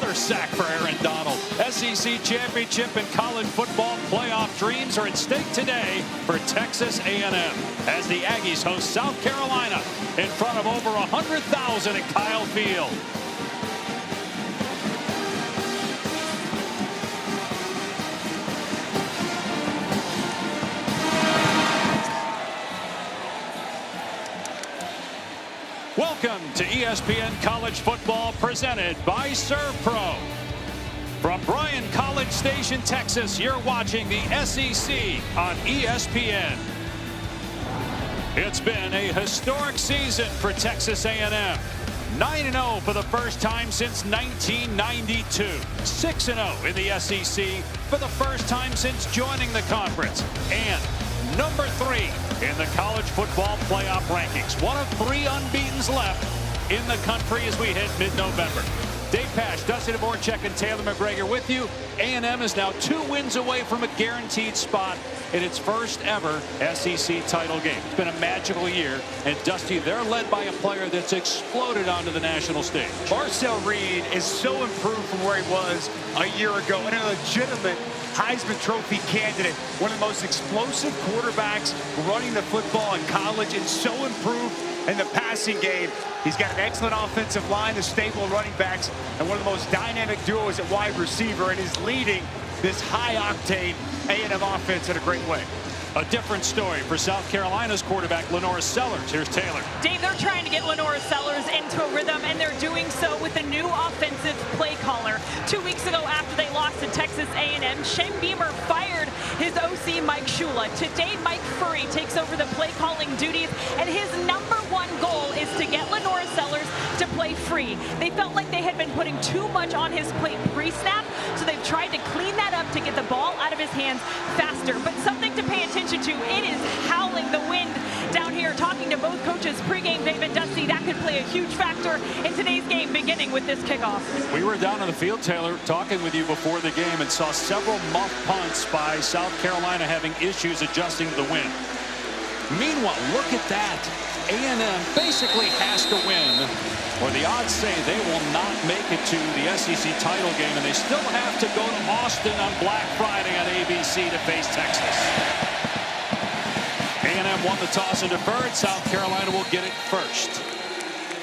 Another sack for Aaron Donald. SEC championship and college football playoff dreams are at stake today for Texas A&M as the Aggies host South Carolina in front of over 100,000 at Kyle Field. Welcome to ESPN College Football presented by ServPro. From Bryan College Station, Texas, you're watching the SEC on ESPN. It's been a historic season for Texas A&M. 9-0 for the first time since 1992. 6-0 in the SEC for the first time since joining the conference. And number 3 in the college football playoff rankings. One of 3 unbeatens left in the country as we hit mid-November. Dave Pasch, Dusty Dvorak, and Taylor McGregor with you. A&M is now 2 wins away from a guaranteed spot in its first ever SEC title game. It's been a magical year, and Dusty, they're led by a player that's exploded onto the national stage. Marcel Reed is so improved from where he was a year ago, and a legitimate Heisman Trophy candidate. One of the most explosive quarterbacks running the football in college, and so improved in the passing game. He's got an excellent offensive line, a stable running backs, and one of the most dynamic duos at wide receiver, and is leading this high-octane A&M offense in a great way. A different story for South Carolina's quarterback, Lenore Sellers. Here's Taylor. Dave, they're trying to get Lenore Sellers into a rhythm, and they're doing so with a new offensive play caller. 2 weeks ago, after they lost to Texas A&M, Shane Beamer fired his OC, Mike Shula. Today, Mike Furry takes over the play calling duties, and his #1 goal is to get Lenore Sellers to play free. They felt like they had been putting too much on his plate pre-snap, so they've tried to clean that up to get the ball out of his hands faster. But something to pay attention to, it is howling the wind down here. Talking to both coaches pregame, Dave and Dusty, that could play a huge factor in today's game, beginning with this kickoff. We were down on the field, Taylor, talking with you before the game, and saw several muff punts by South Carolina having issues adjusting to the wind. Meanwhile, look at that. A&M basically has to win, or the odds say they will not make it to the SEC title game, and they still have to go to Austin on Black Friday on ABC to face Texas. A&M won the toss and deferred. South Carolina will get it first.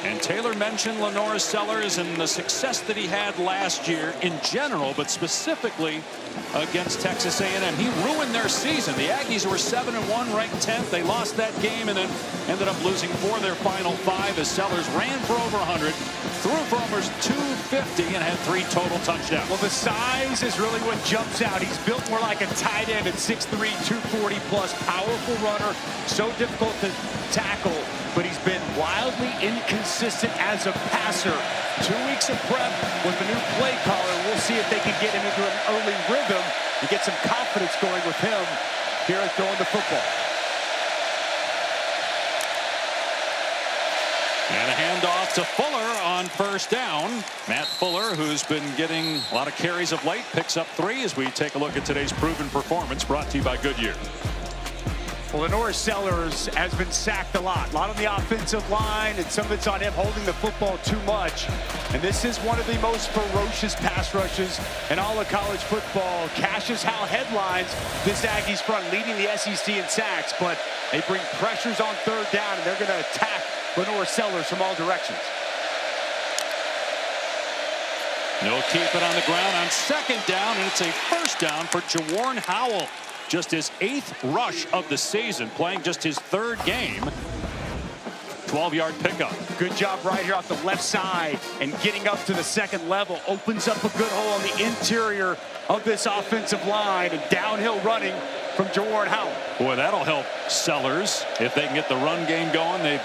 And Taylor mentioned Lenore Sellers and the success that he had last year in general, but specifically against Texas A&M. He ruined their season. The Aggies were 7-1, ranked 10th. They lost that game and then ended up losing 4 of their final 5 as Sellers ran for over 100, threw for almost 250, and had 3 total touchdowns. Well, the size is really what jumps out. He's built more like a tight end at 6'3", 240 plus, powerful runner, so difficult to tackle, but he's been wildly inconsistent as a passer. 2 weeks of prep with the new play caller. We'll see if they can get him into an early rhythm and get some confidence going with him here at throwing the football. And a handoff to Fuller on first down. Matt Fuller, who's been getting a lot of carries of late, picks up 3 as we take a look at today's proven performance, brought to you by Goodyear. Well, Lenore Sellers has been sacked a lot on the offensive line, and some of it's on him holding the football too much. And this is one of the most ferocious pass rushes in all of college football. Cassius Howell headlines this Aggies front, leading the SEC in sacks, but they bring pressures on third down, and they're going to attack Lenore Sellers from all directions. No keep it on the ground on second down, and it's a first down for Jaworn Howell. Just his 8th rush of the season, playing just his 3rd game. 12-yard pickup. Good job right here off the left side and getting up to the second level. Opens up a good hole on the interior of this offensive line, and downhill running from Jaworn Howell. Boy, that'll help Sellers if they can get the run game going. They've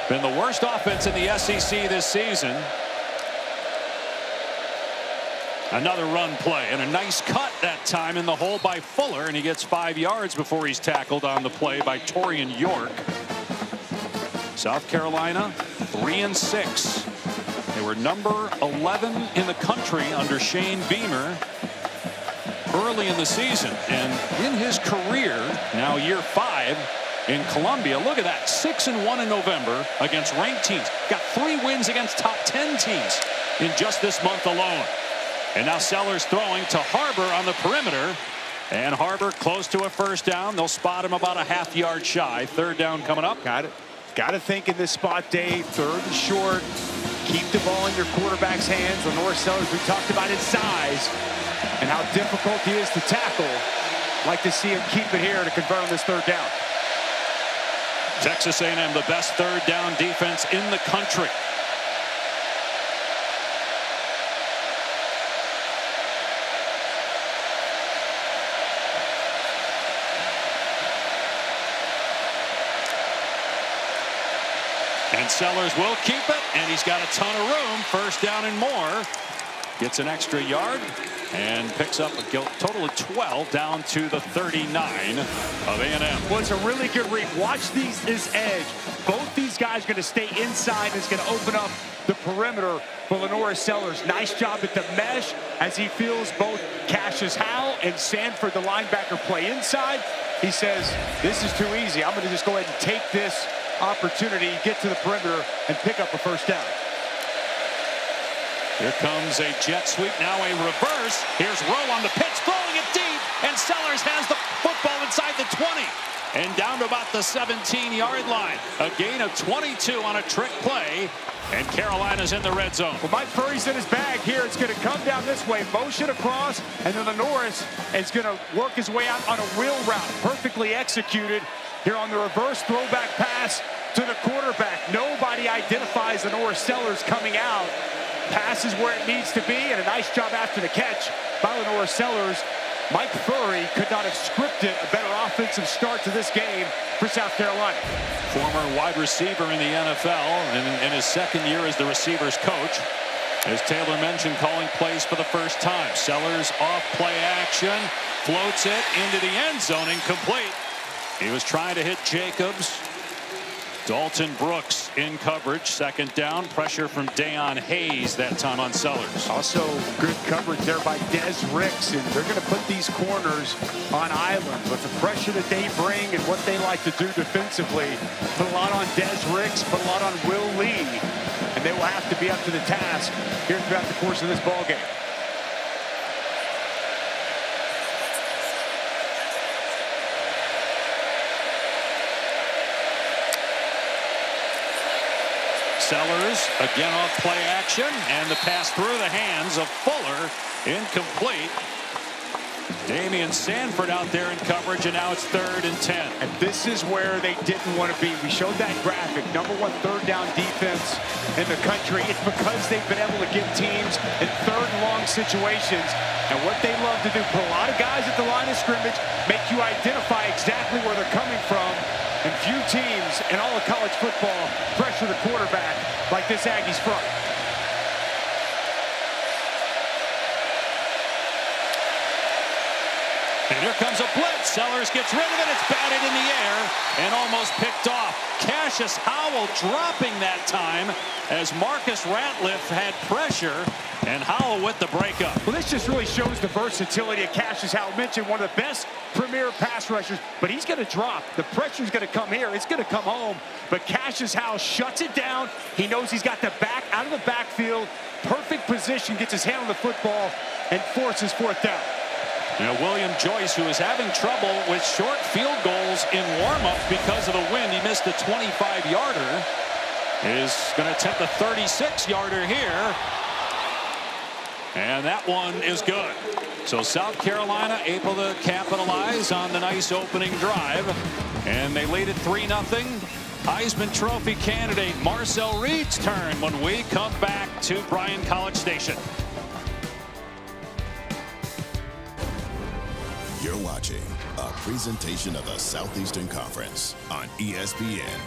been the worst offense in the SEC this season. Another run play, and a nice cut that time in the hole by Fuller, and he gets 5 yards before he's tackled on the play by Torian York. South Carolina 3-6. They were number 11 in the country under Shane Beamer early in the season, and in his career, now year 5 in Columbia, look at that, 6-1 in November against ranked teams. Got 3 wins against top 10 teams in just this month alone. And now Sellers throwing to Harbor on the perimeter. And Harbor close to a first down. They'll spot him about a half-yard shy. Third down coming up. Got to think in this spot, Dave. Third and short. Keep the ball in your quarterback's hands. Lenore Sellers, we talked about his size and how difficult he is to tackle. Like to see him keep it here to convert on this third down. Texas A&M, the best third down defense in the country. And Sellers will keep it, and he's got a ton of room. First down and more. Gets an extra yard and picks up a total of 12 down to the 39 of A&M. Well, it's a really good read. Watch this edge. Both these guys are going to stay inside. It's going to open up the perimeter for Lenore Sellers. Nice job at the mesh as he feels both Cassius Howell and Sanford, the linebacker, play inside. He says, this is too easy. I'm going to just go ahead and take this opportunity, get to the perimeter, and pick up a first down. Here comes a jet sweep, now a reverse. Here's Rowe on the pitch, throwing it deep, and Sellers has the football inside the 20 and down to about the 17-yard line. A gain of 22 on a trick play, and Carolina's in the red zone. Well, Mike Furry's in his bag here. It's going to come down this way, motion across, and then the Norris is going to work his way out on a wheel route, perfectly executed here on the reverse throwback pass to the quarterback. Nobody identifies the Lenore Sellers coming out. Pass is where it needs to be, and a nice job after the catch by Lenore Sellers. Mike Furry could not have scripted a better offensive start to this game for South Carolina. Former wide receiver in the NFL and in his second year as the receivers coach. As Taylor mentioned, calling plays for the first time. Sellers off play action, floats it into the end zone, incomplete. He was trying to hit Jacobs. Dalton Brooks in coverage, second down. Pressure from Deion Hayes that time on Sellers. Also good coverage there by Des Ricks, and they're going to put these corners on islands with the pressure that they bring and what they like to do defensively. Put a lot on Des Ricks, put a lot on Will Lee, and they will have to be up to the task here throughout the course of this ball game. Sellers again off play action, and the pass through the hands of Fuller, incomplete. Damian Sanford out there in coverage, and now it's 3rd and 10. And this is where they didn't want to be. We showed that graphic. #1 third down defense in the country. It's because they've been able to get teams in third and long situations. And what they love to do, put a lot of guys at the line of scrimmage, make you identify exactly where they're coming from. And few teams in all of college football pressure the quarterback like this Aggies front. And here comes a blitz. Sellers gets rid of it. It's batted in the air and almost picked off. Cassius Howell dropping that time as Marcus Ratliff had pressure, and Howell with the breakup. Well, this just really shows the versatility of Cassius Howell. Mentioned one of the best premier pass rushers, but he's going to drop. The pressure's going to come here. It's going to come home. But Cassius Howell shuts it down. He knows he's got the back out of the backfield. Perfect position, gets his hand on the football, and forces 4th down. Now, William Joyce, who is having trouble with short field goals in warm-up because of the wind, he missed a 25-yarder, is going to attempt a 36-yarder here. And that one is good. So South Carolina able to capitalize on the nice opening drive. And they lead it 3-0. Heisman Trophy candidate Marcel Reed's turn when we come back to Bryan College Station. You're watching a presentation of the Southeastern Conference on ESPN.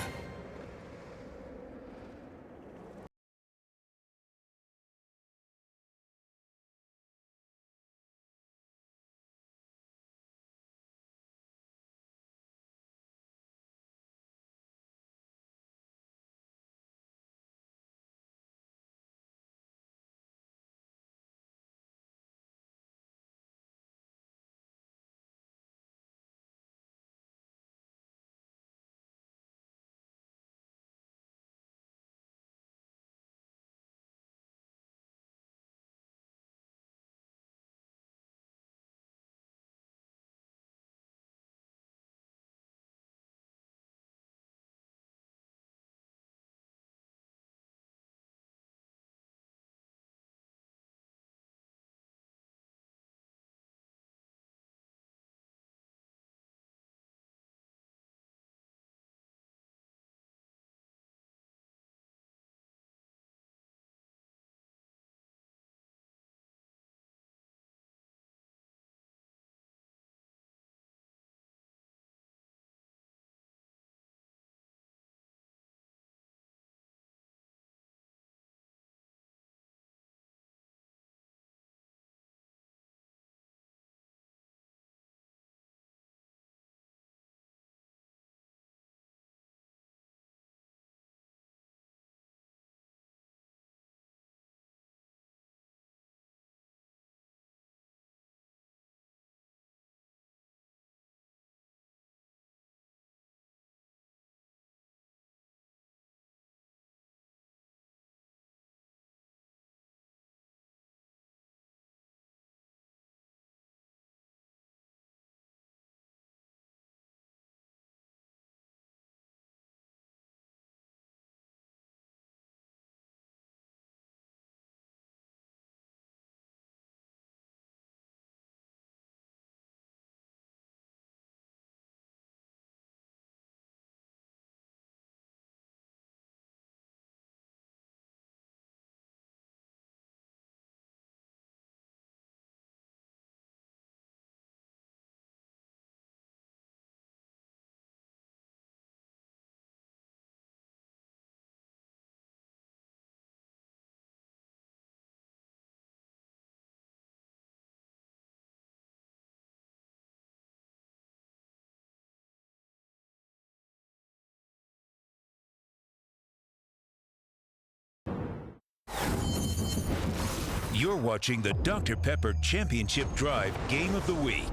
You're watching the Dr. Pepper Championship Drive Game of the Week.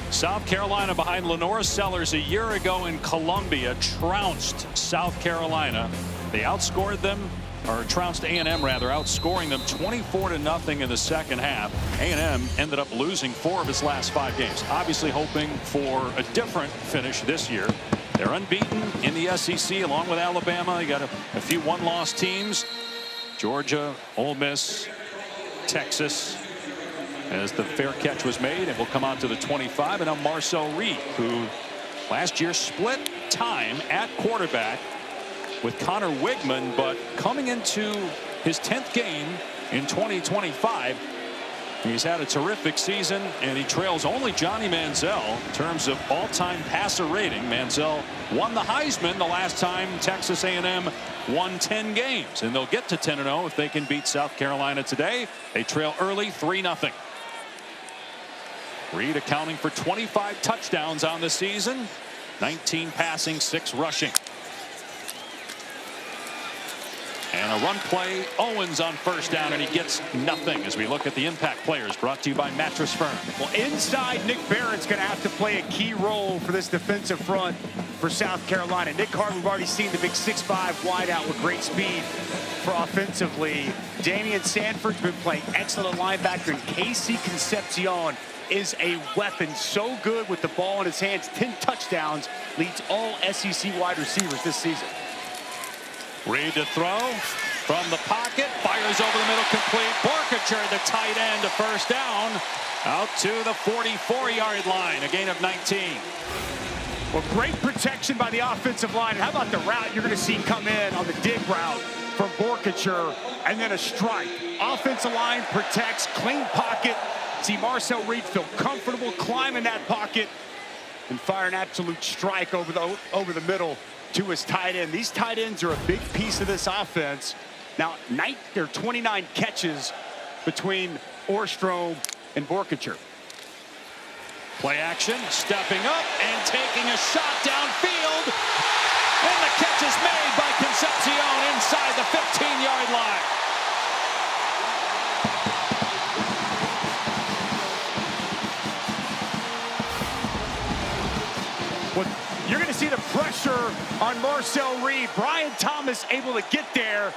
South Carolina behind Lenore Sellers a year ago in Columbia trounced South Carolina. They outscored them, or trounced A&M rather, outscoring them 24-0 in the second half. A&M ended up losing 4 of its last 5 games. Obviously hoping for a different finish this year. They're unbeaten in the SEC along with Alabama. They got a few one-loss teams. Georgia, Ole Miss, Texas, as the fair catch was made, and we'll come on to the 25. And now Marcel Reed, who last year split time at quarterback with Connor Wigman, but coming into his 10th game in 2025, he's had a terrific season, and he trails only Johnny Manziel in terms of all-time passer rating. Manziel won the Heisman the last time Texas A&M won 10 games, and they'll get to 10-0 if they can beat South Carolina today. They trail early 3-0. Reed accounting for 25 touchdowns on the season, 19 passing, 6 rushing. And a run play, Owens on first down, and he gets nothing as we look at the impact players, brought to you by Mattress Firm. Well, inside, Nick Barrett's going to have to play a key role for this defensive front for South Carolina. Nick Hart, we've already seen the big 6'5" wideout with great speed for offensively. Damian Sanford's been playing excellent linebacker, and Casey Concepcion is a weapon, so good with the ball in his hands. 10 touchdowns, leads all SEC wide receivers this season. Reed to throw from the pocket, fires over the middle, complete. Borkacher, the tight end, to first down, out to the 44-yard line, a gain of 19. Well, great protection by the offensive line. And how about the route you're going to see come in on the dig route from Borkacher, and then a strike. Offensive line protects, clean pocket. See Marcel Reed feel comfortable climbing that pocket and fire an absolute strike over the middle to his tight end. These tight ends are a big piece of this offense. Now, there are 29 catches between Orstrom and Borkacher. Play action, stepping up and taking a shot downfield. And the catch is made by Concepcion inside the 15-yard line. You're going to see the pressure on Marcel Reed. Brian Thomas able to get there,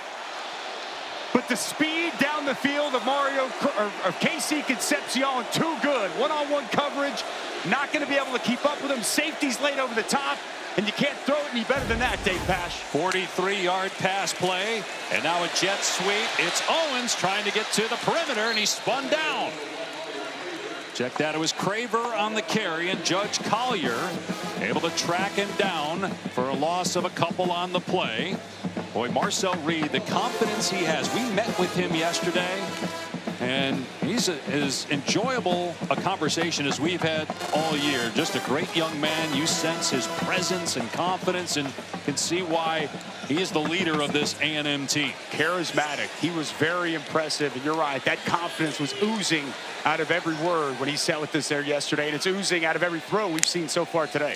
but the speed down the field of Casey Concepcion, too good. One-on-one coverage, not going to be able to keep up with him. Safety's laid over the top, and you can't throw it any better than that, Dave Pash. 43-yard pass play, and now a jet sweep. It's Owens trying to get to the perimeter, and he's spun down. Check that, it was Craver on the carry, and Judge Collier able to track him down for a loss of a couple on the play. Boy, Marcel Reed, the confidence he has. We met with him yesterday, and he's as enjoyable a conversation as we've had all year. Just a great young man. You sense his presence and confidence, and can see why he is the leader of this A&M team. Charismatic. He was very impressive, and you're right, that confidence was oozing out of every word when he sat with us there yesterday, and it's oozing out of every throw we've seen so far today.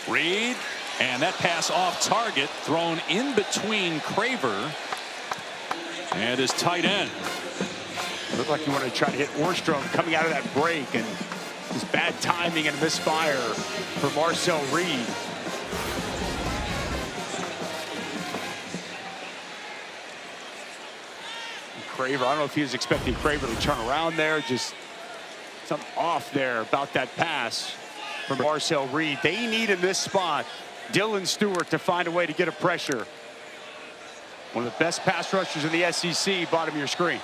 Reed, and that pass off target, thrown in between Craver and his tight end. Looked like he wanted to try to hit Orstrom coming out of that break, and just bad timing and misfire for Marcel Reed. Craver, I don't know if he was expecting Craver to turn around there. Just something off there about that pass from Marcel Reed. They need in this spot Dylan Stewart to find a way to get a pressure. One of the best pass rushers in the SEC, bottom of your screen.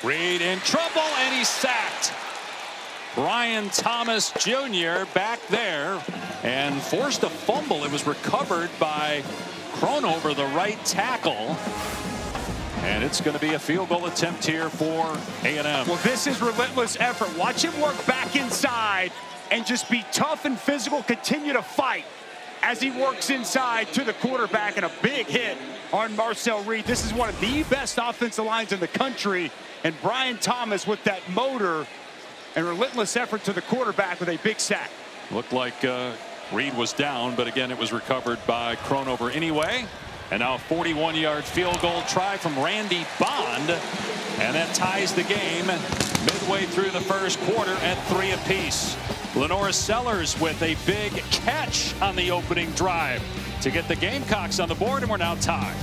Reed in trouble, and he's sacked. Brian Thomas Jr. back there and forced a fumble. It was recovered by Kronover, the right tackle. And it's going to be a field goal attempt here for A&M. Well, this is relentless effort. Watch him work back inside and just be tough and physical, continue to fight as he works inside to the quarterback, and a big hit on Marcel Reed. This is one of the best offensive lines in the country, and Brian Thomas with that motor and relentless effort to the quarterback with a big sack. Looked like Reed was down, but again, it was recovered by Cronover anyway. And now a 41-yard field goal try from Randy Bond. And that ties the game midway through the first quarter at 3 apiece. Lenora Sellers with a big catch on the opening drive to get the Gamecocks on the board, and we're now tied.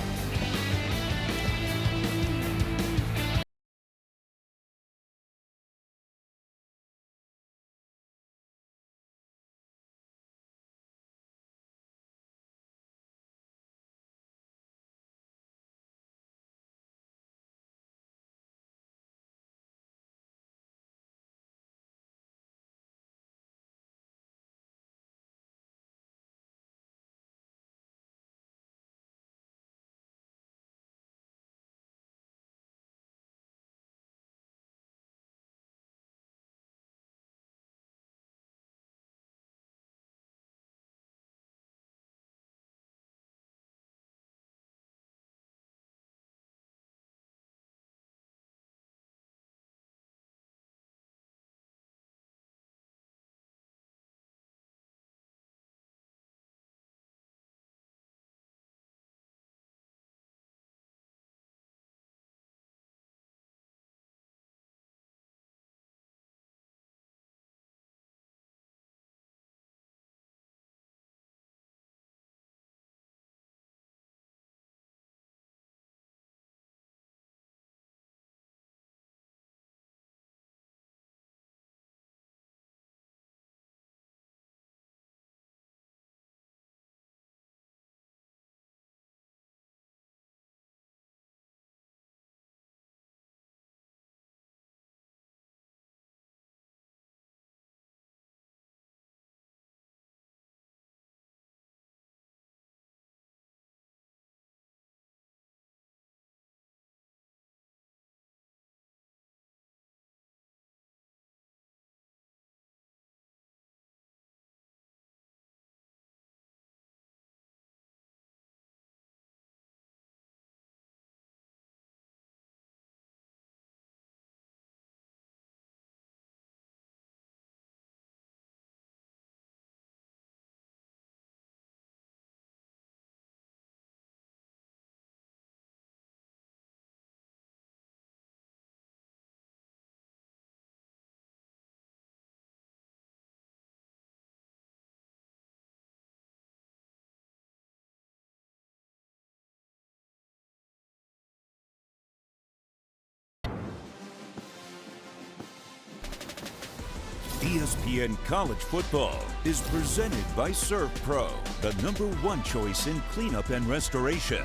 ESPN College Football is presented by Serve Pro, the #1 choice in cleanup and restoration.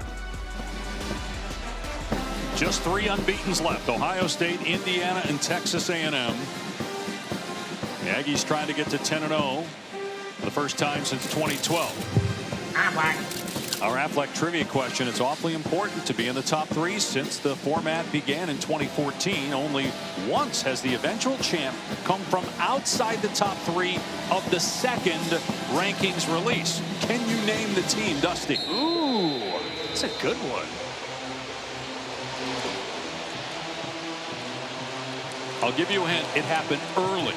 Just 3 unbeatens left: Ohio State, Indiana, and Texas A&M. The Aggies trying to get to 10-0 for the first time since 2012. Our Affleck trivia question: it's awfully important to be in the top 3 since the format began in 2014. Only once has the eventual champ come from outside the top 3 of the second rankings release. Can you name the team, Dusty? Ooh, that's a good one. I'll give you a hint. It happened early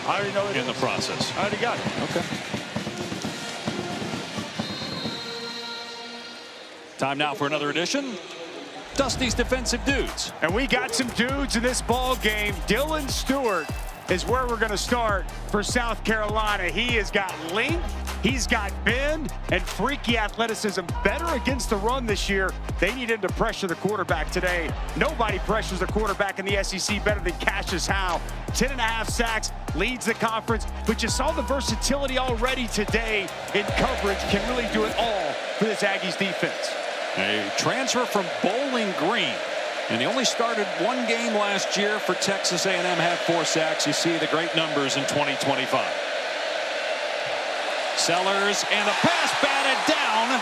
I already know it in the process. I already got it. Okay. Time now for another edition. Dusty's Defensive Dudes. And we got some dudes in this ball game. Dylan Stewart is where we're going to start for South Carolina. He has got length, he's got bend, and freaky athleticism. Better against the run this year. They need him to pressure the quarterback today. Nobody pressures the quarterback in the SEC better than Cassius Howe. 10.5 sacks, leads the conference, but you saw the versatility already today in coverage. Can really do it all for this Aggies defense. A transfer from Bowling Green, and he only started 1 game last year for Texas A&M, had 4 sacks. You see the great numbers in 2025. Sellers, and a pass batted down.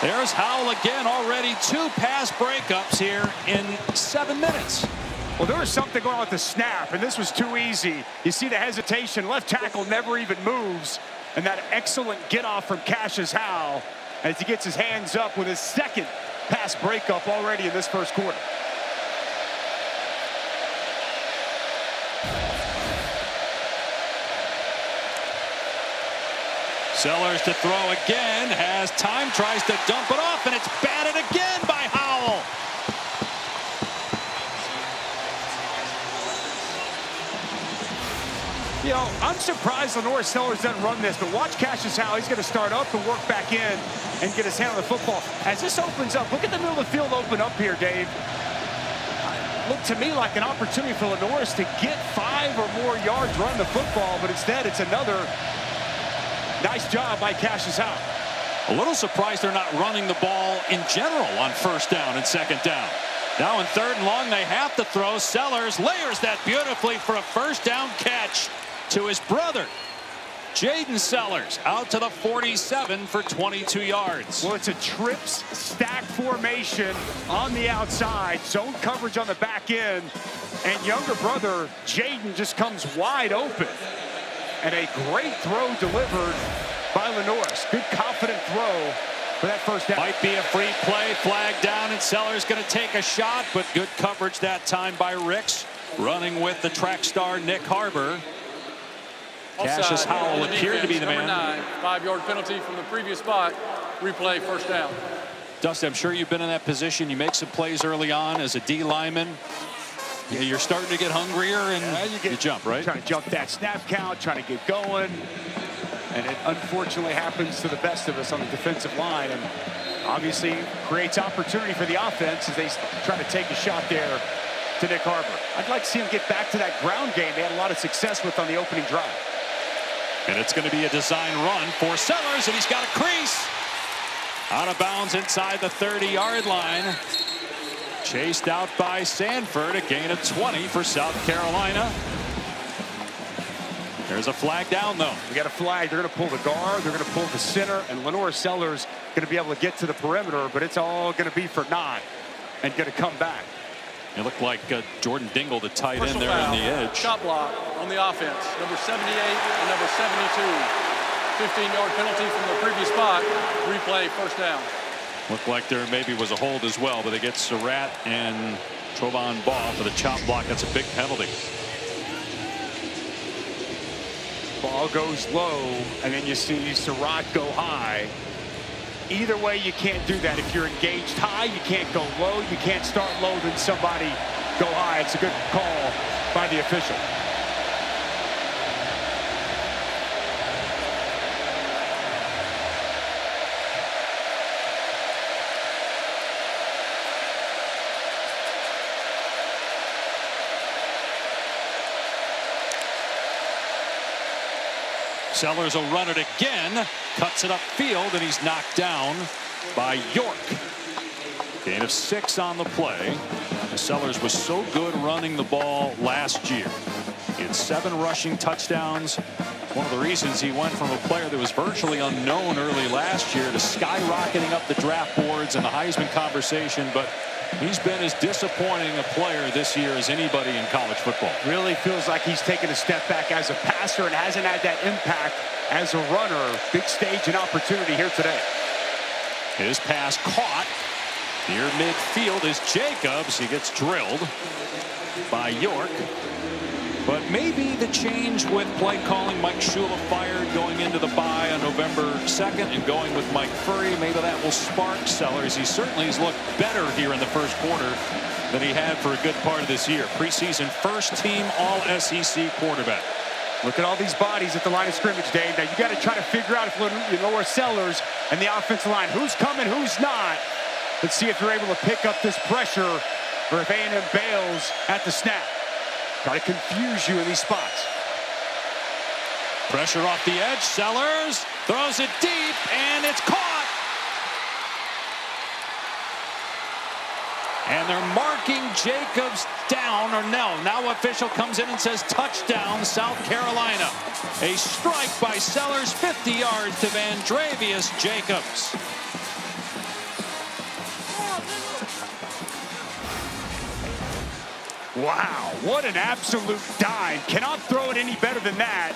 There's Howell again, already 2 pass breakups here in 7 minutes. Well, there was something going on with the snap, and this was too easy. You see the hesitation. Left tackle never even moves, and that excellent get off from Cassius Howe as he gets his hands up with his 2nd pass breakup already in this first quarter. Sellers to throw again, has time, tries to dump it off, and it's batted again by Howell. You know, I'm surprised Lenore Sellers doesn't run this, but watch Cassius Howell. He's going to start up and work back in and get his hand on the football. As this opens up, look at the middle of the field open up here, Dave. Looked to me like an opportunity for Lenore to get 5 or more yards running the football, but instead it's another nice job by Cassius Howell. A little surprised they're not running the ball in general on first down and second down. Now in 3rd and long, they have to throw. Sellers layers that beautifully for a first down catch to his brother. Jaden Sellers out to the 47 for 22 yards. Well, it's a trips stack formation on the outside, zone coverage on the back end, and younger brother Jaden just comes wide open. And a great throw delivered by Lenore. Good confident throw for that first down. Might be a free play, flag down, and Sellers going to take a shot, but good coverage that time by Ricks. Running with the track star Nick Harbor. Cassius Howell appeared to be the man. Number 9, 5-yard penalty from the previous spot. Replay, first down. Dusty, I'm sure you've been in that position. You make some plays early on as a D lineman. You're starting to get hungrier and you jump, right? Trying to jump that snap count, trying to get going. And it unfortunately happens to the best of us on the defensive line. And obviously creates opportunity for the offense as they try to take a shot there to Nick Harbor. I'd like to see him get back to that ground game they had a lot of success with on the opening drive. And it's going to be a design run for Sellers, and he's got a crease. Out of bounds inside the 30-yard line. Chased out by Sanford, a gain of 20 for South Carolina. There's a flag down, though. We got a flag. They're going to pull the guard. They're going to pull the center. And Lenore Sellers going to be able to get to the perimeter, but it's all going to be for naught and going to come back. It looked like Jordan Dingle, the tight end there on the edge. Shot block on the offense. Number 78 and number 72. 15-yard penalty from the previous spot. Replay, first down. Looked like there maybe was a hold as well, but they get Surratt and Trovon Ball for the chop block. That's a big penalty. Ball goes low, and then you see Surratt go high. Either way, you can't do that. If you're engaged high, you can't go low. You can't start low, then somebody go high. It's a good call by the official. Sellers will run it again, cuts it upfield, and he's knocked down by York. Gain of 6 on the play. Sellers was so good running the ball last year. He had 7 rushing touchdowns. One of the reasons he went from a player that was virtually unknown early last year to skyrocketing up the draft boards and the Heisman conversation, but he's been as disappointing a player this year as anybody in college football. Really feels like he's taken a step back as a passer and hasn't had that impact as a runner. Big stage and opportunity here today. His pass caught near midfield is Jacobs. He gets drilled by York. But maybe the change with play calling, Mike Shula fired going into the bye on November 2nd and going with Mike Furry, maybe that will spark Sellers. He certainly has looked better here in the first quarter than he had for a good part of this year. Preseason first team All-SEC quarterback. Look at all these bodies at the line of scrimmage, Dave. Now you got to try to figure out if Lenore Sellers and the offensive line, who's coming, who's not. Let's see if they're able to pick up this pressure or if A&M bails at the snap. Try to confuse you in these spots. Pressure off the edge. Sellers throws it deep, and it's caught. And they're marking Jacobs down, or no. Now official comes in and says touchdown, South Carolina. A strike by Sellers, 50 yards to Vandravius Jacobs. Wow, what an absolute dime. Cannot throw it any better than that.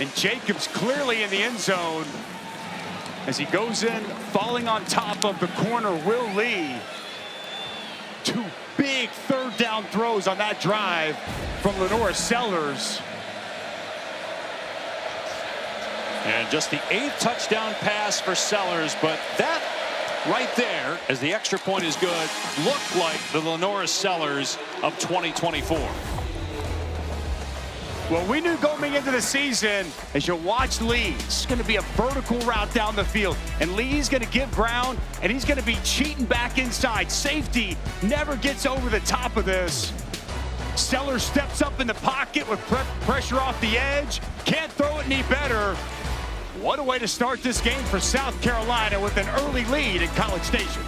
And Jacobs clearly in the end zone as he goes in, falling on top of the corner, Will Lee. 2 big third down throws on that drive from Lenore Sellers. And just the 8th touchdown pass for Sellers, but that right there, as the extra point is good, looked like the Lenora Sellers of 2024. Well, we knew going into the season, as you watch Lee, it's going to be a vertical route down the field. And Lee's going to give ground, and he's going to be cheating back inside. Safety never gets over the top of this. Sellers steps up in the pocket with pressure off the edge. Can't throw it any better. What a way to start this game for South Carolina with an early lead in College Station.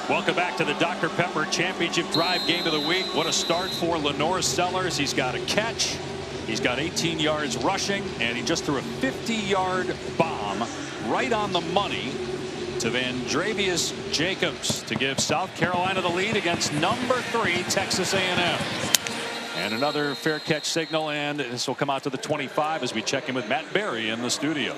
Welcome back to the Dr. Pepper Championship Drive Game of the Week. What a start for Lenora Sellers. He's got a catch. He's got 18 yards rushing, and he just threw a 50-yard bomb right on the money to Vandravius Jacobs to give South Carolina the lead against number 3 Texas A&M. And another fair catch signal, and this will come out to the 25 as we check in with Matt Berry in the studio.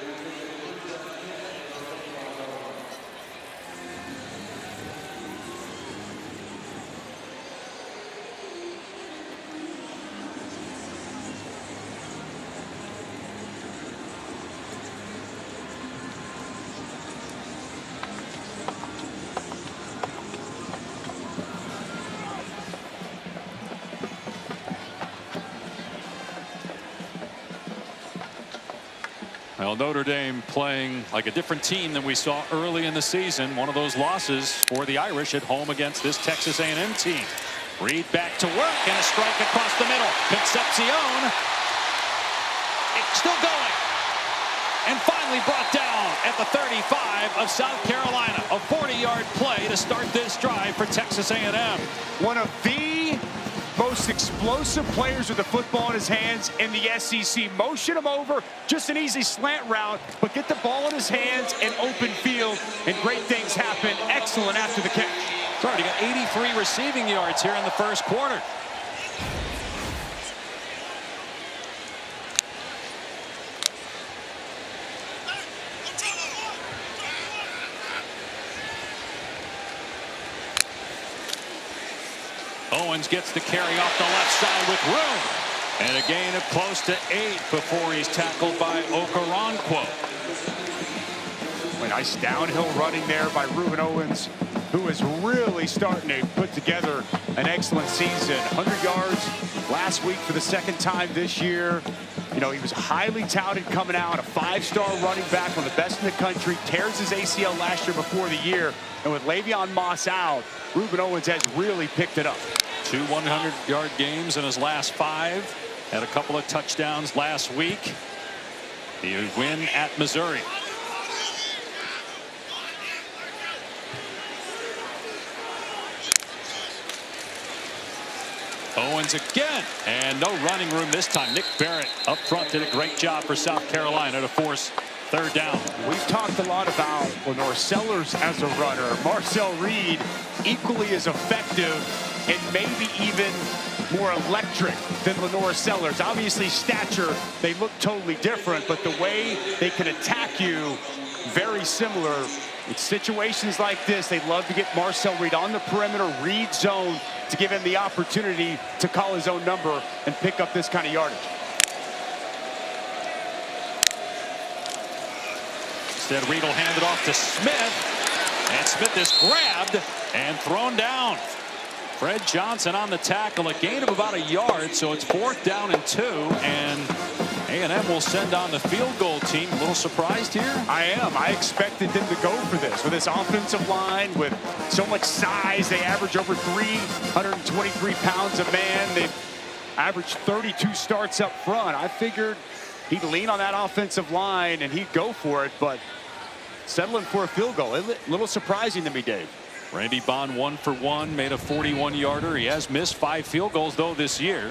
Well, Notre Dame playing like a different team than we saw early in the season. One of those losses for the Irish at home against this Texas A&M team. Reed back to work, and a strike across the middle. Concepcion. It's still going. And finally finally brought down at the 35 of South Carolina. A 40-yard play to start this drive for Texas A&M. One of the most explosive players with the football in his hands in the SEC. Motion him over, just an easy slant route, but get the ball in his hands and open field, and great things happen. Excellent after the catch. Already got 83 receiving yards here in the first quarter. Owens gets the carry off the left side with room. And a gain of close to 8 before he's tackled by Okoronkwo. A nice downhill running there by Reuben Owens, who is really starting to put together an excellent season. 100 yards last week for the second time this year. You know, he was highly touted coming out, a 5-star running back, one of the best in the country, tears his ACL last year before the year. And with Le'Veon Moss out, Reuben Owens has really picked it up. 2 100-yard games in his last 5. Had a couple of touchdowns last week. The win at Missouri. Owens again, and no running room this time. Nick Barrett up front did a great job for South Carolina to force third down. We've talked a lot about Lenore Sellers as a runner. Marcel Reed equally as effective and maybe even more electric than Lenore Sellers. Obviously stature, they look totally different, but the way they can attack you, very similar. In situations like this, they love to get Marcel Reed on the perimeter, read zone, to give him the opportunity to call his own number and pick up this kind of yardage. Instead, Reed will hand it off to Smith, and Smith is grabbed and thrown down. Fred Johnson on the tackle, a gain of about a yard, so it's 4th down and 2, and A&M will send on the field goal team. A little surprised here? I am. I expected them to go for this. With this offensive line, with so much size, they average over 323 pounds a man. They've averaged 32 starts up front. I figured he'd lean on that offensive line and he'd go for it, but settling for a field goal. A little surprising to me, Dave. Randy Bond 1 for 1, made a 41-yarder. He has missed 5 field goals, though, this year.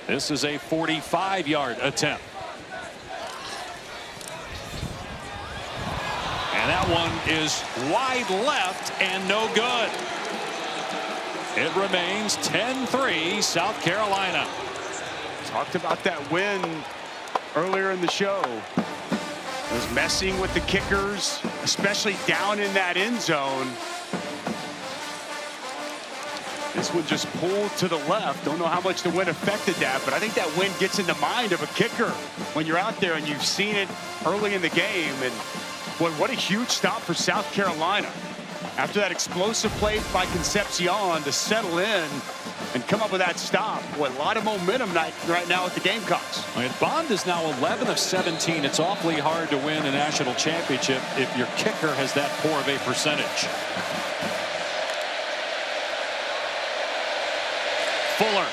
This is a 45-yard attempt. And that one is wide left and no good. It remains 10-3 South Carolina. Talked about that win earlier in the show. It was messing with the kickers, especially down in that end zone. This one just pulled to the left. Don't know how much the wind affected that, but I think that wind gets in the mind of a kicker when you're out there and you've seen it early in the game. And boy, what a huge stop for South Carolina. After that explosive play by Concepcion to settle in and come up with that stop. Boy, a lot of momentum right now with the Gamecocks. And Bond is now 11 of 17. It's awfully hard to win a national championship if your kicker has that poor of a percentage. Fuller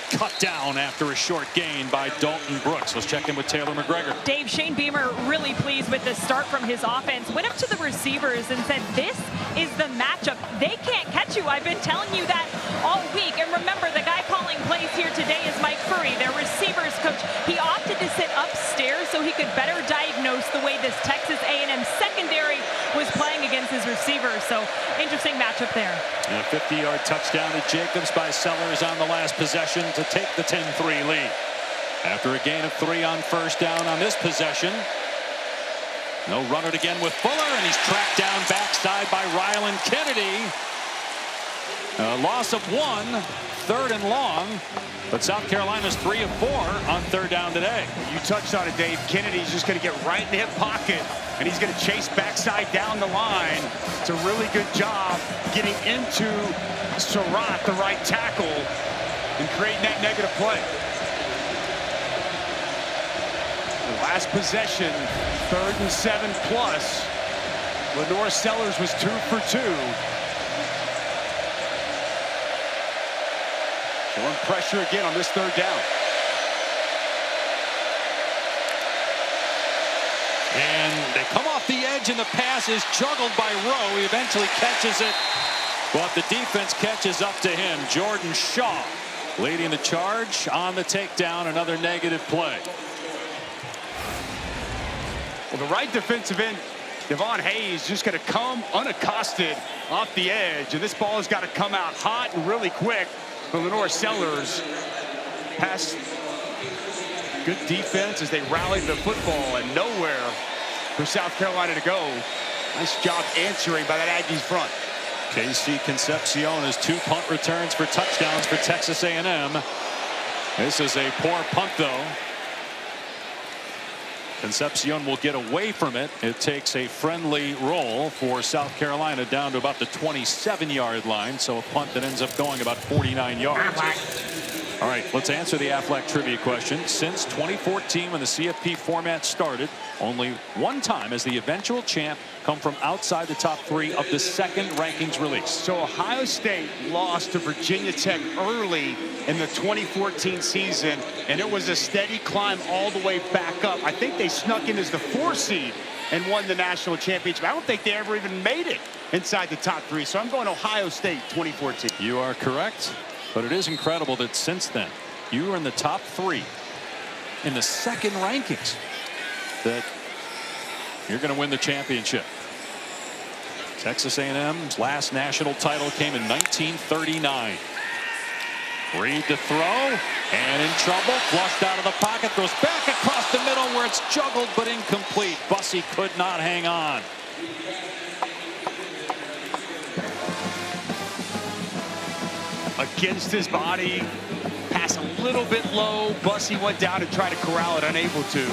cut down after a short gain by Dalton Brooks. Let's check in with Taylor McGregor. Dave, Shane Beamer really pleased with the start from his offense. Went up to the receivers and said, this is the matchup. They can't catch you. I've been telling you that all week. And remember, the guy calling plays here today is Mike Furry, their receivers coach. He opted to sit upstairs so he could better diagnose the way this Texas A&M secondary was playing against his receivers. So interesting matchup there. And a 50-yard touchdown to Jacobs by Sellers on the last possession to take the 10-3 lead. After a gain of 3 on first down on this possession. No run it again with Fuller, and he's tracked down backside by Ryland Kennedy. A loss of 1, 3rd and long. But South Carolina's 3 of 4 on 3rd down today. You touched on it, Dave. Kennedy's just going to get right in the hip pocket, and he's going to chase backside down the line. It's a really good job getting into Surratt, the right tackle, and creating that negative play. The last possession, 3rd and 7 plus. Lenore Sellers was 2 for 2. Showing pressure again on this 3rd down. And Dodge, and the pass is juggled by Rowe. He eventually catches it, but the defense catches up to him. Jordan Shaw leading the charge on the takedown. Another negative play. Well, the right defensive end, Devon Hayes, just going to come unaccosted off the edge, and this ball has got to come out hot and really quick for Lenore Sellers. Pass, good defense as they rallied the football, and nowhere for South Carolina to go. Nice job answering by that Aggies front. Casey Concepcion has 2 punt returns for touchdowns for Texas A&M. This is a poor punt, though. Concepcion will get away from it. It takes a friendly roll for South Carolina down to about the 27-yard line. So a punt that ends up going about 49 yards. All right, let's answer the Aflac trivia question. Since 2014, when the CFP format started, only one time has the eventual champ come from outside the top 3 of the second rankings release. So Ohio State lost to Virginia Tech early in the 2014 season, and it was a steady climb all the way back up. I think they snuck in as the 4 seed and won the national championship. I don't think they ever even made it inside the top 3. So I'm going Ohio State 2014. You are correct. But it is incredible that since then, you are in the top 3 in the second rankings, that you're going to win the championship. Texas A&M's last national title came in 1939. Reed to throw, and in trouble, flushed out of the pocket, throws back across the middle where it's juggled but incomplete. Bussey could not hang on. Against his body, pass a little bit low. Bussey went down and tried to corral it, unable to.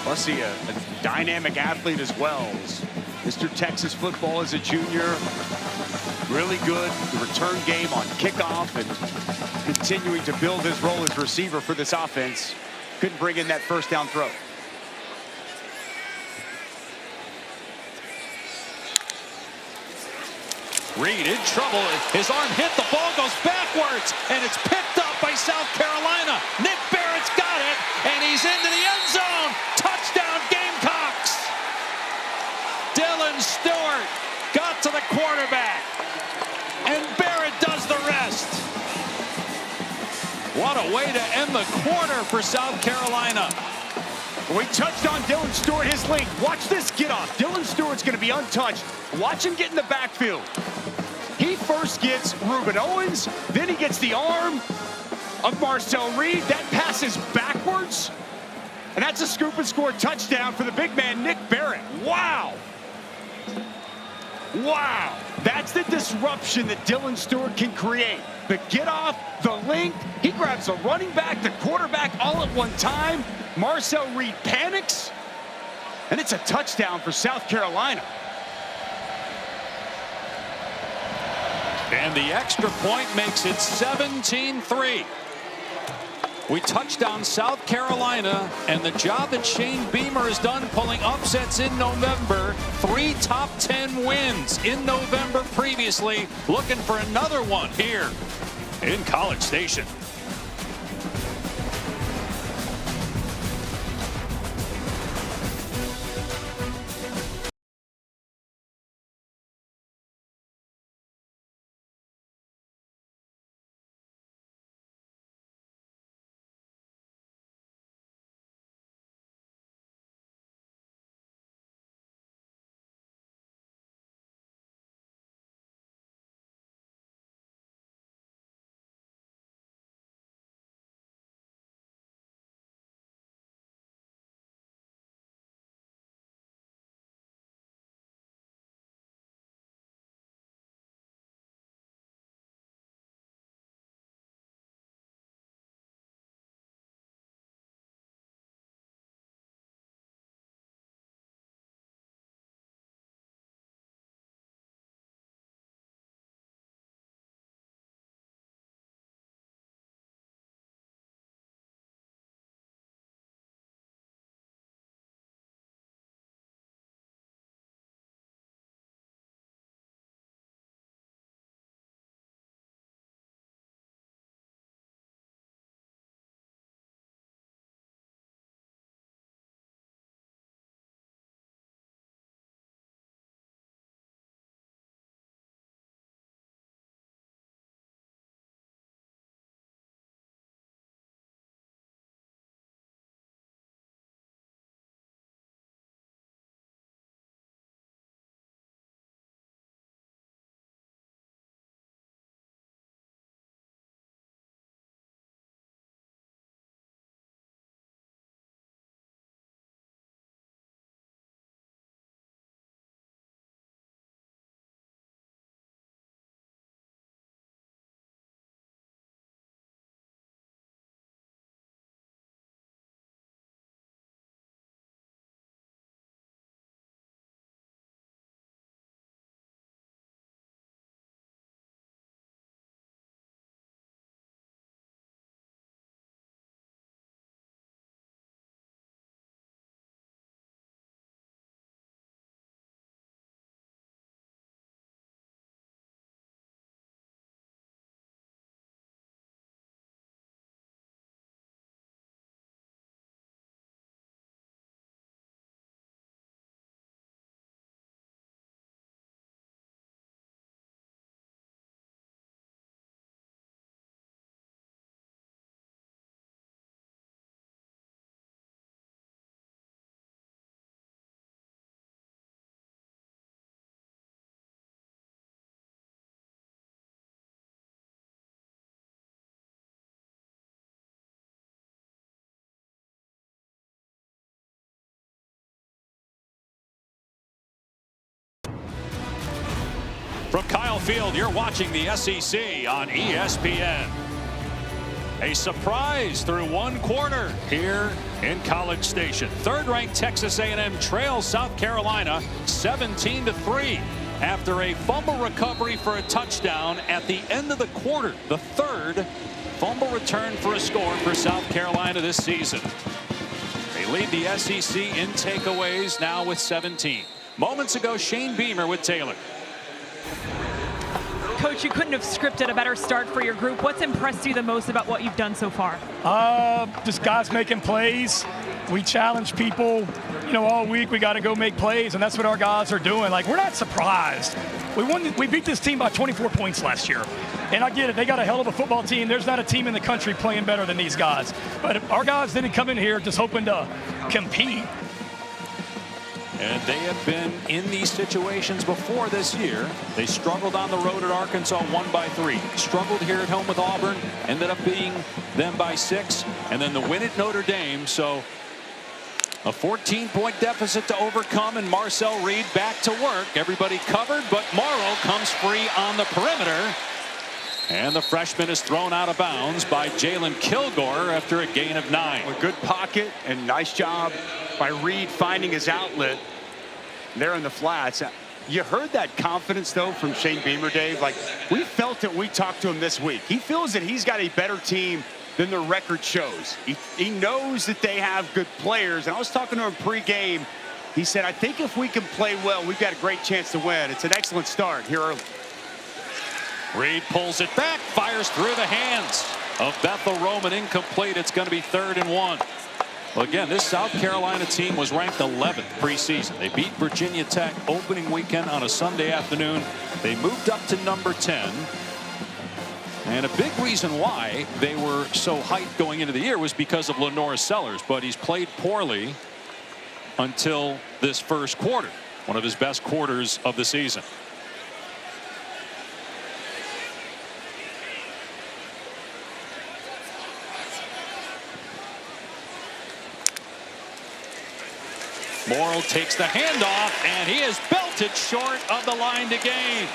Bussey, a dynamic athlete as well. Mr. Texas football as a junior. Really good. The return game on kickoff and continuing to build his role as receiver for this offense. Couldn't bring in that first down throw. Reed in trouble. His arm hit. The ball goes backwards, and it's picked up by South Carolina. Nick Barrett's got it, and he's into the end zone. Touchdown, Gamecocks. Dylan Stewart got to the quarterback, and Barrett does the rest. What a way to end the quarter for South Carolina. We touched on Dylan Stewart, his link. Watch this get off. Dylan Stewart's going to be untouched. Watch him get in the backfield. He first gets Reuben Owens, then he gets the arm of Marcel Reed. That passes backwards, and that's a scoop and score touchdown for the big man, Nick Barrett. Wow. Wow. That's the disruption that Dylan Stewart can create. The get off, the link. He grabs the running back, the quarterback all at one time. Marcel Reed panics, and it's a touchdown for South Carolina. And the extra point makes it 17-3. We touched on South Carolina and the job that Shane Beamer has done pulling upsets in November. 3 top 10 wins in November previously. Looking for another one here in College Station. From Kyle Field, you're watching the SEC on ESPN. A surprise through one quarter here in College Station. Third-ranked Texas A&M trails South Carolina 17-3 after a fumble recovery for a touchdown at the end of the quarter. The third fumble return for a score for South Carolina this season. They lead the SEC in takeaways now with 17. Moments ago, Shane Beamer with Taylor. Coach, you couldn't have scripted a better start for your group. What's impressed you the most about what you've done so far? Just guys making plays. We challenge people, all week. We got to go make plays, and that's what our guys are doing. Like, we're not surprised. We beat this team by 24 points last year. And I get it. They got a hell of a football team. There's not a team in the country playing better than these guys. But our guys didn't come in here just hoping to compete. And they have been in these situations before this year. They struggled on the road at Arkansas, won by 3. Struggled here at home with Auburn, ended up beating them by 6. And then the win at Notre Dame. So a 14-point deficit to overcome, and Marcel Reed back to work. Everybody covered, but Morrow comes free on the perimeter. And the freshman is thrown out of bounds by Jalen Kilgore after a gain of 9. A good pocket and nice job by Reed finding his outlet there in the flats. You heard that confidence, though, from Shane Beamer, Dave. Like, we felt it. We talked to him this week. He feels that he's got a better team than the record shows. He knows that they have good players. And I was talking to him pregame. He said, I think if we can play well, we've got a great chance to win. It's an excellent start here early. Reed pulls it back, fires through the hands of Bethel Roman, incomplete. It's going to be 3rd and 1. Well, again, this South Carolina team was ranked 11th preseason. They beat Virginia Tech opening weekend on a Sunday afternoon. They moved up to number 10. And a big reason why they were so hyped going into the year was because of Lenore Sellers, but he's played poorly until this first quarter, one of his best quarters of the season. Morrow takes the handoff, and he is belted short of the line to gain.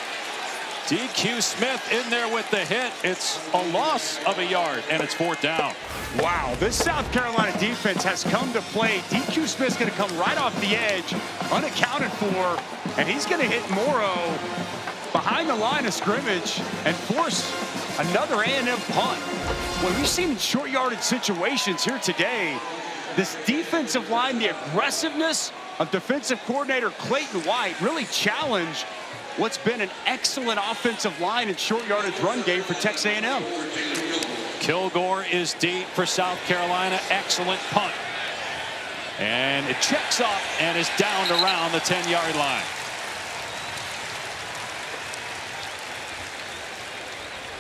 DQ Smith in there with the hit. It's a loss of a yard, and it's 4th down. Wow, this South Carolina defense has come to play. DQ Smith's going to come right off the edge, unaccounted for, and he's going to hit Morrow behind the line of scrimmage and force another A&M punt. When we've seen short yardage situations here today, this defensive line, the aggressiveness of defensive coordinator Clayton White really challenged what's been an excellent offensive line and short yardage run game for Texas A&M. Kilgore is deep for South Carolina. Excellent punt. And it checks up and is downed around the 10-yard line.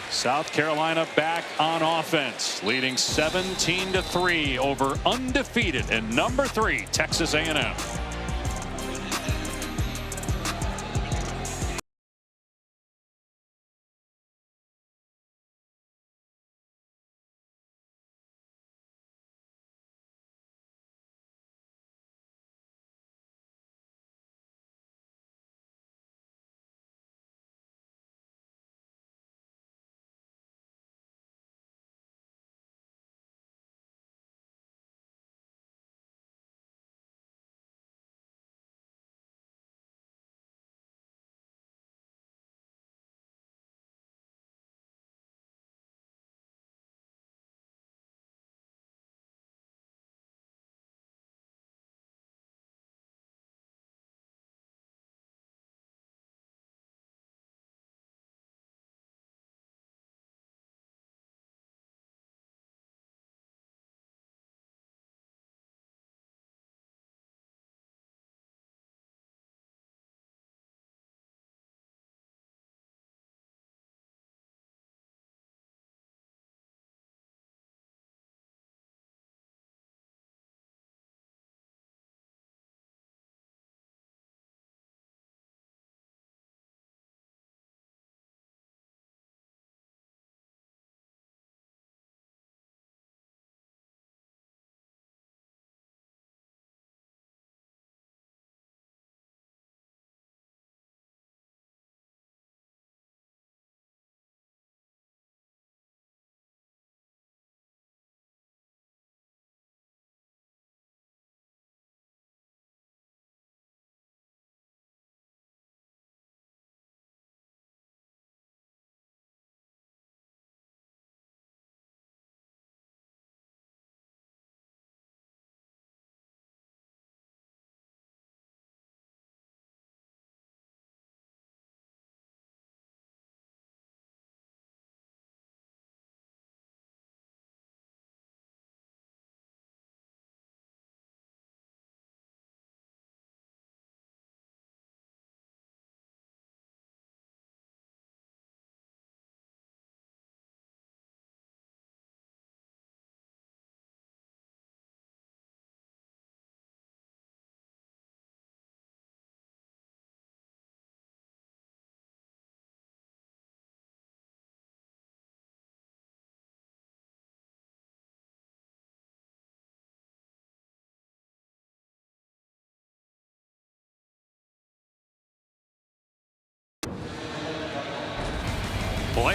South Carolina back on offense, leading 17-3 over undefeated and number 3 Texas A&M.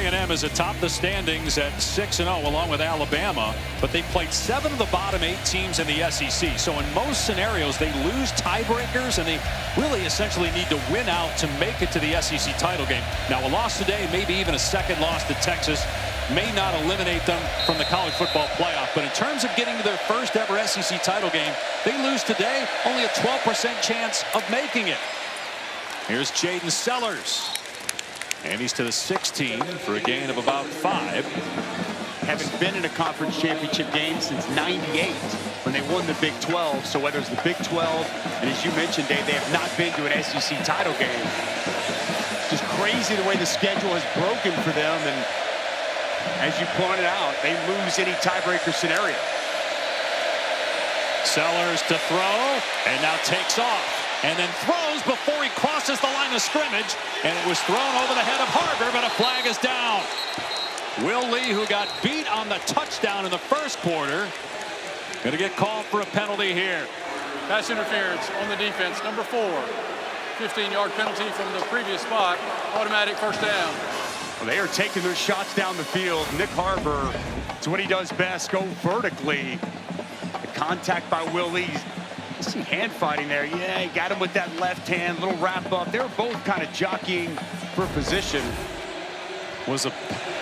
A&M is atop the standings at 6-0 along with Alabama, but they played 7 of the bottom 8 teams in the SEC. So in most scenarios, they lose tiebreakers, and they really essentially need to win out to make it to the SEC title game. Now, a loss today, maybe even a second loss to Texas, may not eliminate them from the college football playoff. But in terms of getting to their first ever SEC title game, they lose today, only a 12% chance of making it. Here's Jaden Sellers. And he's to the 16 for a gain of about 5. Haven't been in a conference championship game since '98 when they won the Big 12. So whether it's the Big 12, and as you mentioned, Dave, they have not been to an SEC title game. Just crazy the way the schedule has broken for them. And as you pointed out, they lose any tiebreaker scenario. Sellers to throw, and now takes off. And then throws before he crosses the line of scrimmage. And it was thrown over the head of Harbor, but a flag is down. Will Lee, who got beat on the touchdown in the first quarter, going to get called for a penalty here. Pass interference on the defense, number 4. 15-yard penalty from the previous spot. Automatic first down. Well, they are taking their shots down the field. Nick Harbor, it's what he does best, go vertically. The contact by Will Lee. See hand fighting there. Yeah, he got him with that left hand, little wrap up. They were both kind of jockeying for position. Was a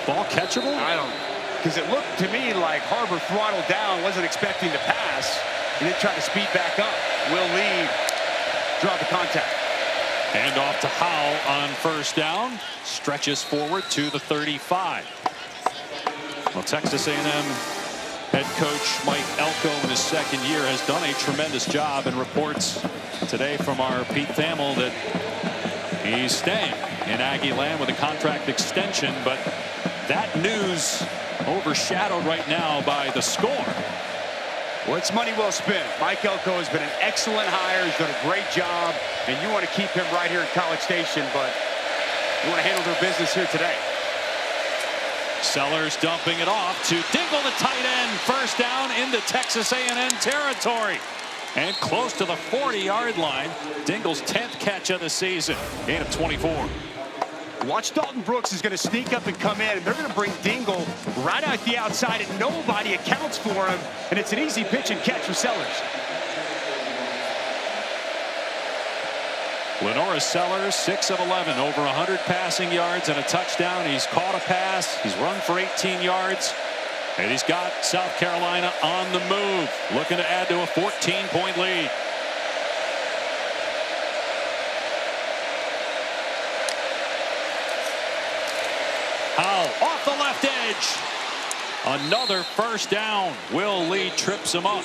ball catchable? I don't, because it looked to me like Harbor throttled down, wasn't expecting to pass, and then tried to speed back up. Will Lee draw the contact. Hand off to Howell on first down. Stretches forward to the 35. Well, Texas A&M head coach Mike Elko in his second year has done a tremendous job, and reports today from our Pete Thamel that he's staying in Aggie land with a contract extension. But that news overshadowed right now by the score. Well, it's money well spent. Mike Elko has been an excellent hire. He's done a great job, and you want to keep him right here in College Station, but you want to handle their business here today. Sellers dumping it off to Dingle, the tight end. First down into Texas A&M territory. And close to the 40-yard line. Dingle's 10th catch of the season. Gain of 24. Watch Dalton Brooks is going to sneak up and come in, and they're going to bring Dingle right out the outside, and nobody accounts for him. And it's an easy pitch and catch for Sellers. Lenora Sellers, 6 of 11, over 100 passing yards and a touchdown. He's caught a pass. He's run for 18 yards. And he's got South Carolina on the move, looking to add to a 14-point lead. Howell off the left edge. Another first down. Will Lee trips him up.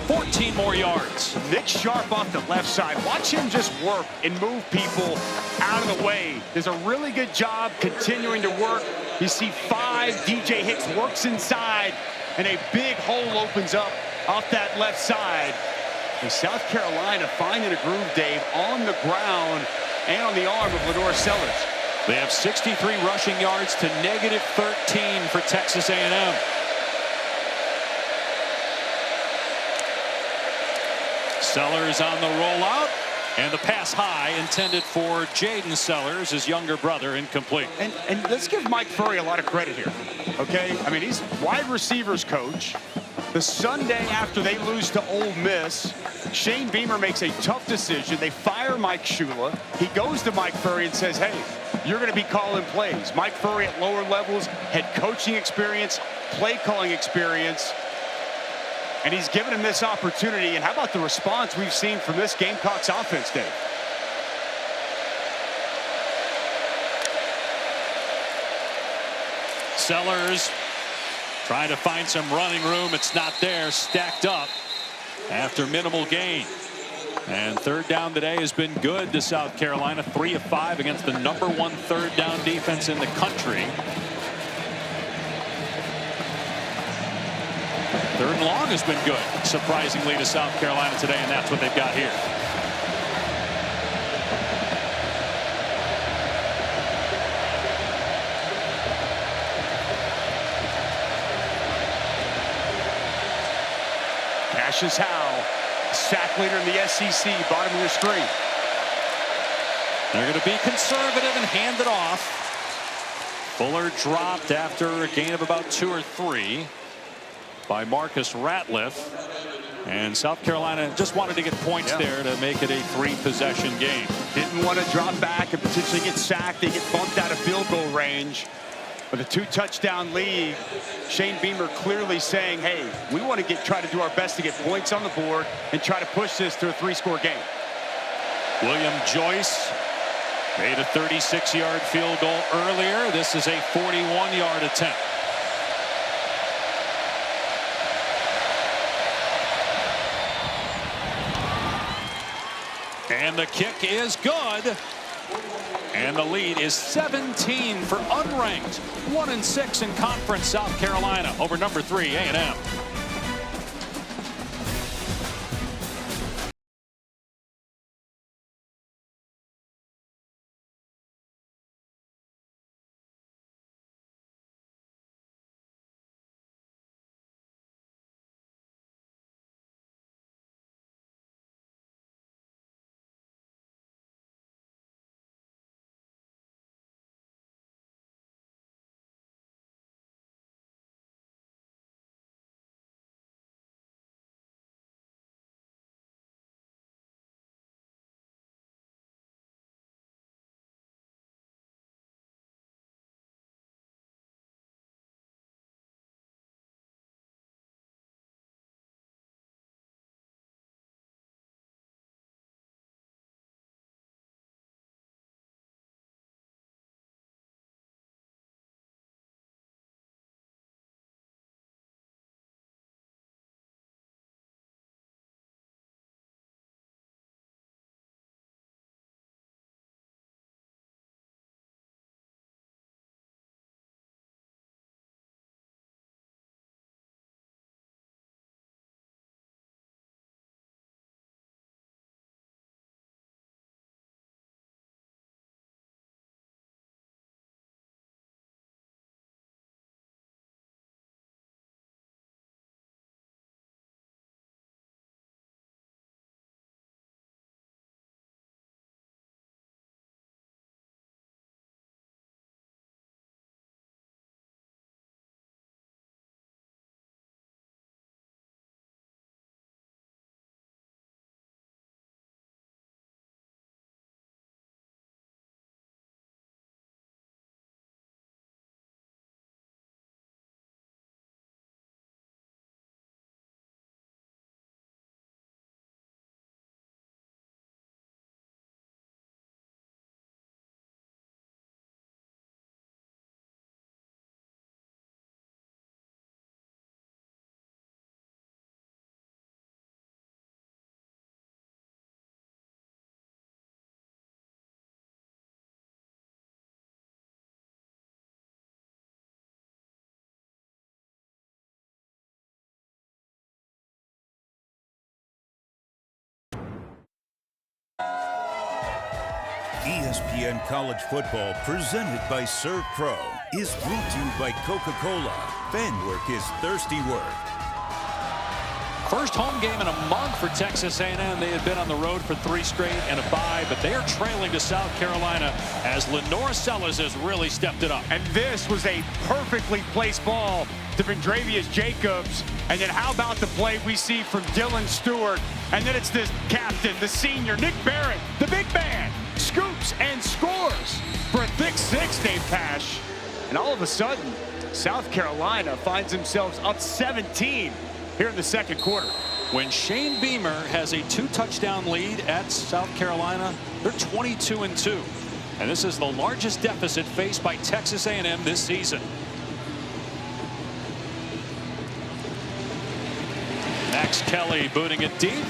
14 more yards. Nick Sharp off the left side. Watch him just work and move people out of the way. Does a really good job continuing to work. You see 5. DJ Hicks works inside, and a big hole opens up off that left side. And South Carolina finding a groove, Dave, on the ground and on the arm of Lenora Sellers. They have 63 rushing yards to -13 for Texas A&M. Sellers on the rollout, and the pass high intended for Jaden Sellers, his younger brother, incomplete. And let's give Mike Furry a lot of credit here, okay? I mean, he's wide receivers coach. The Sunday after they lose to Ole Miss, Shane Beamer makes a tough decision. They fire Mike Shula. He goes to Mike Furry and says, hey, you're going to be calling plays. Mike Furry at lower levels, head coaching experience, play calling experience. And he's given him this opportunity. And how about the response we've seen from this Gamecocks offense, Dave? Sellers trying to find some running room. It's not there. Stacked up after minimal gain. And third down today has been good to South Carolina. 3 of 5 against the #1 third down defense in the country. Third and long has been good, surprisingly, to South Carolina today, and that's what they've got here. Cassius Howell, sack leader in the SEC, bottom of your screen. They're going to be conservative and hand it off. Fuller dropped after a gain of about 2 or 3 by Marcus Ratliff. And South Carolina just wanted to get points there to make it a 3-possession game. Didn't want to drop back and potentially get sacked. They get bumped out of field goal range. With a 2-touchdown lead, Shane Beamer clearly saying, hey, we want to try to do our best to get points on the board and try to push this to a 3-score game. William Joyce made a 36-yard field goal earlier. This is a 41-yard attempt. And the kick is good. And the lead is 17 for unranked 1-6 in conference South Carolina over number 3 A&M. ESPN College Football, presented by Serve Pro, is brought to you by Coca-Cola. Fan work is thirsty work. First home game in a month for Texas A&M. They had been on the road for 3 straight and a bye, but they are trailing to South Carolina as Lenore Sellers has really stepped it up. And this was a perfectly placed ball to Vendravius Jacobs. And then how about the play we see from Dylan Stewart? And then it's this captain, the senior, Nick Barrett, the big man, scoops and scores for a thick 6, Dave Pash. And all of a sudden, South Carolina finds themselves up 17 here in the second quarter. When Shane Beamer has a 2-touchdown lead at South Carolina, they're 22-2. And this is the largest deficit faced by Texas A&M this season. Max Kelly booting it deep.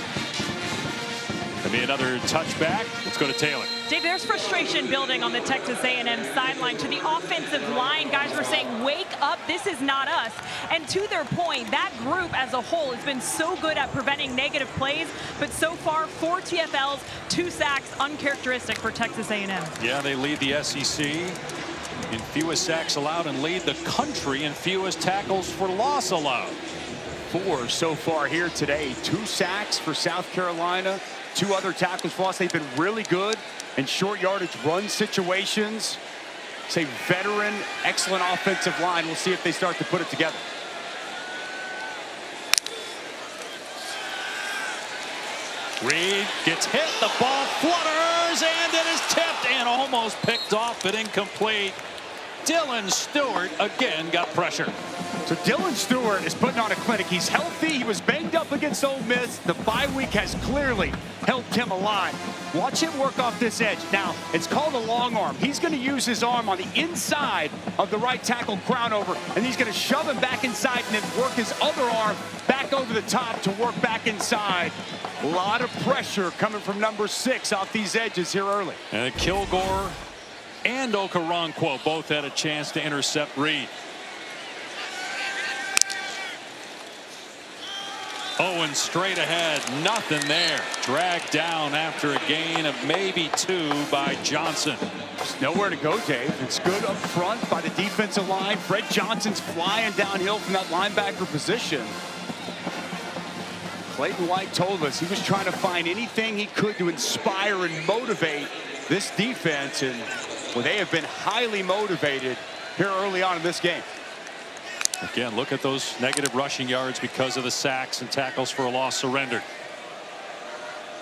Could be another touchback. Let's go to Taylor. Dave, there's frustration building on the Texas A&M sideline. To the offensive line, guys were saying, wake up, this is not us. And to their point, that group as a whole has been so good at preventing negative plays, but so far, 4 TFLs, 2 sacks, uncharacteristic for Texas A&M. Yeah, they lead the SEC in fewest sacks allowed and lead the country in fewest tackles for loss allowed. 4 so far here today. 2 sacks for South Carolina, 2 other tackles for loss. They've been really good in short yardage run situations. It's a veteran, excellent offensive line. We'll see if they start to put it together. Reed gets hit, the ball flutters, and it is tipped and almost picked off, but incomplete. Dylan Stewart again got pressure. So Dylan Stewart is putting on a clinic. He's healthy. He was banged up against Ole Miss. The bye week has clearly helped him a lot. Watch him work off this edge. Now, it's called a long arm. He's going to use his arm on the inside of the right tackle crown over, and he's going to shove him back inside and then work his other arm back over the top to work back inside. A lot of pressure coming from number 6 off these edges here early. And Kilgore and Okoronkwo both had a chance to intercept Reed. Owen straight ahead, nothing there. Dragged down after a gain of maybe 2 by Johnson. There's nowhere to go, Dave. It's good up front by the defensive line. Fred Johnson's flying downhill from that linebacker position. Clayton White told us he was trying to find anything he could to inspire and motivate this defense, and well, they have been highly motivated here early on in this game. Again, look at those negative rushing yards because of the sacks and tackles for a loss surrendered.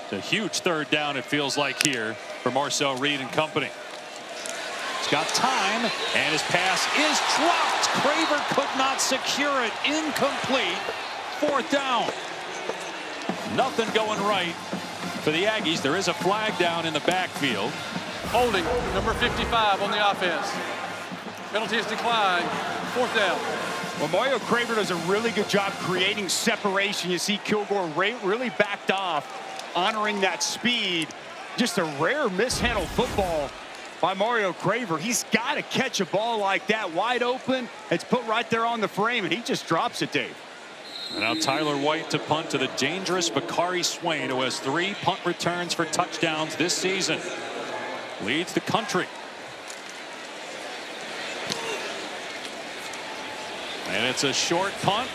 It's a huge 3rd down, it feels like, here for Marcel Reed and company. He's got time, and his pass is dropped. Craver could not secure it. Incomplete. 4th down. Nothing going right for the Aggies. There is a flag down in the backfield. Holding, number 55 on the offense. Penalty is declined. 4th down. Well, Mario Craver does a really good job creating separation. You see Kilgore really backed off, honoring that speed. Just a rare mishandled football by Mario Craver. He's got to catch a ball like that wide open. It's put right there on the frame, and he just drops it, Dave. And now Tyler White to punt to the dangerous Bakari Swain, who has 3 punt returns for touchdowns this season. Leads the country. And it's a short punt.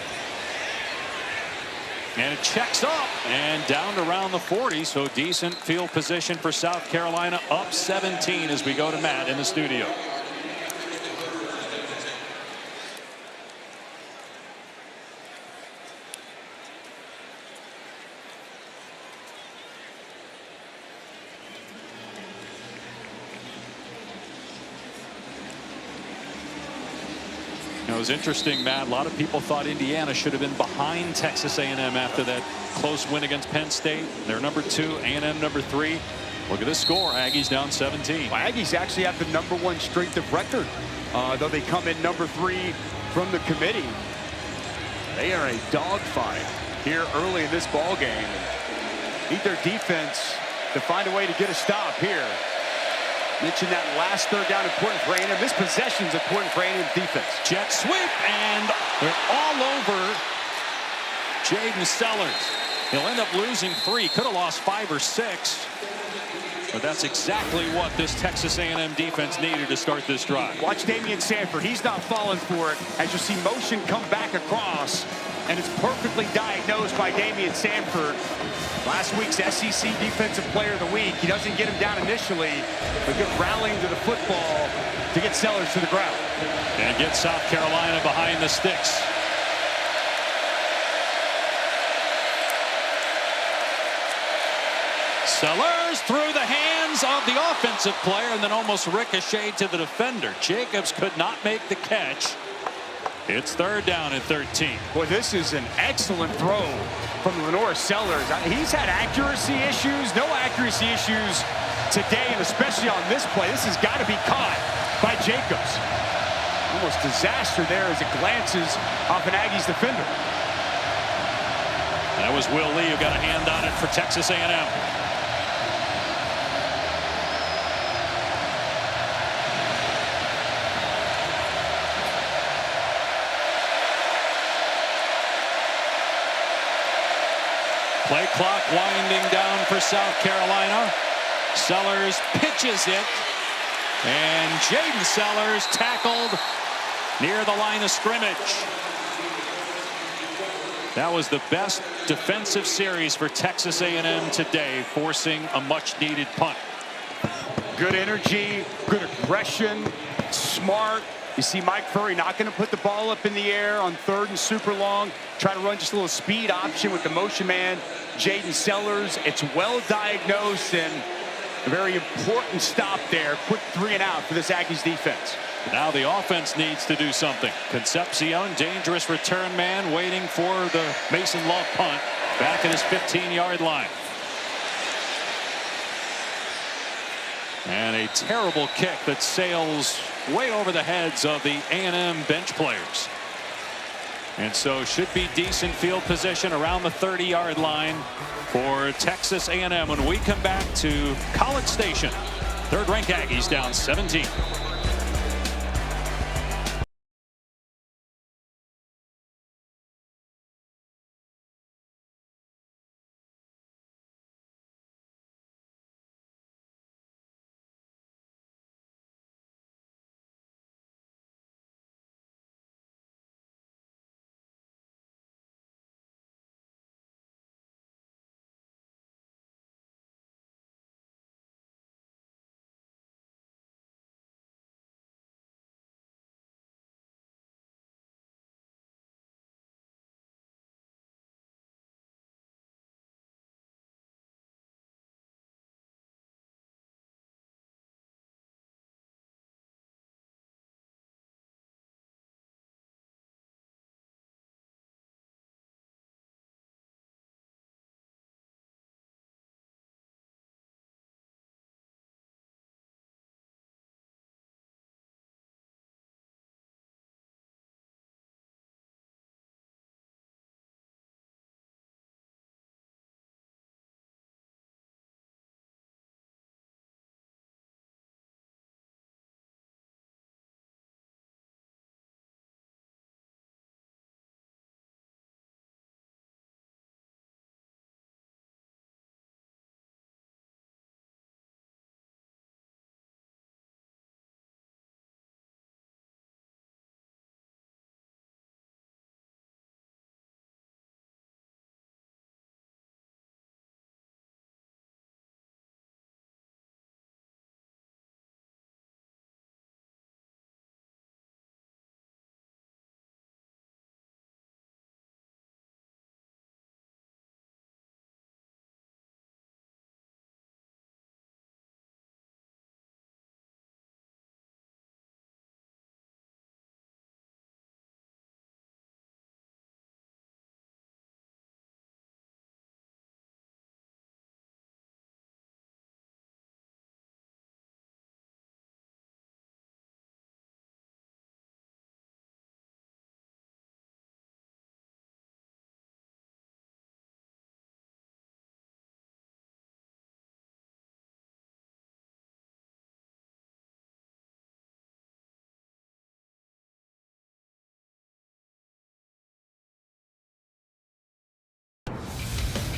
And it checks up and down to around the 40. So decent field position for South Carolina, up 17 as we go to Matt in the studio. It was interesting, Matt. A lot of people thought Indiana should have been behind Texas A&M after that close win against Penn State. They're number 2, A&M number 3. Look at this score. Aggies down 17. Well, Aggies actually have the number 1 strength of record, though they come in number 3 from the committee. They are a dogfight here early in this ball game. Need their defense to find a way to get a stop here. Mentioned that last 3rd down important for A&M. This possession's important for A&M defense. Jet sweep, and they're all over Jaden Sellers. He'll end up losing 3. Could have lost 5 or 6. But that's exactly what this Texas A&M defense needed to start this drive. Watch Damian Sanford. He's not falling for it. As you see motion come back across, and it's perfectly diagnosed by Damian Sanford. Last week's SEC Defensive Player of the Week. He doesn't get him down initially, but good rallying to the football to get Sellers to the ground. And get South Carolina behind the sticks. Sellers through the hands of the offensive player and then almost ricocheted to the defender. Jacobs could not make the catch. It's 3rd down and 13. Boy, this is an excellent throw from Lenore Sellers. He's had accuracy issues, no accuracy issues today, and especially on this play. This has got to be caught by Jacobs. Almost disaster there as it glances off an Aggies defender. That was Will Lee who got a hand on it for Texas A&M. Play clock winding down for South Carolina. Sellers pitches it. And Jaden Sellers tackled near the line of scrimmage. That was the best defensive series for Texas A&M today, forcing a much-needed punt. Good energy, good aggression, smart. You see Mike Furry not going to put the ball up in the air on 3rd and super long. Try to run just a little speed option with the motion man, Jaden Sellers. It's well diagnosed and a very important stop there. Quick 3 and out for this Aggies defense. Now the offense needs to do something. Concepcion, dangerous return man, waiting for the Mason Love punt back at his 15-yard line. And a terrible kick that sails way over the heads of the A&M bench players. And so should be decent field position around the 30-yard line for Texas A&M when we come back to College Station. 3rd-ranked Aggies down 17.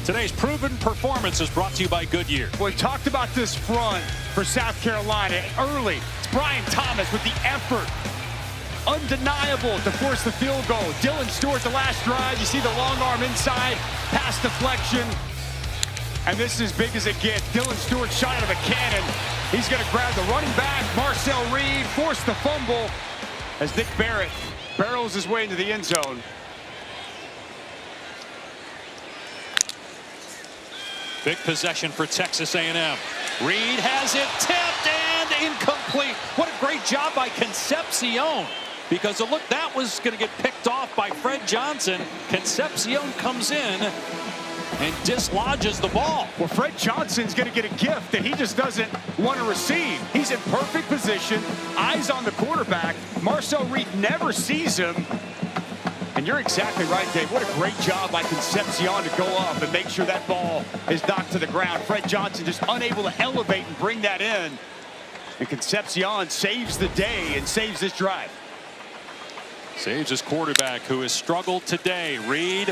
Today's proven performance is brought to you by Goodyear. We talked about this front for South Carolina early. It's Brian Thomas with the effort. Undeniable to force the field goal. Dylan Stewart the last drive. You see the long arm inside. Pass deflection. And this is as big as it gets. Dylan Stewart shot out of a cannon. He's going to grab the running back, Marcel Reed, force the fumble as Nick Barrett barrels his way into the end zone. Big possession for Texas A&M. Reed has it tipped and incomplete. What a great job by Concepcion. Because look, that was going to get picked off by Fred Johnson. Concepcion comes in and dislodges the ball. Well, Fred Johnson's going to get a gift that he just doesn't want to receive. He's in perfect position, eyes on the quarterback. Marcel Reed never sees him. And you're exactly right, Dave. What a great job by Concepcion to go up and make sure that ball is knocked to the ground. Fred Johnson just unable to elevate and bring that in. And Concepcion saves the day and saves this drive. Saves his quarterback, who has struggled today. Reed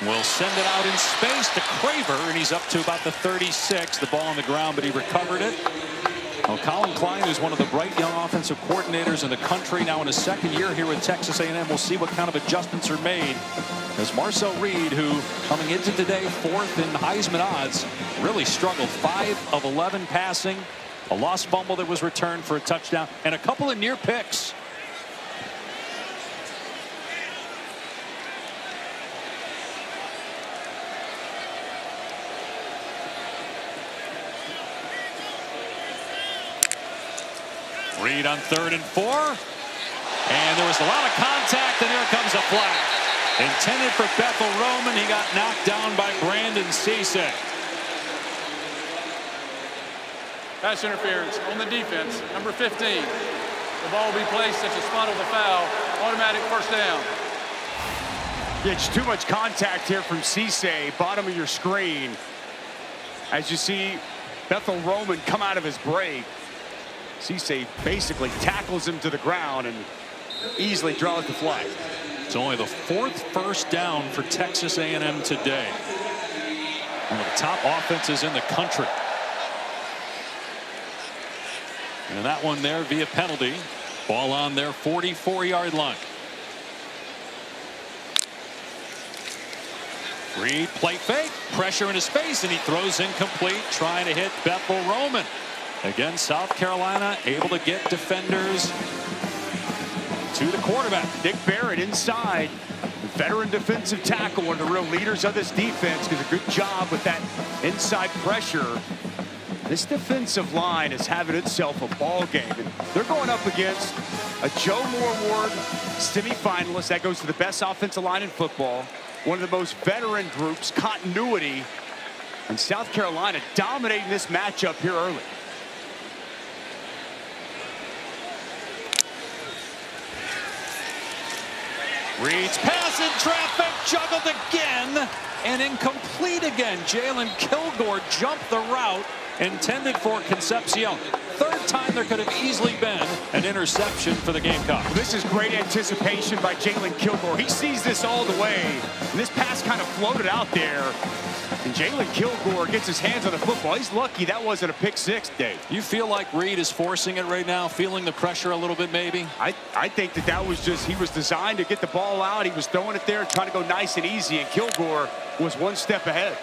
will send it out in space to Craver, and he's up to about the 36. The ball on the ground, but he recovered it. Well, Colin Klein is one of the bright young offensive coordinators in the country, now in his second year here with Texas A&M. We'll see what kind of adjustments are made, as Marcel Reed, who coming into today 4th in Heisman odds, really struggled. 5 of 11 passing, a lost fumble that was returned for a touchdown, and a couple of near picks. Reed on 3rd and 4. And there was a lot of contact, and here comes a flag. Intended for Bethel Roman. He got knocked down by Brandon Cisse. Pass interference on the defense, number 15. The ball will be placed at the spot of the foul. Automatic first down. Yeah, just too much contact here from Cisse, bottom of your screen. As you see Bethel Roman come out of his break, Cisse basically tackles him to the ground and easily draws the flag. It's only the 4th first down for Texas A&M today. One of the top offenses in the country. And that one there via penalty. Ball on their 44-yard line. Reed play fake, pressure in his face, and he throws incomplete, trying to hit Bethel Roman. Again, South Carolina able to get defenders to the quarterback. Nick Barrett inside. Veteran defensive tackle, one of the real leaders of this defense, does a good job with that inside pressure. This defensive line is having itself a ball game. And they're going up against a Joe Moore Award semifinalist. That goes to the best offensive line in football. One of the most veteran groups, continuity. And South Carolina dominating this matchup here early. Reed's pass in traffic, juggled again, and incomplete again. Jalen Kilgore jumped the route intended for Concepcion. 3rd time there could have easily been an interception for the Gamecocks. Well, this is great anticipation by Jalen Kilgore. He sees this all the way, and this pass kind of floated out there. And Jalen Kilgore gets his hands on the football. He's lucky that wasn't a pick six, Dave. You feel like Reed is forcing it right now, feeling the pressure a little bit maybe? I think that was just, he was designed to get the ball out. He was throwing it there, trying to go nice and easy, and Kilgore was one step ahead.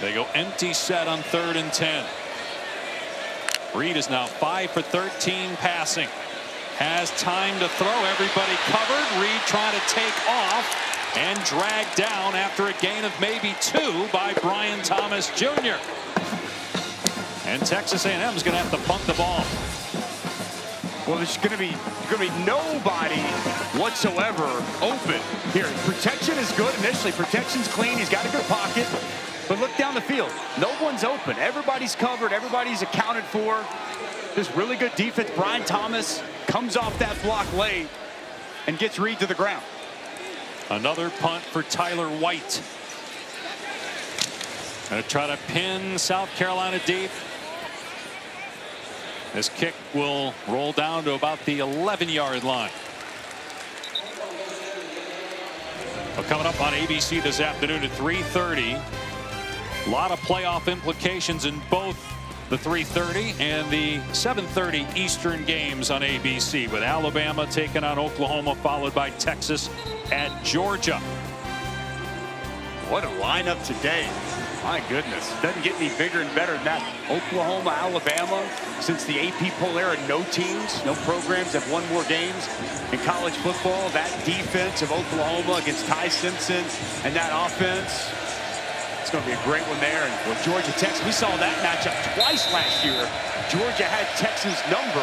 They go empty set on 3rd and 10. Reed is now 5 for 13 passing. Has time to throw. Everybody covered. Reed trying to take off and dragged down after a gain of maybe 2 by Brian Thomas Jr. And Texas A&M is going to have to punt the ball. Well, there's going to be nobody whatsoever open here. Protection is good initially. Protection's clean. He's got a good pocket. But look down the field. No one's open. Everybody's covered. Everybody's accounted for. This really good defense. Brian Thomas comes off that block late and gets Reed to the ground. Another punt for Tyler White. Going to try to pin South Carolina deep. This kick will roll down to about the 11-yard line. Well, coming up on ABC this afternoon at 3:30. A lot of playoff implications in both the 3:30 and the 7:30 Eastern games on ABC, with Alabama taking on Oklahoma, followed by Texas at Georgia. What a lineup today. My goodness. Doesn't get any bigger and better than that. Oklahoma, Alabama. Since the AP poll era, no teams, no programs have won more games in college football. That defense of Oklahoma against Ty Simpson and that offense. It's going to be a great one there. And with Georgia, Texas, we saw that matchup twice last year. Georgia had Texas' number.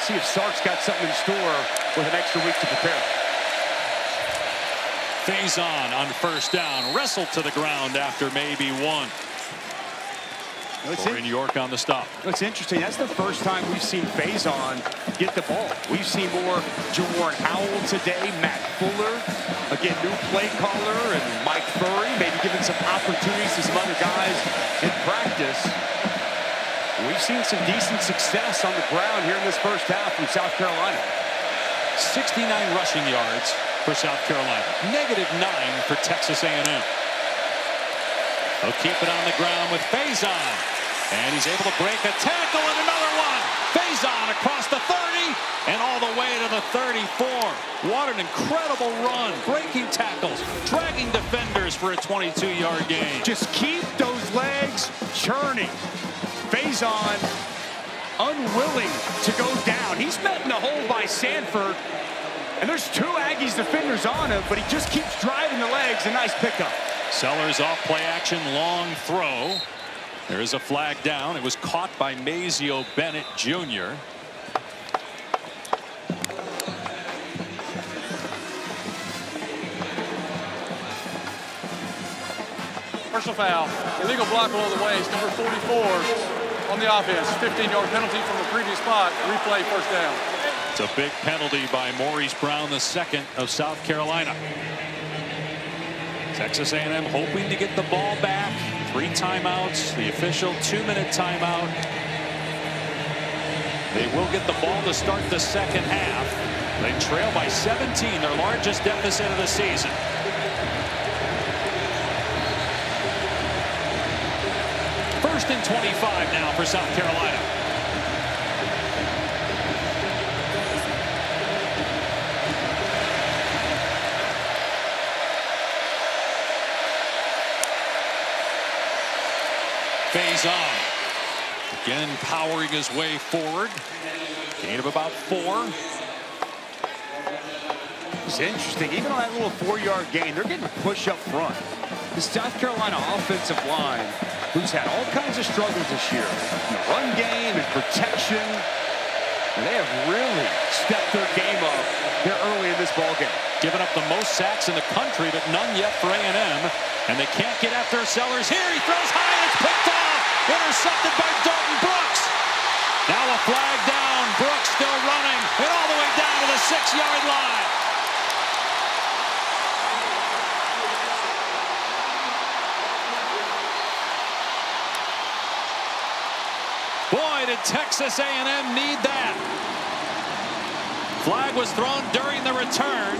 See if Sark's got something in store with an extra week to prepare. Faison on 1st down, wrestled to the ground after maybe 1. Corey New York on the stop. It's interesting. That's the first time we've seen Faison get the ball. We've seen more Jawarn Howell today, Matt Fuller, again, new play caller, and Mike Furry, maybe giving some opportunities to some other guys in practice. We've seen some decent success on the ground here in this first half from South Carolina. 69 rushing yards for South Carolina. -9 for Texas A&M. They'll keep it on the ground with Faison. And he's able to break a tackle and another one. Faison across the 30 and all the way to the 34. What an incredible run. Breaking tackles, dragging defenders for a 22-yard gain. Just keep those legs churning. Faison unwilling to go down. He's met in the hole by Sanford. And there's two Aggies defenders on him, but he just keeps driving the legs. A nice pickup. Sellers off play action, long throw. There is a flag down. It was caught by Mazio Bennett Jr. Personal foul. Illegal block below the waist. Number 44 on the offense. 15-yard penalty from the previous spot. Replay first down. It's a big penalty by Maurice Brown, the second of South Carolina. Texas A&M hoping to get the ball back. 3 timeouts. The official 2-minute timeout. They will get the ball to start the second half. They trail by 17, their largest deficit of the season. First and 25 now for South Carolina. Faison again powering his way forward. Gain of about 4. It's interesting. Even on that little 4-yard gain, they're getting a push up front. The South Carolina offensive line, who's had all kinds of struggles this year in the run game and protection, and they have really stepped their game up here early in this ball game. Giving up the most sacks in the country, but none yet for A&M. And they can't get after Sellers here. He throws high. It's picked off. Intercepted by Dalton Brooks. Now a flag down. Brooks still running. And all the way down to the 6-yard line. Boy, did Texas A&M need that. Flag was thrown during the return.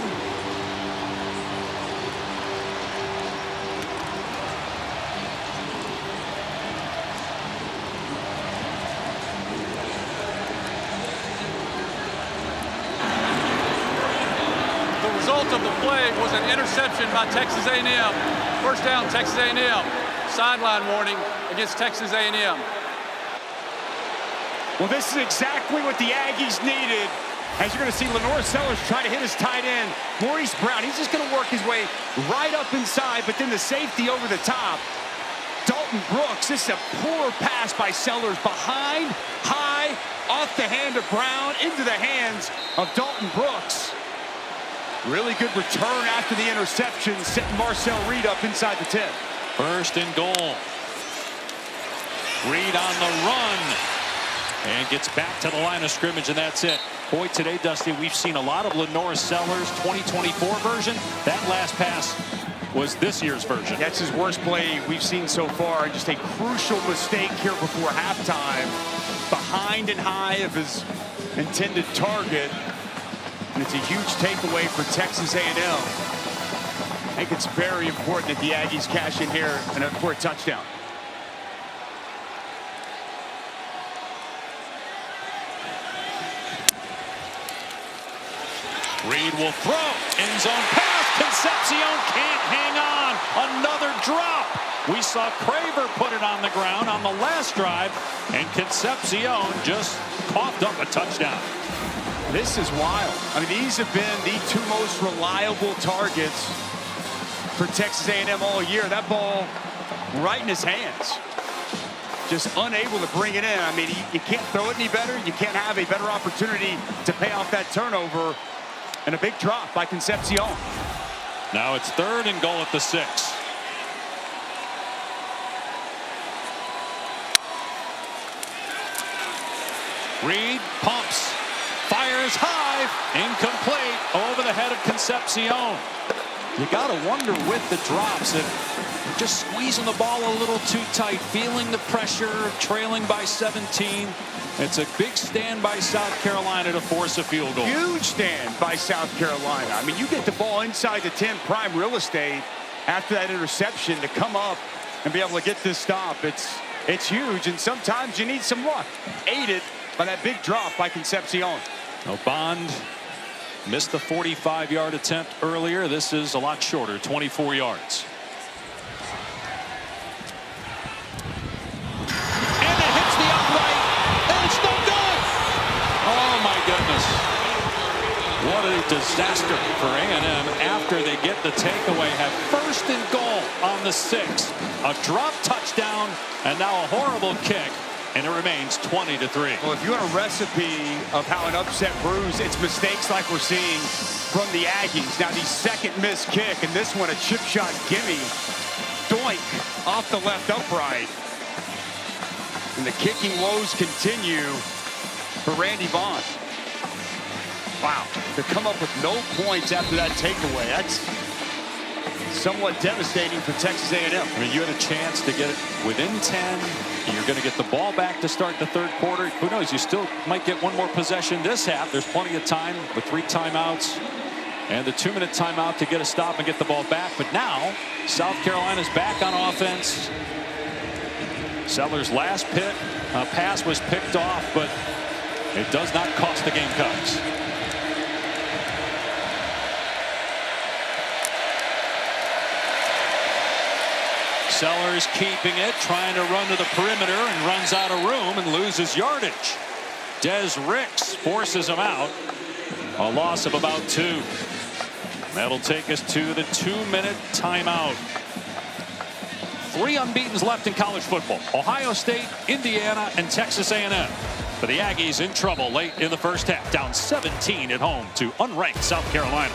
Result of the play was an interception by Texas A&M. First down, Texas A&M. Sideline warning against Texas A&M. Well, this is exactly what the Aggies needed. As you're going to see Lenore Sellers try to hit his tight end, Maurice Brown. He's just going to work his way right up inside, but then the safety over the top. Dalton Brooks. This is a poor pass by Sellers behind, high, off the hand of Brown, into the hands of Dalton Brooks. Really good return after the interception, setting Marcel Reed up inside the 10. First and goal. Reed on the run. And gets back to the line of scrimmage, and that's it. Boy, today, Dusty, we've seen a lot of Lenore Sellers' 2024 version. That last pass was this year's version. That's his worst play we've seen so far. Just a crucial mistake here before halftime. Behind and high of his intended target. And it's a huge takeaway for Texas A&M. I think it's very important that the Aggies cash in here and for a touchdown. Reed will throw. End zone pass. Concepcion can't hang on. Another drop. We saw Craver put it on the ground on the last drive, and Concepcion just coughed up a touchdown. This is wild. I mean, these have been the 2 most reliable targets for Texas A&M all year. That ball right in his hands. Just unable to bring it in. I mean, you can't throw it any better. You can't have a better opportunity to pay off that turnover. And a big drop by Concepcion. Now it's 3rd and goal at the 6. Reed pumps. Fires high, incomplete, over the head of Concepcion. You got to wonder with the drops if just squeezing the ball a little too tight, feeling the pressure, trailing by 17. It's a big stand by South Carolina to force a field goal. Huge stand by South Carolina. I mean, you get the ball inside the 10 prime real estate after that interception to come up and be able to get this stop. It's It's huge, and sometimes you need some luck. Aided by that big drop by Concepcion. Bond missed the 45-yard attempt earlier. This is a lot shorter, 24 yards. And it hits the upright, and it's no good. Oh, my goodness. What a disaster for A&M after they get the takeaway. Have first and goal on the 6. A drop touchdown, and now a horrible kick. And it remains 20-3. Well, if you want a recipe of how an upset brews, it's mistakes like we're seeing from the Aggies. Now, the second missed kick, and this one a chip shot gimme. Doink off the left upright. And the kicking woes continue for Randy Vaughn. Wow, to come up with no points after that takeaway. That's somewhat devastating for Texas A&M. I mean, you had a chance to get it within 10. You're going to get the ball back to start the third quarter. Who knows? You still might get one more possession this half. There's plenty of time with 3 timeouts and the 2-minute timeout to get a stop and get the ball back. But now South Carolina's back on offense. Sellers' last pass was picked off, but it does not cost the Gamecocks. Sellers keeping it, trying to run to the perimeter, and runs out of room and loses yardage. Des Ricks forces him out. A loss of about 2. That'll take us to the 2-minute timeout. 3 unbeatens left in college football. Ohio State, Indiana, and Texas A&M. But the Aggies in trouble late in the first half, down 17 at home to unranked South Carolina.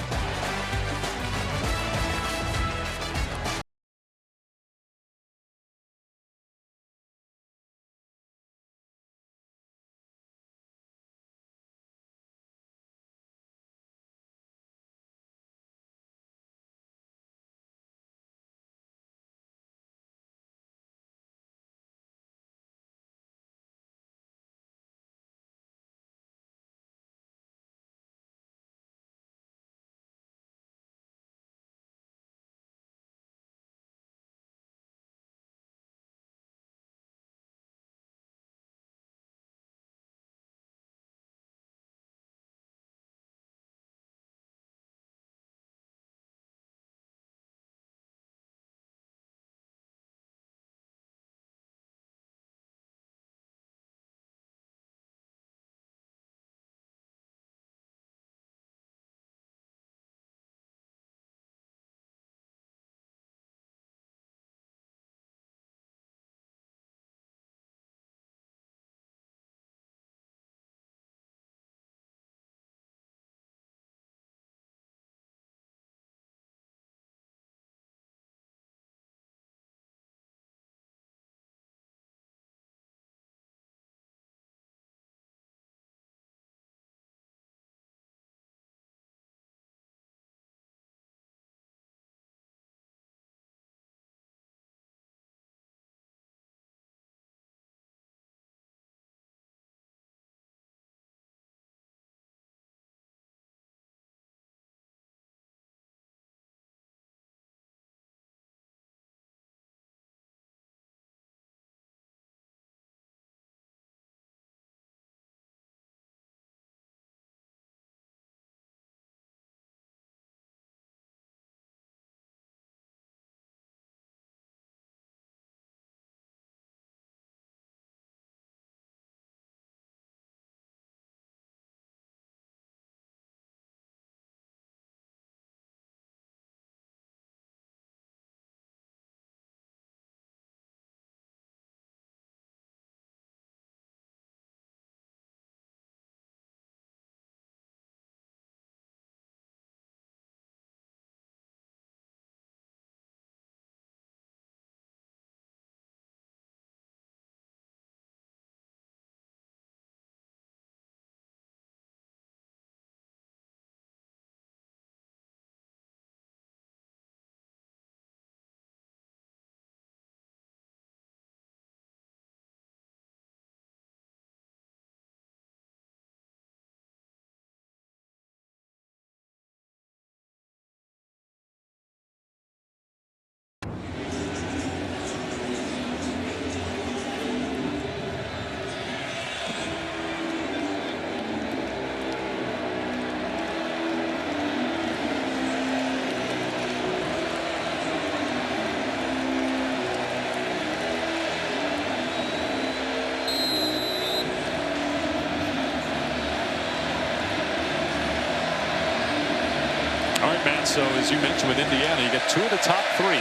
so as you mentioned with Indiana, you get 2 of the top 3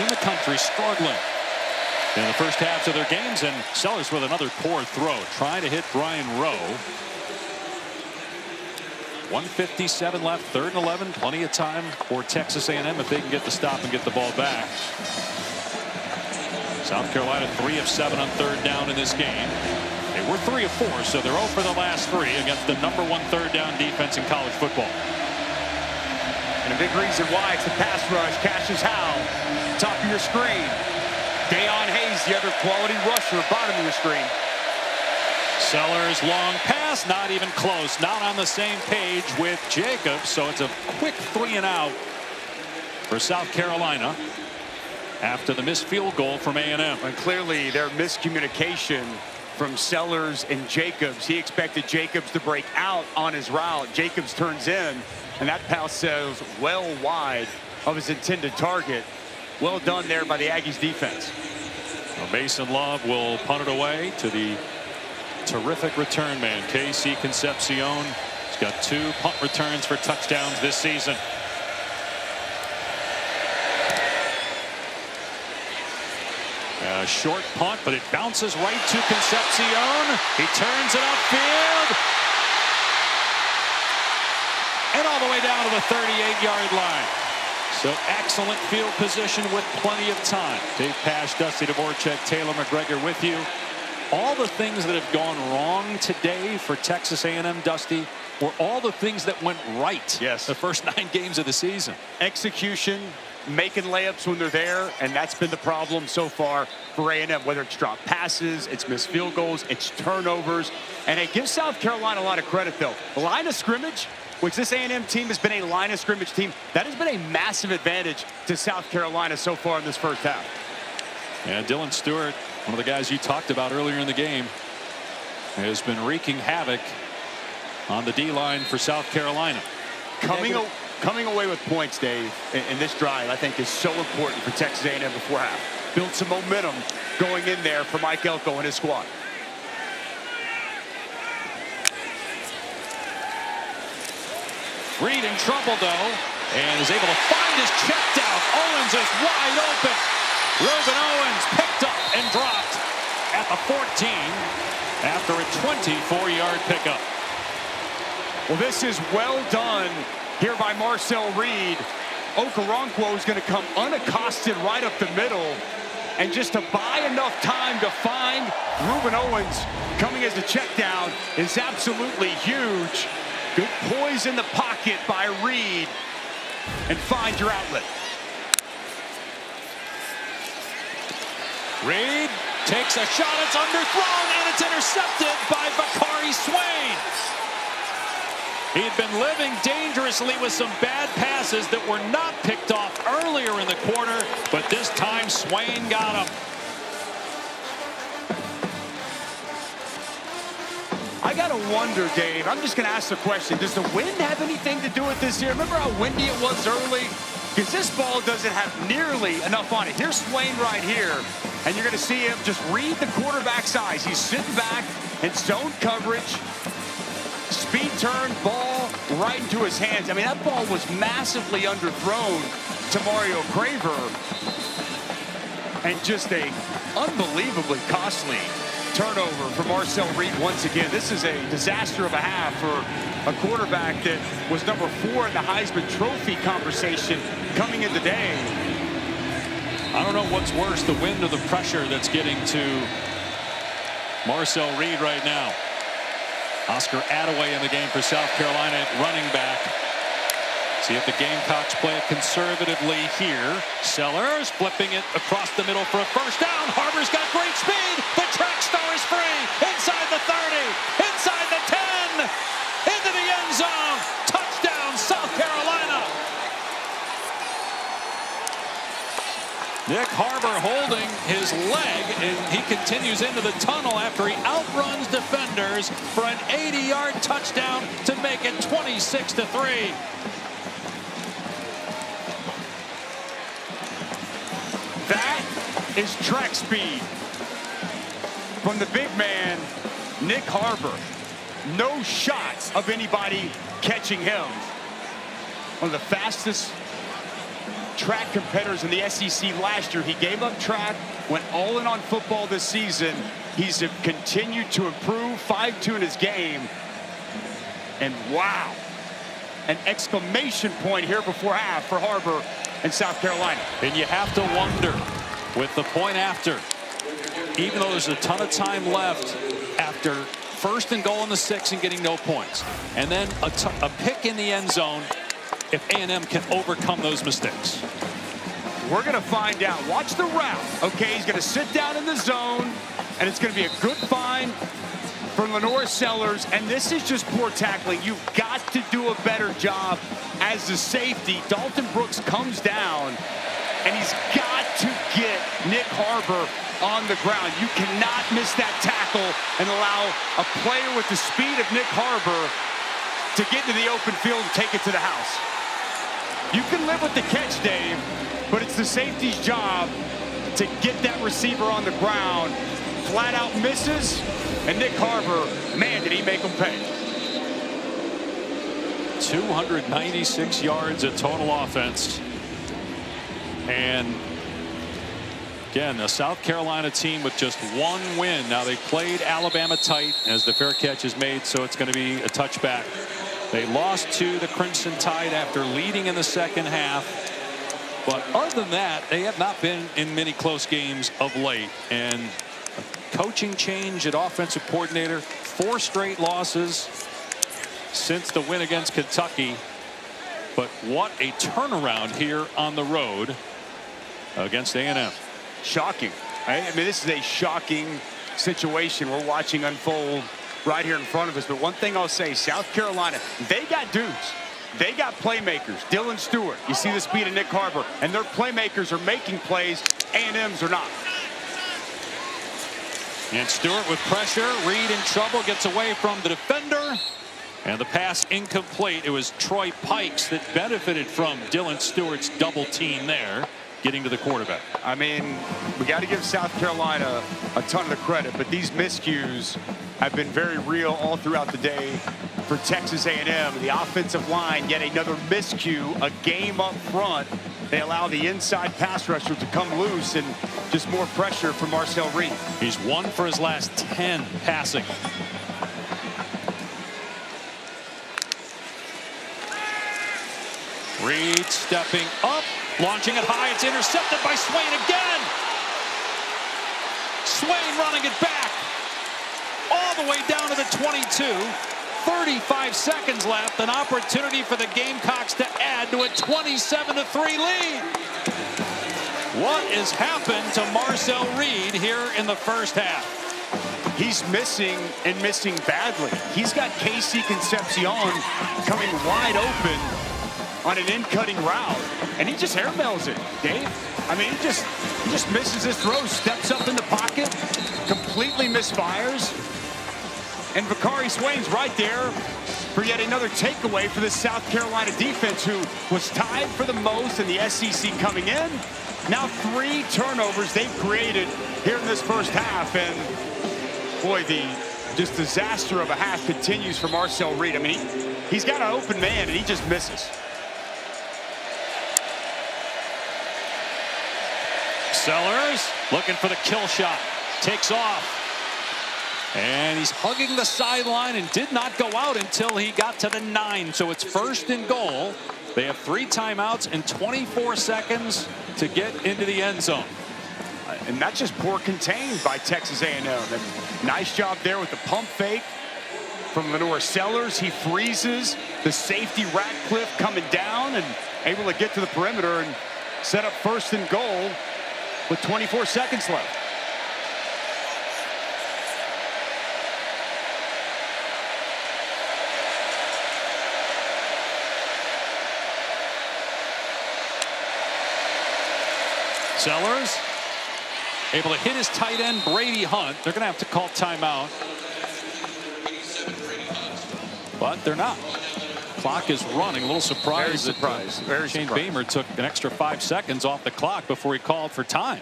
in the country struggling in the first halves of their games, and Sellers with another poor throw, trying to hit Brian Rowe. 1:57 left, 3rd and 11, plenty of time for Texas A&M if they can get the stop and get the ball back. South Carolina 3 of 7 on 3rd down in this game. They were 3 of 4, so they're 0 for the last 3 against the #1 3rd down defense in college football. And a big reason why it's the pass rush. Cassius Howell, top of your screen. Deion Hayes, the other quality rusher, bottom of your screen. Sellers long pass, not even close, not on the same page with Jacobs, so it's a quick 3 and out for South Carolina after the missed field goal from A&M. And clearly their miscommunication from Sellers and Jacobs. He expected Jacobs to break out on his route. Jacobs turns in, and that pass sails well wide of his intended target. Well done there by the Aggies defense. Well, Mason Love will punt it away to the terrific return man, K.C. Concepcion. He's got 2 punt returns for touchdowns this season. A short punt, but it bounces right to Concepcion. He turns it upfield. And all the way down to the 38-yard line. So excellent field position with plenty of time. Dave Pasch, Dusty Dvorak, Taylor McGregor with you. All the things that have gone wrong today for Texas A&M, Dusty, were all the things that went right. Yes. The first 9 games of the season. Execution, making layups when they're there, and that's been the problem so far for A&M. Whether it's dropped passes, it's missed field goals, it's turnovers. And it gives South Carolina a lot of credit, though. The line of scrimmage, which this A&M team has been a line of scrimmage team, that has been a massive advantage to South Carolina so far in this first half. And Dylan Stewart, one of the guys you talked about earlier in the game, has been wreaking havoc on the D-line for South Carolina. Coming away with points, Dave, in this drive, I think is so important for Texas A&M before half. Build some momentum going in there for Mike Elko and his squad. Reed in trouble, though, and is able to find his check down. Owens is wide open. Reuben Owens picked up and dropped at the 14 after a 24-yard pickup. Well, this is well done here by Marcel Reed. Okoronkwo is going to come unaccosted right up the middle, and just to buy enough time to find Reuben Owens coming as a check down is absolutely huge. Good poise in the pocket by Reed, and find your outlet. Reed takes a shot, it's underthrown, and it's intercepted by Bakari Swain. He'd been living dangerously with some bad passes that were not picked off earlier in the quarter, but this time Swain got him. I gotta wonder, Dave, I'm just gonna ask the question, does the wind have anything to do with this here? Remember how windy it was early? Because this ball doesn't have nearly enough on it. Here's Swain right here, and you're gonna see him just read the quarterback's eyes. He's sitting back in zone coverage. Speed turn, ball right into his hands. I mean, that ball was massively underthrown to Mario Craver. And just a unbelievably costly turnover for Marcel Reed once again. This is a disaster of a half for a quarterback that was number 4 in the Heisman Trophy conversation coming in today. I don't know what's worse, the wind or the pressure that's getting to Marcel Reed right now. Oscar Attaway in the game for South Carolina at running back. See if the Gamecocks play it conservatively here. Sellers flipping it across the middle for a first down. Harbor's got great speed. The track star is free. Inside the 30. Inside the 10. Into the end zone. Touchdown, South Carolina. Nick Harbor holding his leg, and he continues into the tunnel after he outruns defenders for an 80-yard touchdown to make it 26-3. That is track speed from the big man, Nick Harbor. No shots of anybody catching him. one of the fastest track competitors in the SEC last year. He gave up track, went all in on football this season. He's continued to improve, fine-tune his game. And wow, an exclamation point here before half for Harbor in South Carolina. And you have to wonder, with the point after, even though there's a ton of time left after first and goal in the 6 and getting no points, and then a pick in the end zone, if A&M can overcome those mistakes. We're going to find out. Watch the route. Okay, he's going to sit down in the zone, and it's going to be a good find for Lenore Sellers. And this is just poor tackling. You've got to do a better job as the safety. Dalton Brooks comes down, and he's got to get Nick Harbor on the ground. You cannot miss that tackle and allow a player with the speed of Nick Harbor to get into the open field and take it to the house. You can live with the catch, Dave, but it's the safety's job to get that receiver on the ground. Flat out misses, and Nick Harbor, man, did he make them pay. 296 yards of total offense. And again, a South Carolina team with just one win. Now they played Alabama tight as the fair catch is made, so it's going to be a touchback. They lost to the Crimson Tide after leading in the second half. But other than that, they have not been in many close games of late. And a coaching change at offensive coordinator, 4 straight losses since the win against Kentucky. But what a turnaround here on the road against A&M. Shocking. I mean, this is a shocking situation we're watching unfold right here in front of us. But one thing I'll say, South Carolina, they got dudes. They got playmakers. Dylan Stewart, you see the speed of Nick Harbor, and their playmakers are making plays. A&M's are not. And Stewart with pressure. Reed in trouble, gets away from the defender. And the pass incomplete. It was Troy Pikes that benefited from Dylan Stewart's double team there, getting to the quarterback. I mean, we got to give South Carolina a ton of the credit, but these miscues have been very real all throughout the day for Texas A&M. The offensive line, yet another miscue, a game up front. They allow the inside pass rusher to come loose, and just more pressure for Marcel Reed. He's 1 for his last 10 passing. Reed stepping up, launching it high. It's intercepted by Swain again. Swain running it back all the way down to the 22. 35 seconds left. An opportunity for the Gamecocks to add to a 27-3 lead. What has happened to Marcel Reed here in the first half? He's missing, and missing badly. He's got Casey Concepcion coming wide open on an in-cutting route, and he just airmails it, Dave. I mean, he just misses his throw, steps up in the pocket, completely misfires. And Vakari Swain's right there for yet another takeaway for the South Carolina defense, who was tied for the most in the SEC coming in. Now 3 turnovers they've created here in this first half. And boy, the just disaster of a half continues for Marcel Reed. I mean, he's got an open man, and he just misses. Sellers looking for the kill shot. Takes off. And he's hugging the sideline and did not go out until he got to the 9. So it's first and goal. They have 3 timeouts and 24 seconds to get into the end zone. And not just poor contained by Texas A&M. Nice job there with the pump fake from Lenore Sellers. He freezes the safety Ratcliffe coming down and able to get to the perimeter and set up first and goal with 24 seconds left. Sellers able to hit his tight end Brady Hunt. They're going to have to call timeout, but they're not. Clock is running. A little surprised. Shane Beamer took an extra 5 seconds off the clock before he called for time.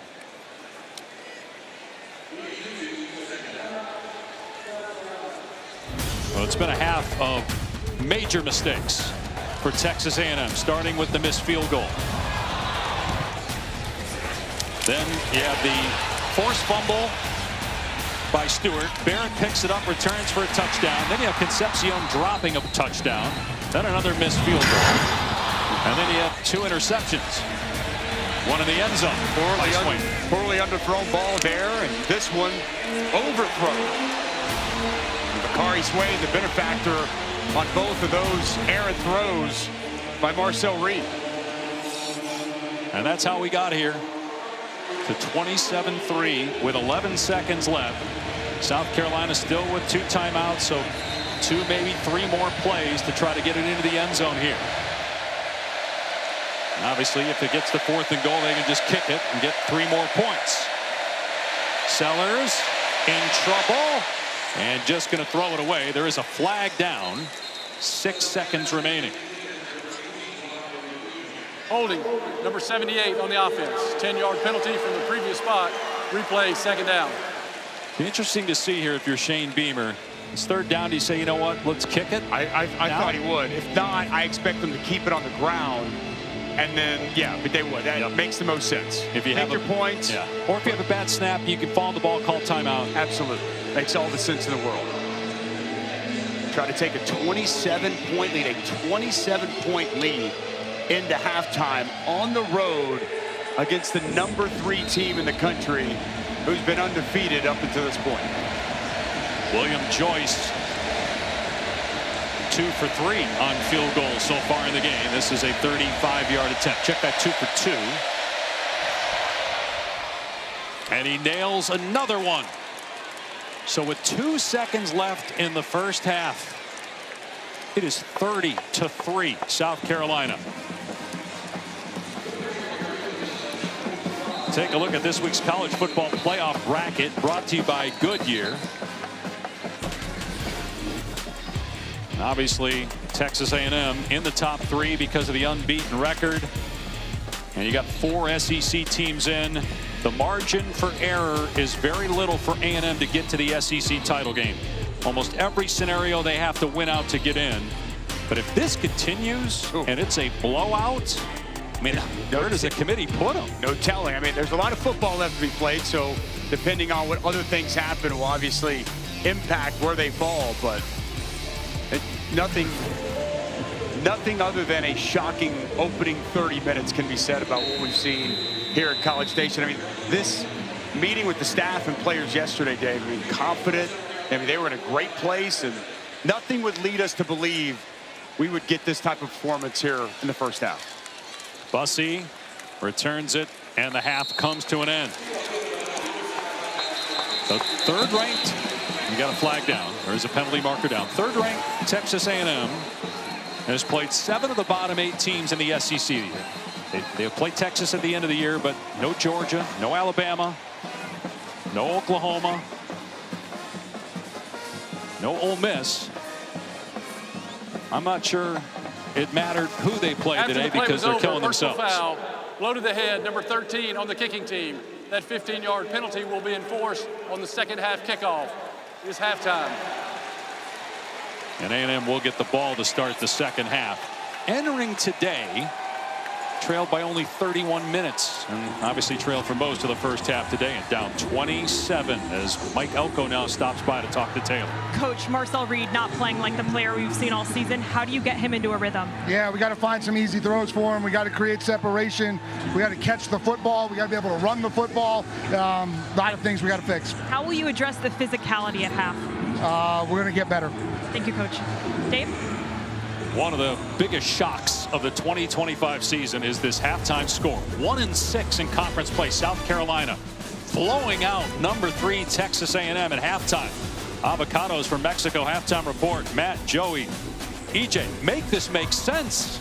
Well, it's been a half of major mistakes. for Texas A&M, starting with the missed field goal. Then you have the forced fumble by Stewart. Barrett picks it up, returns for a touchdown. Then you have Concepcion dropping a touchdown. Then another missed field goal. And then you have 2 interceptions. One in the end zone. Poorly underthrown ball there, and this one overthrown. Bakari Swain, the benefactor on both of those errant throws by Marcel Reed. And that's how we got here to 27-3 with 11 seconds left. South Carolina still with 2 timeouts, so 2, maybe 3 more plays to try to get it into the end zone here. And obviously, if it gets to 4th and goal, they can just kick it and get 3 more points. Sellers in trouble and just going to throw it away. There is a flag down. 6 seconds remaining. Holding, number 78 on the offense. 10-yard penalty from the previous spot. Replay, 2nd down. Be interesting to see here if you're Shane Beamer. It's 3rd down. Do you say, you know what, let's kick it? I thought he would. If not, I expect them to keep it on the ground. And then, yeah, but they would. That makes the most sense. If you have your points. Yeah. Or if you have a bad snap, you can fall on the ball, call timeout. Absolutely. Makes all the sense in the world. Try to take a 27-point lead, a 27-point lead into halftime on the road against the number 3 team in the country who's been undefeated up until this point. William Joyce 2 for 3 on field goals so far in the game. This is a 35-yard attempt. Check that 2 for 2. And he nails another one. So with 2 seconds left in the first half, it is 30-3 South Carolina. Take a look at this week's college football playoff bracket, brought to you by Goodyear. Obviously, Texas A&M in the top 3 because of the unbeaten record. And you got 4 SEC teams in. The margin for error is very little for A&M to get to the SEC title game. Almost every scenario they have to win out to get in. But if this continues and it's a blowout, I mean, where does the committee put them? No telling. I mean, there's a lot of football left to be played, so depending on what other things happen will obviously impact where they fall. But nothing other than a shocking opening 30 minutes can be said about what we've seen here at College Station. I mean, this meeting with the staff and players yesterday, Dave, I mean, confident. I mean, they were in a great place, and nothing would lead us to believe we would get this type of performance here in the first half. Bussey returns it, and the half comes to an end. The 3rd-ranked, you got a flag down. There's a penalty marker down. 3rd-ranked Texas A&M has played 7 of the bottom 8 teams in the SEC. They have played Texas at the end of the year, but no Georgia, no Alabama, no Oklahoma, no Ole Miss. I'm not sure it mattered who they played today because they're killing themselves. Foul, blow to the head, number 13 on the kicking team. That 15-yard penalty will be enforced on the second half kickoff. It's halftime. And A&M will get the ball to start the second half. Entering today, trailed by only 31 minutes, and obviously trailed for most of the first half today, and down 27 as Mike Elko now stops by to talk to Taylor. Coach, Marcel Reed not playing like the player we've seen all season. How do you get him into a rhythm? Yeah, we got to find some easy throws for him. We got to create separation. We got to catch the football. We got to be able to run the football. A lot of things we got to fix. How will you address the physicality at half? We're going to get better. Thank you, Coach. Dave? One of the biggest shocks of the 2025 season is this halftime score. 1-6 in conference play. South Carolina blowing out number 3 Texas A&M at halftime. Avocados from Mexico halftime report. Matt, Joey, EJ, make this make sense.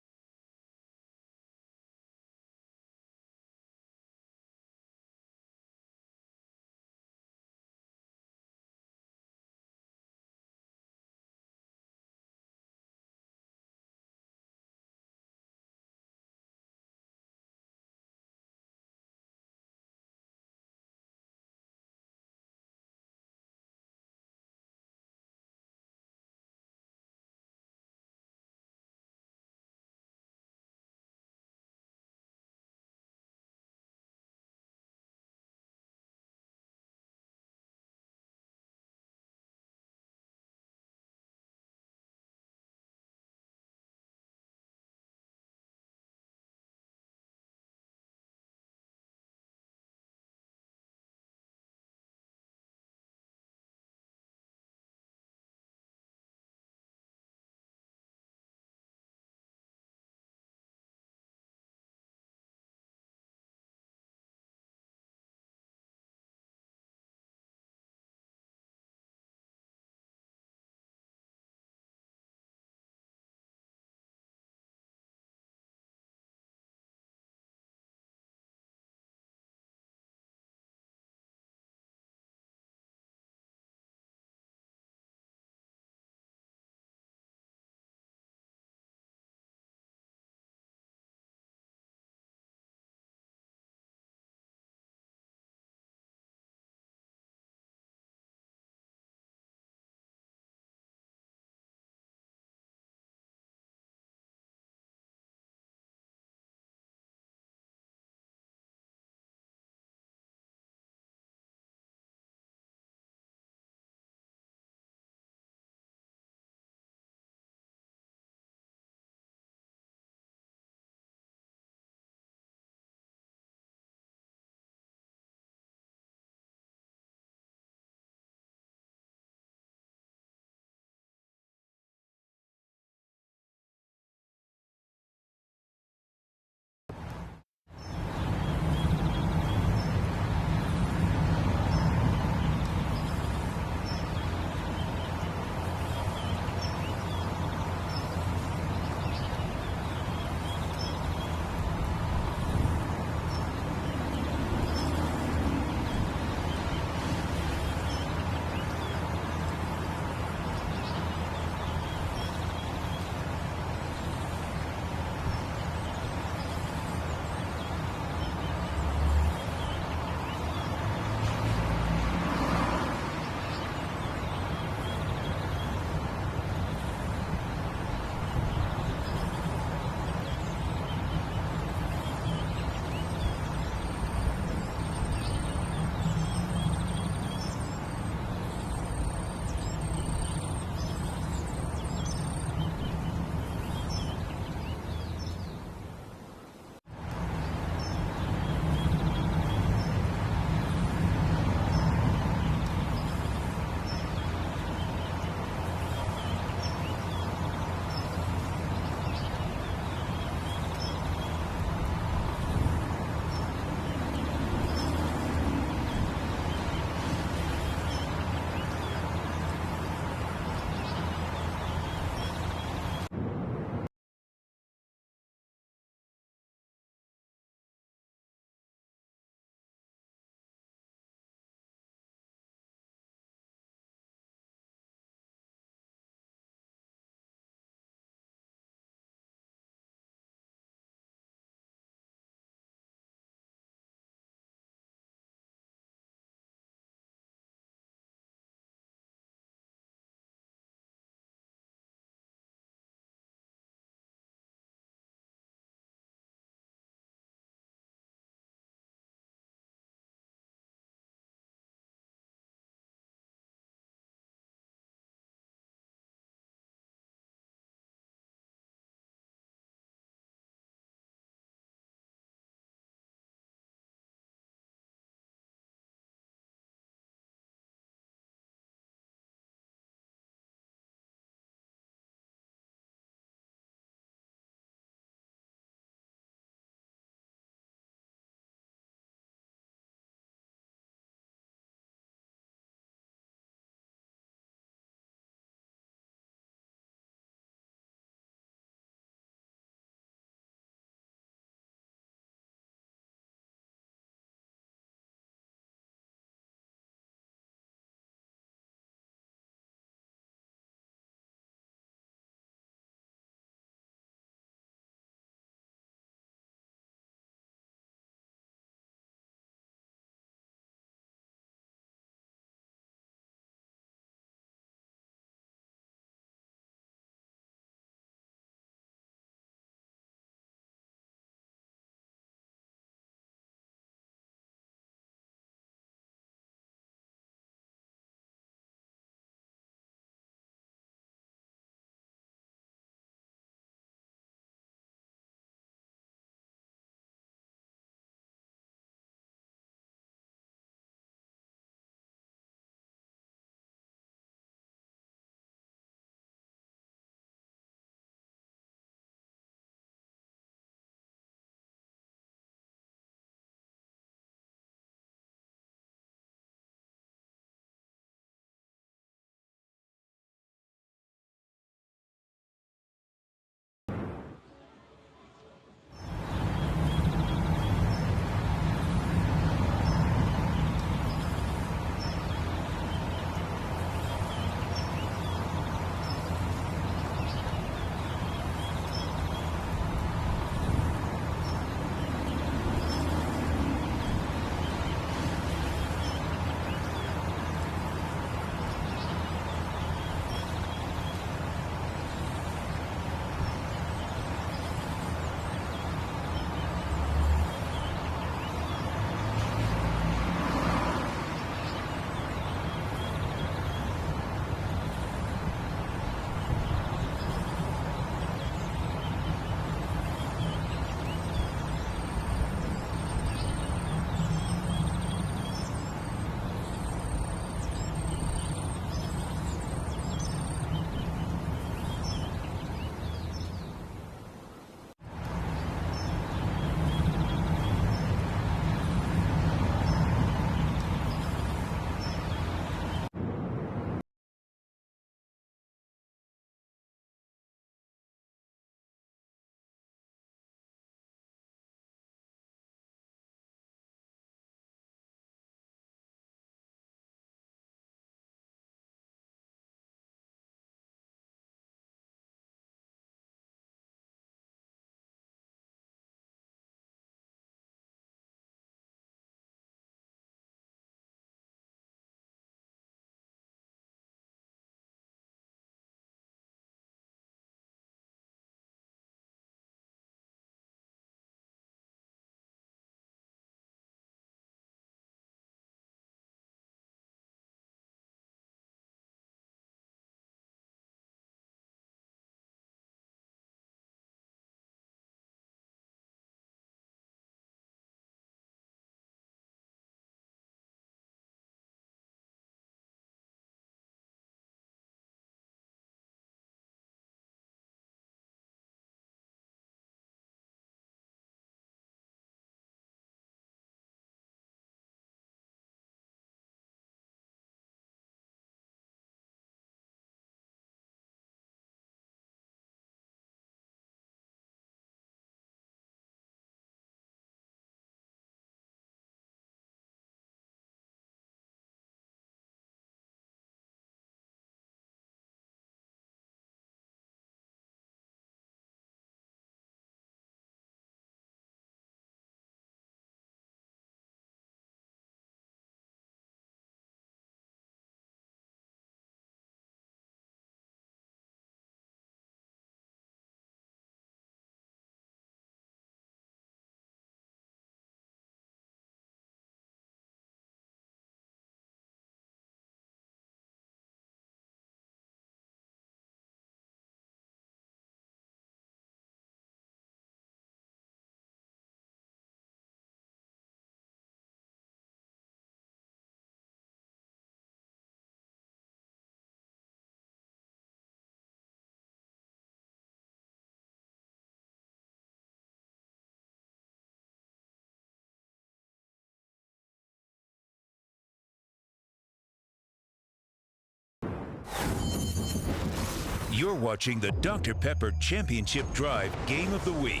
You're watching the Dr. Pepper Championship Drive Game of the Week.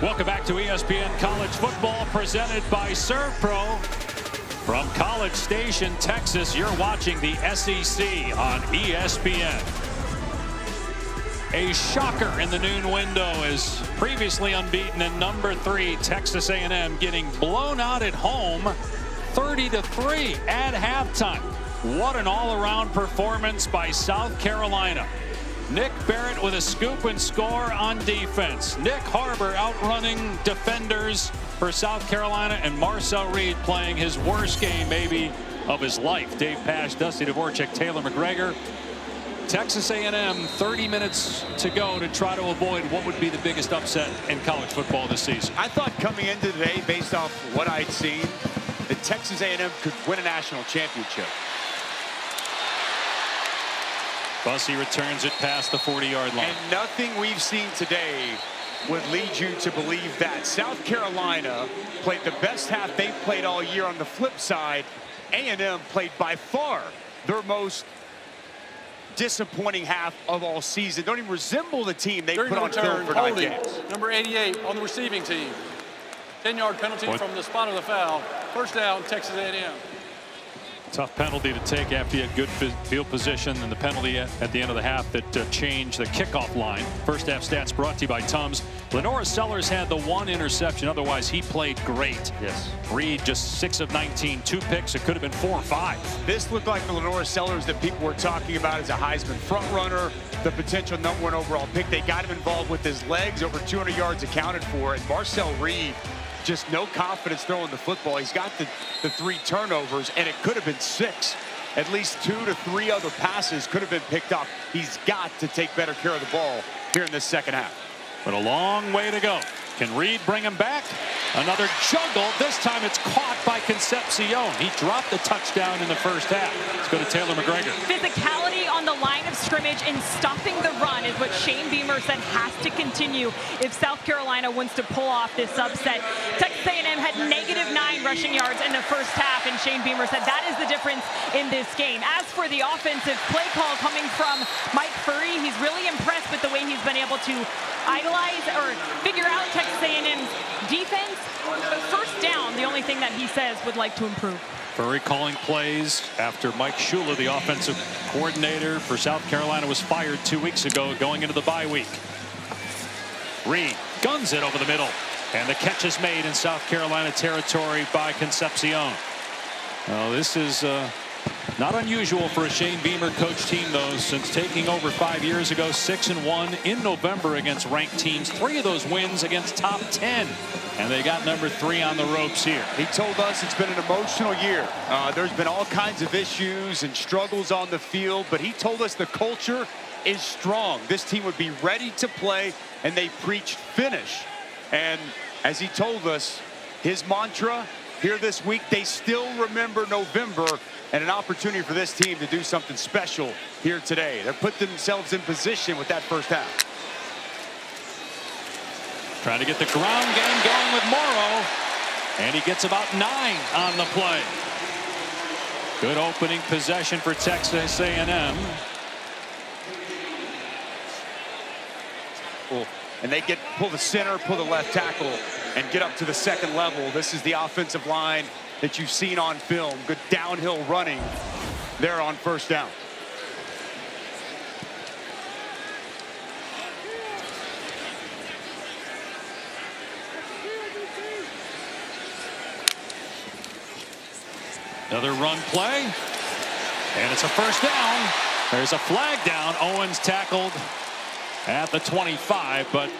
Welcome back to ESPN College Football, presented by ServPro. From College Station, Texas, you're watching the SEC on ESPN. A shocker in the noon window is previously unbeaten and number 3 Texas A&M getting blown out at home 30-3 at halftime. What an all-around performance by South Carolina. Nick Barrett with a scoop and score on defense. Nick Harbor outrunning defenders for South Carolina, and Marcel Reed playing his worst game maybe of his life. Dave Pasch, Dusty Dvorak, Taylor McGregor. Texas A&M 30 minutes to go to try to avoid what would be the biggest upset in college football this season. I thought coming into today, based off what I'd seen, that Texas A&M could win a national championship. Bussey returns it past the 40-yard line. And nothing we've seen today would lead you to believe that. South Carolina played the best half they've played all year. On the flip side, A&M played by far their most disappointing half of all season. Don't even resemble the team they put on film for 9 games. Number 88 on the receiving team. 10-yard penalty from the spot of the foul. First down, Texas A&M. Tough penalty to take after you had good field position, and the penalty at the end of the half that changed the kickoff line. First half stats brought to you by Tums. Lenora Sellers had the 1 interception. Otherwise, he played great. Yes. Reed just 6 of 19, 2 picks. It could have been 4 or 5. This looked like the Lenora Sellers that people were talking about as a Heisman front runner, the potential #1 overall pick. They got him involved with his legs, over 200 yards accounted for, and Marcel Reed, just no confidence throwing the football. He's got the 3 turnovers, and it could have been 6. At least 2 to 3 other passes could have been picked up. He's got to take better care of the ball here in this second half. But a long way to go. Can Reed bring him back? Another juggle. This time it's caught by Concepcion. He dropped the touchdown in the first half. Let's go to Taylor McGregor. Physicality on the line of scrimmage and stopping the run is what Shane Beamer said has to continue if South Carolina wants to pull off this upset. Texas A&M had -9 rushing yards in the first half, and Shane Beamer said that is the difference in this game. As for the offensive play call coming from Mike Furry, he's really impressed with the way he's been able to idolize or figure out Texas A&M's defense. But first down, the only thing that he says would like to improve. Furry calling plays after Mike Shula, the offensive coordinator for South Carolina, was fired 2 weeks ago going into the bye week. Reed guns it over the middle, and the catch is made in South Carolina territory by Concepcion. Well, this is not unusual for a Shane Beamer coach team, though, since taking over 5 years ago. 6-1 in November against ranked teams. 3 of those wins against top 10. And they got number 3 on the ropes here. He told us it's been an emotional year. There's been all kinds of issues and struggles on the field, but he told us the culture is strong. This team would be ready to play, and they preached finish. And as he told us, his mantra here this week, they still remember November, and an opportunity for this team to do something special here today. They're put themselves in position with that first half. Trying to get the ground game going with Morrow, and he gets about 9 on the play. Good opening possession for Texas A&M. Cool. And they pull the center, pull the left tackle, and get up to the second level. This is the offensive line that you've seen on film. Good downhill running there on first down. Another run play, and it's a first down. There's a flag down. Owens tackled at the 25, but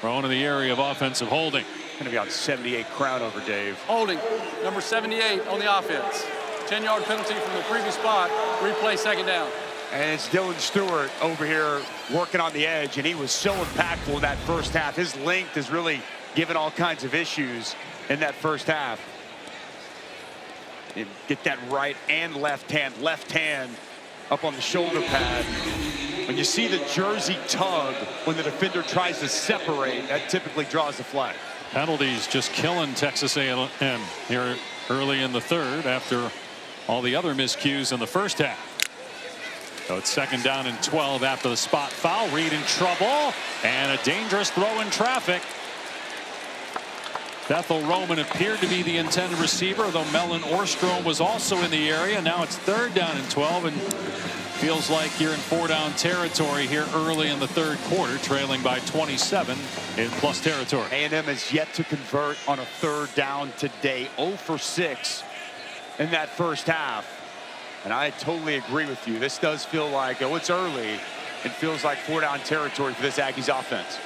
thrown in the area of offensive holding. Going to be on 78 crown over, Dave. Holding, number 78 on the offense. 10-yard penalty from the previous spot. Replay second down. And it's Dylan Stewart over here working on the edge, and he was so impactful in that first half. His length has really given all kinds of issues in that first half. And get that right and left hand up on the shoulder pad. When you see the jersey tug when the defender tries to separate, that typically draws the flag. Penalties just killing Texas A&M here early in the third after all the other miscues in the first half. So it's 2nd down and 12 after the spot foul. Reed in trouble, and a dangerous throw in traffic. Bethel Roman appeared to be the intended receiver, though Mellon Orstrom was also in the area. Now it's 3rd down and 12, and feels like you're in 4-down territory here early in the 3rd quarter, trailing by 27 in plus territory. A&M has yet to convert on a 3rd down today. 0 for 6 in that first half. And I totally agree with you. This does feel like, oh, it's early. It feels like 4-down territory for this Aggies offense.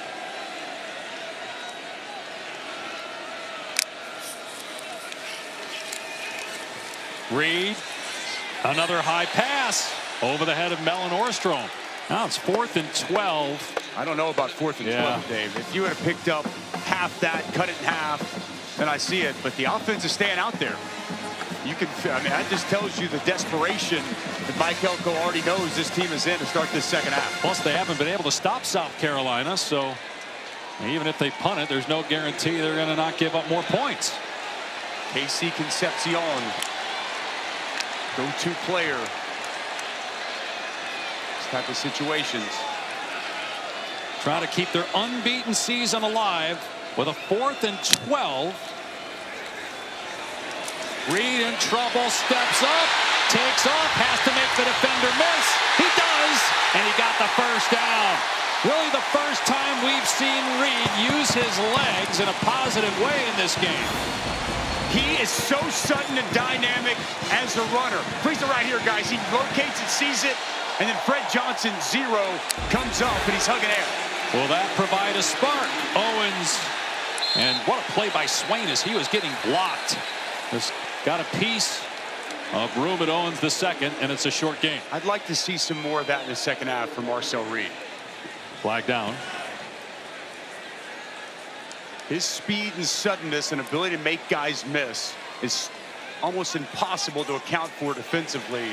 Reed, another high pass over the head of Mellon Orstrom. Now it's 4th and 12. I don't know about 4th and 12, Dave. If you had picked up half that, cut it in half, then I see it. But the offense is staying out there. You can, I mean, that just tells you the desperation that Mike Elko already knows this team is in to start this 2nd half. Plus, they haven't been able to stop South Carolina, so even if they punt it, there's no guarantee they're going to not give up more points. KC Concepcion, go-to player. This type of situations. Try to keep their unbeaten season alive with a 4th and 12. Reed in trouble, steps up, takes off, has to make the defender miss. He does, and he got the 1st down. Really the first time we've seen Reed use his legs in a positive way in this game. He is so sudden and dynamic as a runner. Freeze it right here, guys. He locates it, sees it, and then Fred Johnson, 0, comes up, and he's hugging air. Will that provide a spark? Owens, and what a play by Swain as he was getting blocked. Just got a piece of room at Owens the 2nd, and it's a short game. I'd like to see some more of that in the 2nd half from Marcel Reed. Flag down. His speed and suddenness and ability to make guys miss is almost impossible to account for defensively.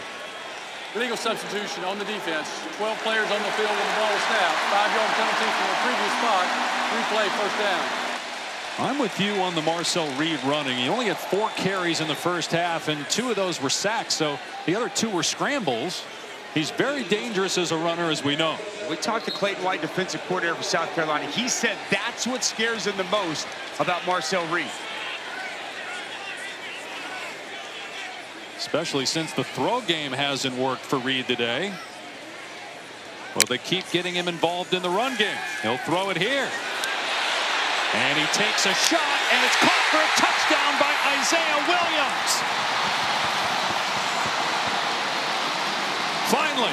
Legal substitution on the defense. 12 players on the field when the ball was snapped. 5-yard penalty from the previous spot. Replay, 1st down. I'm with you on the Marcel Reed running. He only had 4 carries in the first half, and 2 of those were sacks, so the other 2 were scrambles. He's very dangerous as a runner, as we know. We talked to Clayton White, defensive coordinator for South Carolina. He said that's what scares him the most about Marcel Reed. Especially since the throw game hasn't worked for Reed today. Well, they keep getting him involved in the run game. He'll throw it here. And he takes a shot, and it's caught for a touchdown by Isaiah Williams. Finally.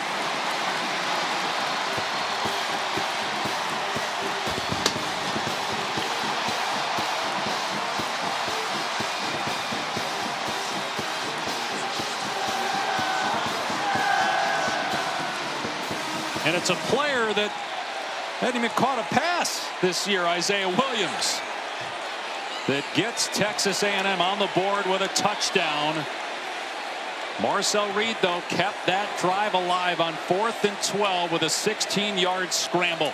And it's a player that hadn't even caught a pass this year, Isaiah Williams, that gets Texas A&M on the board with a touchdown. Marcel Reed, though, kept that drive alive on 4th and 12 with a 16-yard scramble.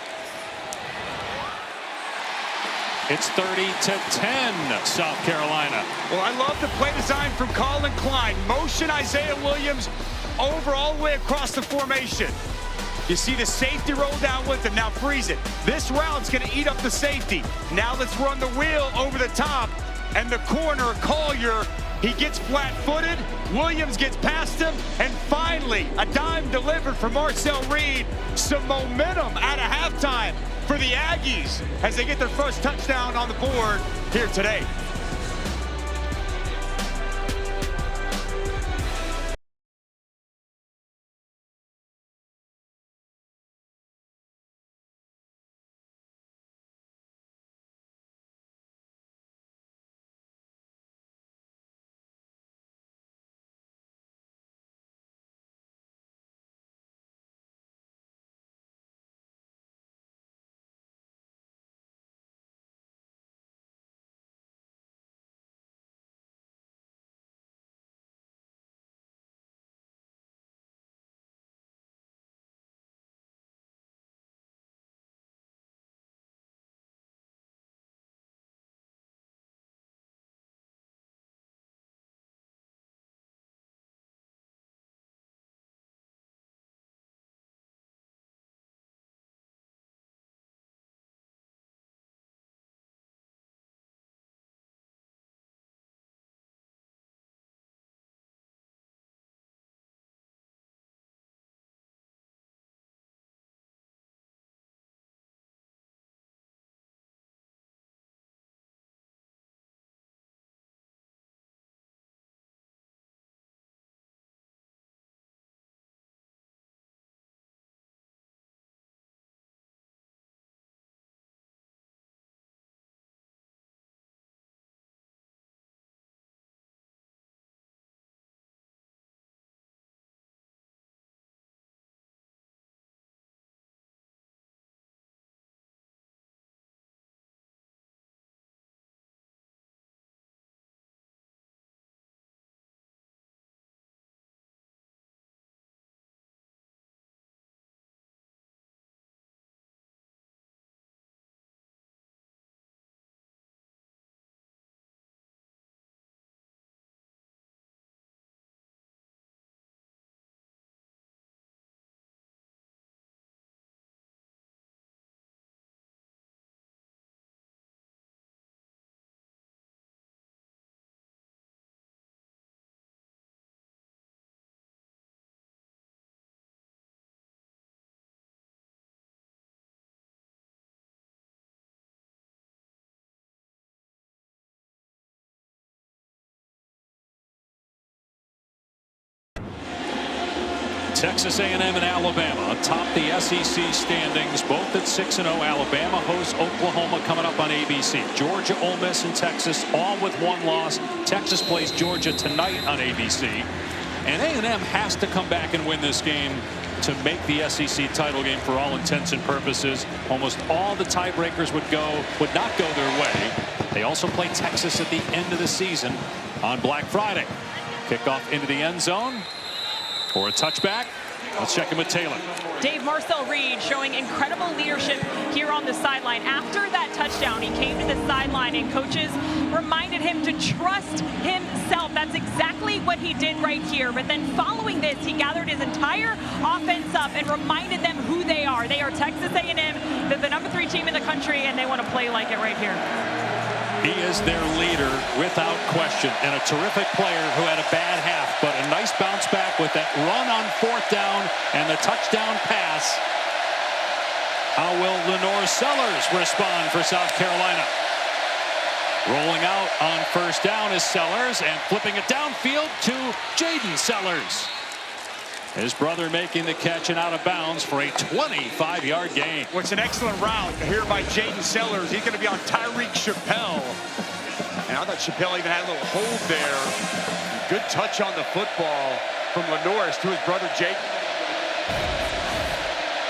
It's 30-10, South Carolina. Well, I love the play design from Colin Klein. Motion Isaiah Williams over all the way across the formation. You see the safety roll down with him. Now freeze it. This route's going to eat up the safety. Now let's run the wheel over the top. And the corner, Collier, he gets flat-footed. Williams gets past him. And finally, a dime delivered for Marcel Reed. Some momentum out of halftime for the Aggies as they get their first touchdown on the board here today. Texas A&M and Alabama atop the SEC standings, both at 6-0. Alabama hosts Oklahoma coming up on ABC. Georgia, Ole Miss, and Texas all with one loss. Texas plays Georgia tonight on ABC. And A&M has to come back and win this game to make the SEC title game for all intents and purposes. Almost all the tiebreakers would not go their way. They also play Texas at the end of the season on Black Friday. Kickoff into the end zone. For a touchback. Let's check in with Taylor. Dave, Marcel Reed showing incredible leadership here on the sideline. After that touchdown, he came to the sideline and coaches reminded him to trust himself. That's exactly what he did right here. But then following this, he gathered his entire offense up and reminded them who they are. They are Texas A&M. They're the #3 team in the country, and they want to play like it right here. He is their leader without question, and a terrific player who had a bad half, but a nice bounce back with that run on 4th down and the touchdown pass. How will Lenore Sellers respond for South Carolina? Rolling out on 1st down is Sellers, and flipping it downfield to Jaden Sellers. His brother making the catch and out of bounds for a 25-yard gain. Well, it's an excellent route here by Jaden Sellers. He's going to be on Tyreek Chappelle. And I thought Chappelle even had a little hold there. Good touch on the football from Lenore to his brother Jake.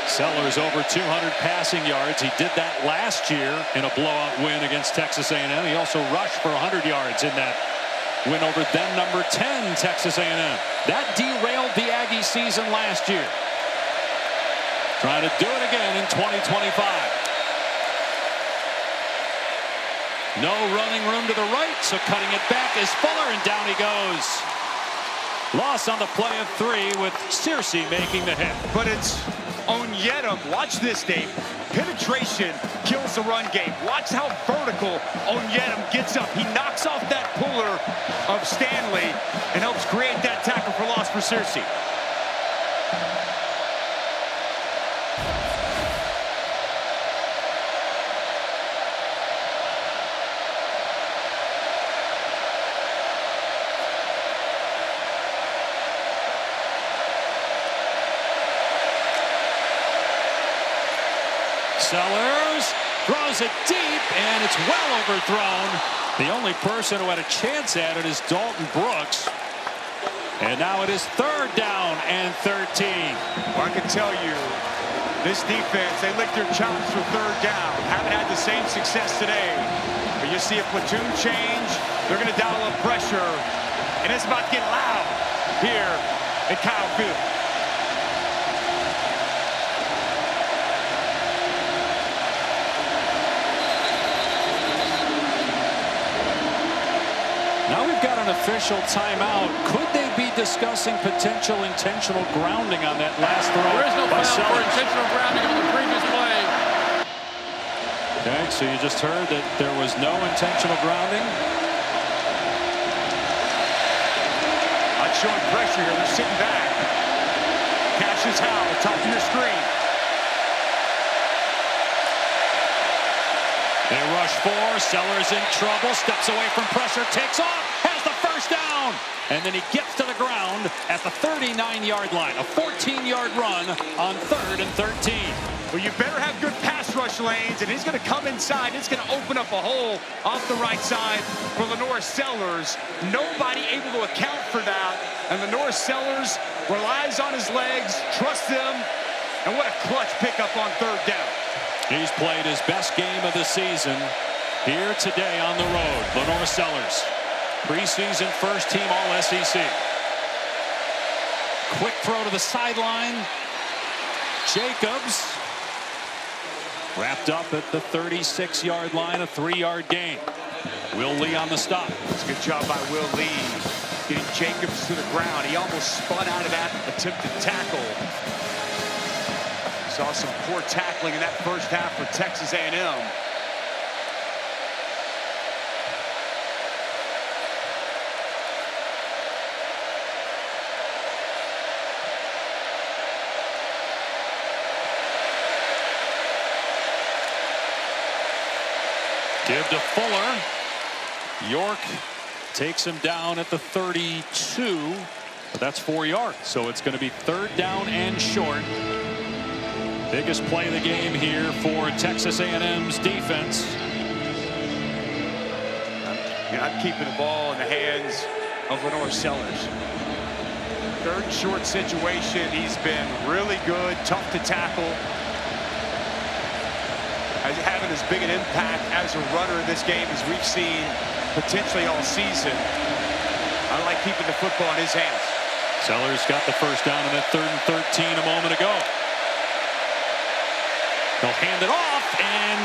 Sellers over 200 passing yards. He did that last year in a blowout win against Texas A&M. He also rushed for 100 yards in that win over then #10 Texas A&M. That derailed the Aggie season last year. Trying to do it again in 2025. No running room to the right, so cutting it back is Fuller, and down he goes. Loss on the play of 3 with Searcy making the hit. But it's Onyedem. Watch this, Dave. Penetration kills the run game. Watch how vertical Onyedem gets up. He knocks off that puller of Stanley and helps create that tackle for loss for Searcy. Sellers throws it deep, and it's well overthrown. The only person who had a chance at it is Dalton Brooks. And now it is 3rd down and 13. Well, I can tell you, this defense, they licked their chops for 3rd down. Haven't had the same success today. But you see a platoon change. They're going to dial up pressure. And it's about to get loud here at Kyle Field. Now we've got an official timeout. Could they be discussing potential intentional grounding on that last throw? There is no foul for intentional grounding on the previous play. Okay, so you just heard that there was no intentional grounding. Not showing pressure here. They're sitting back. Cassius Howell, top of your screen. They rush 4. Sellers in trouble. Steps away from pressure. Takes off. Has the 1st down. And then he gets to the ground at the 39-yard line. A 14-yard run on 3rd and 13. Well, you better have good pass rush lanes, and he's going to come inside. It's going to open up a hole off the right side for Lenore Sellers. Nobody able to account for that. And Lenore Sellers relies on his legs, trusts them, and what a clutch pickup on 3rd down. He's played his best game of the season here today on the road. Lenore Sellers, preseason 1st team All-SEC. Quick throw to the sideline. Jacobs wrapped up at the 36-yard line, a 3-yard gain. Will Lee on the stop. It's a good job by Will Lee getting Jacobs to the ground. He almost spun out of that attempted tackle. Saw some poor tackling in that 1st half for Texas A&M. Give to Fuller. York takes him down at the 32. But that's 4 yards, so it's going to be 3rd down and short. Biggest play of the game here for Texas A&M's defense. You're not keeping the ball in the hands of Lenore Sellers. 3rd and short situation. He's been really good, tough to tackle. Having as big an impact as a runner in this game as we've seen potentially all season. I like keeping the football in his hands. Sellers got the first down on that 3rd and 13 a moment ago. They'll hand it off, and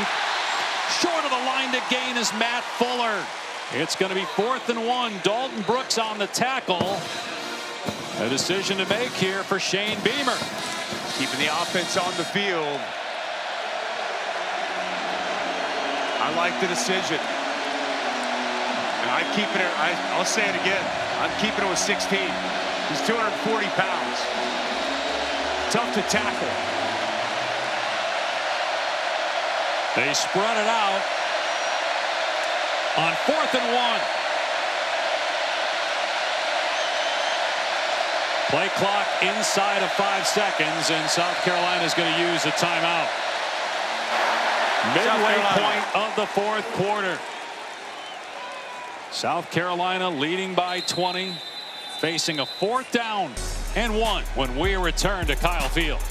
short of the line to gain is Matt Fuller. It's going to be 4th and 1. Dalton Brooks on the tackle. A decision to make here for Shane Beamer. Keeping the offense on the field. I like the decision. And I'm keeping it, I'll say it again. I'm keeping it with 16. He's 240 pounds. Tough to tackle. They spread it out on 4th and 1. Play clock inside of 5 seconds, and South Carolina is going to use a timeout. Midway point of the 4th quarter. South Carolina leading by 20, facing a 4th down and 1 when we return to Kyle Field.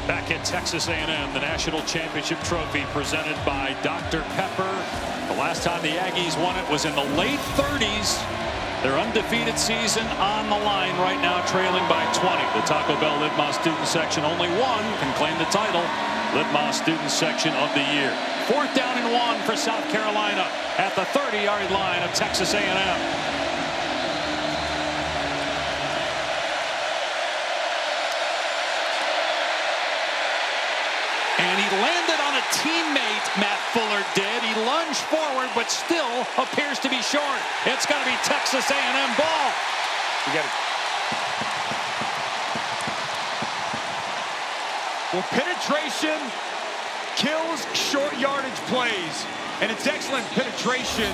Back at Texas A&M, the national championship trophy presented by Dr. Pepper. The last time the Aggies won it was in the late 30s. Their undefeated season on the line right now, trailing by 20. The Taco Bell Live-Más Student Section, only one can claim the title. Live-Más Student Section of the Year. 4th down and 1 for South Carolina at the 30-yard line of Texas A&M. And he landed on a teammate, Matt Fuller did. He lunged lunge forward, but still appears to be short. It's going to be Texas A&M ball. You got it. Well, penetration kills short yardage plays. And it's excellent penetration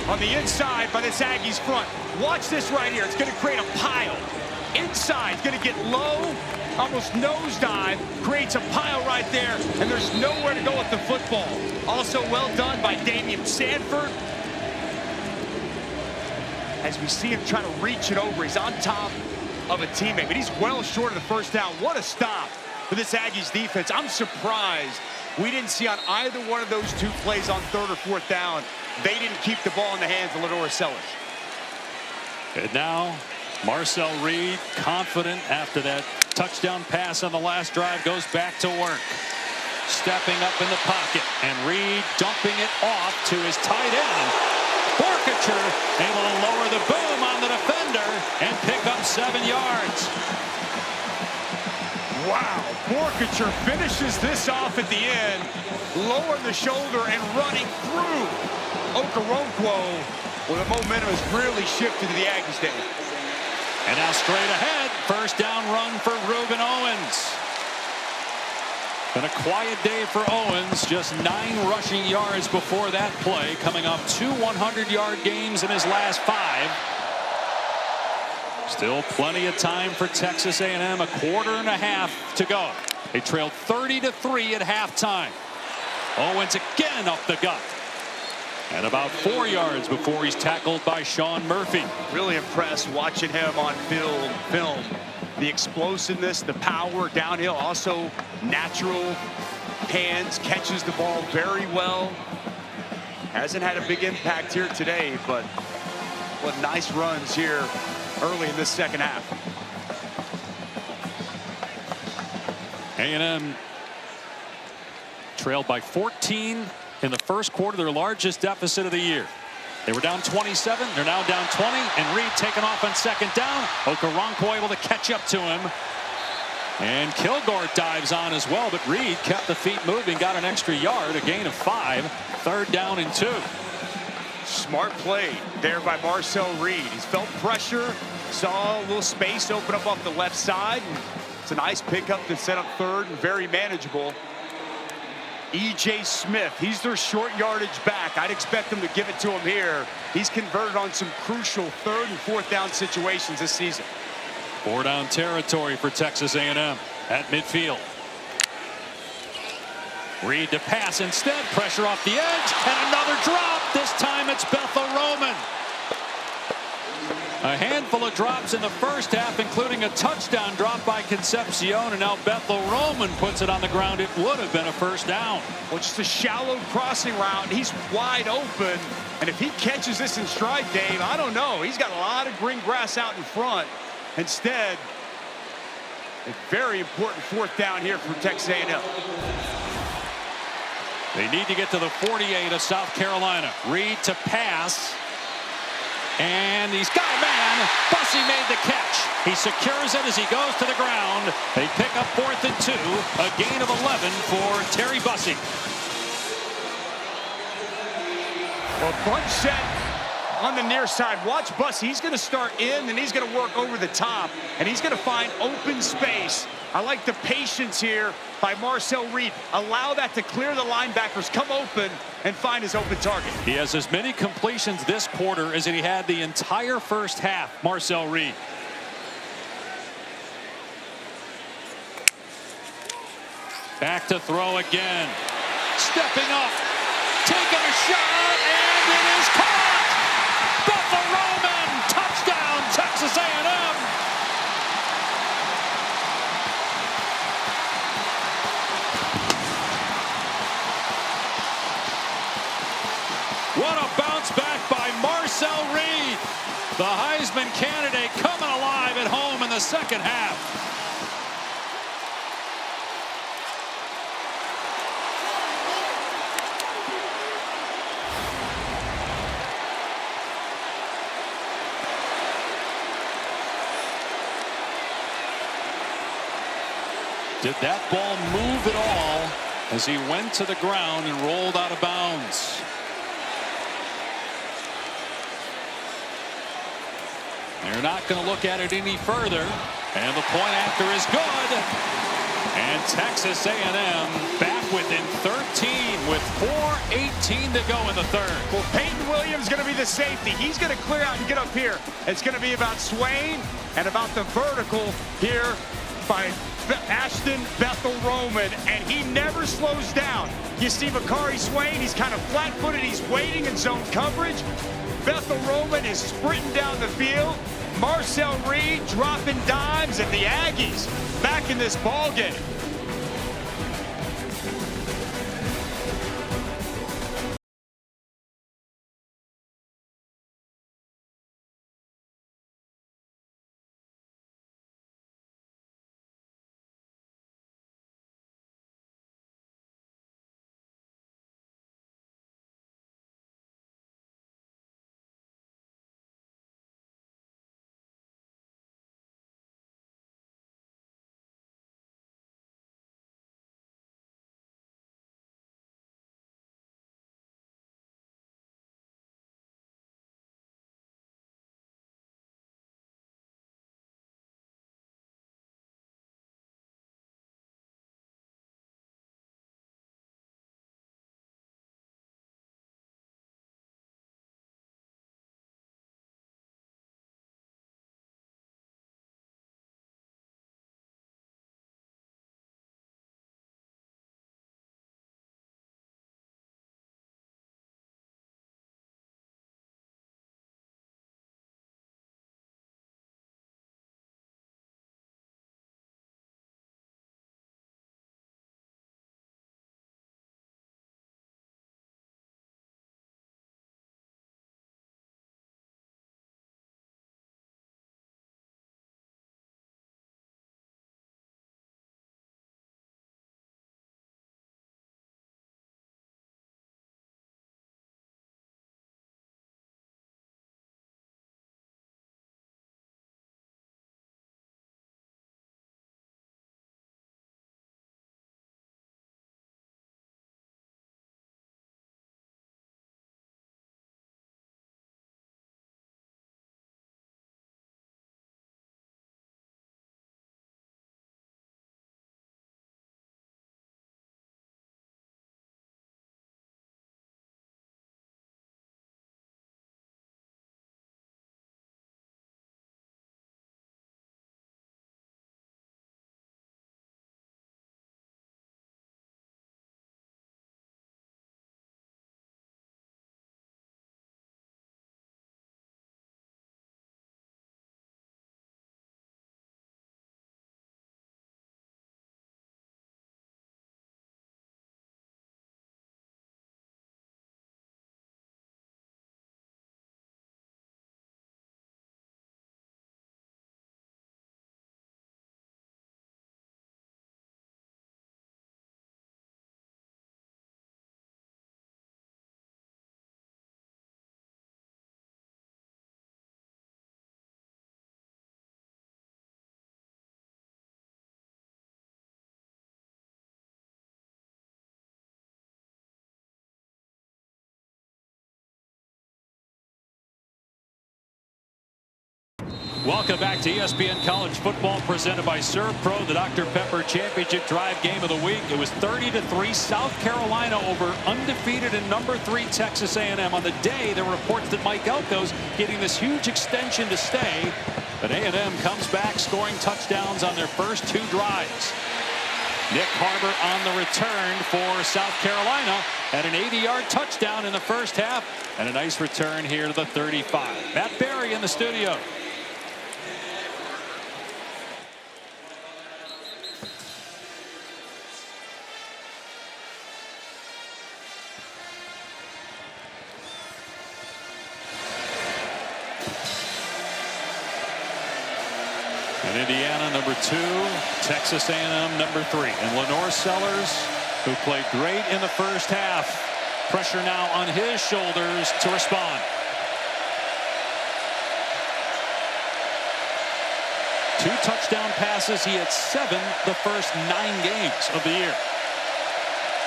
on the inside by this Aggies front. Watch this right here. It's going to create a pile. Inside, it's going to get low, almost nosedive, creates a pile right there, and there's nowhere to go with the football. Also well done by Damian Sanford. As we see him trying to reach it over, he's on top of a teammate, but he's well short of the first down. What a stop for this Aggies defense. I'm surprised we didn't see on either one of those two plays on third or fourth down, they didn't keep the ball in the hands of Lenore Sellers. And now Marcel Reed, confident after that touchdown pass on the last drive, goes back to work. Stepping up in the pocket, and Reed dumping it off to his tight end. Borkacher able to lower the boom on the defender and pick up 7 yards. Wow, Borkacher finishes this off at the end, lowering the shoulder and running through Okoronkwo. Well, the momentum has really shifted to the Aggies day. And now straight ahead, first down run for Ruben Owens. Been a quiet day for Owens, just 9 rushing yards before that play, coming off 2 100-yard games in his last 5. Still plenty of time for Texas A&M, a quarter and a half to go. They trailed 30-3 at halftime. Owens again up the gut. And about 4 yards before he's tackled by Sean Murphy. Really impressed watching him on film. The explosiveness, the power downhill, also natural hands, catches the ball very well. Hasn't had a big impact here today, but what nice runs here early in this second half. A&M trailed by 14 in the first quarter, their largest deficit of the year. They were down 27, they're now down 20, and Reed taken off on second down. Okoronkwo able to catch up to him. And Kilgore dives on as well, but Reed kept the feet moving, got an extra yard, a gain of 5, third down and 2. Smart play there by Marcel Reed. He's felt pressure, saw a little space open up off the left side. And it's a nice pickup to set up third and very manageable. E.J. Smith, he's their short yardage back. I'd expect them to give it to him here. He's converted on some crucial third and fourth down situations this season. 4 down territory for Texas A&M at midfield. Reed to pass instead, pressure off the edge, and another drop. This time it's Bethel Roman. A handful of drops in the first half, including a touchdown drop by Concepcion, and now Bethel Roman puts it on the ground. It would have been a first down. Well, just a shallow crossing route. He's wide open, and if he catches this in stride, Dave, I don't know. He's got a lot of green grass out in front. Instead, a very important fourth down here for Texas A&M. They need to get to the 48 of South Carolina. Reed to pass. And he's got a man. Bussey made the catch. He secures it as he goes to the ground. They pick up 4th and 2. A gain of 11 for Terry Bussey. Well, bunch set on the near side. Watch Bussey. He's going to start in, and he's going to work over the top. And he's going to find open space. I like the patience here by Marcel Reed. Allow that to clear the linebackers, come open, and find his open target. He has as many completions this quarter as he had the entire first half, Marcel Reed. Back to throw again. Stepping up, taking a shot, and it is caught! Bethel Roman, touchdown, Texas A&M! What a bounce back by Marcel Reed. The Heisman candidate coming alive at home in the second half. Did that ball move at all as he went to the ground and rolled out of bounds? They're not going to look at it any further. And the point after is good. And Texas A&M back within 13 with 4:18 to go in the third. Well, Peyton Williams is going to be the safety. He's going to clear out and get up here. It's going to be about Swain and about the vertical here by Ashton Bethel-Roman, and he never slows down. You see Makari Swain, he's kind of flat-footed. He's waiting in zone coverage. Bethel-Roman is sprinting down the field. Marcel Reed dropping dimes, and the Aggies back in this ball game. Welcome back to ESPN College Football presented by Serve Pro, the Dr. Pepper Championship Drive Game of the Week. It was 30-3 South Carolina over undefeated and number 3 Texas A&M. On the day, there were reports that Mike Elko's getting this huge extension to stay. But A&M comes back scoring touchdowns on their first 2 drives. Nick Harbor on the return for South Carolina at an 80-yard touchdown in the first half. And a nice return here to the 35. Matt Berry in the studio. And Indiana, number 2, Texas A&M, number 3. And Lenore Sellers, who played great in the first half. Pressure now on his shoulders to respond. 2 touchdown passes. He had 7 the first 9 games of the year,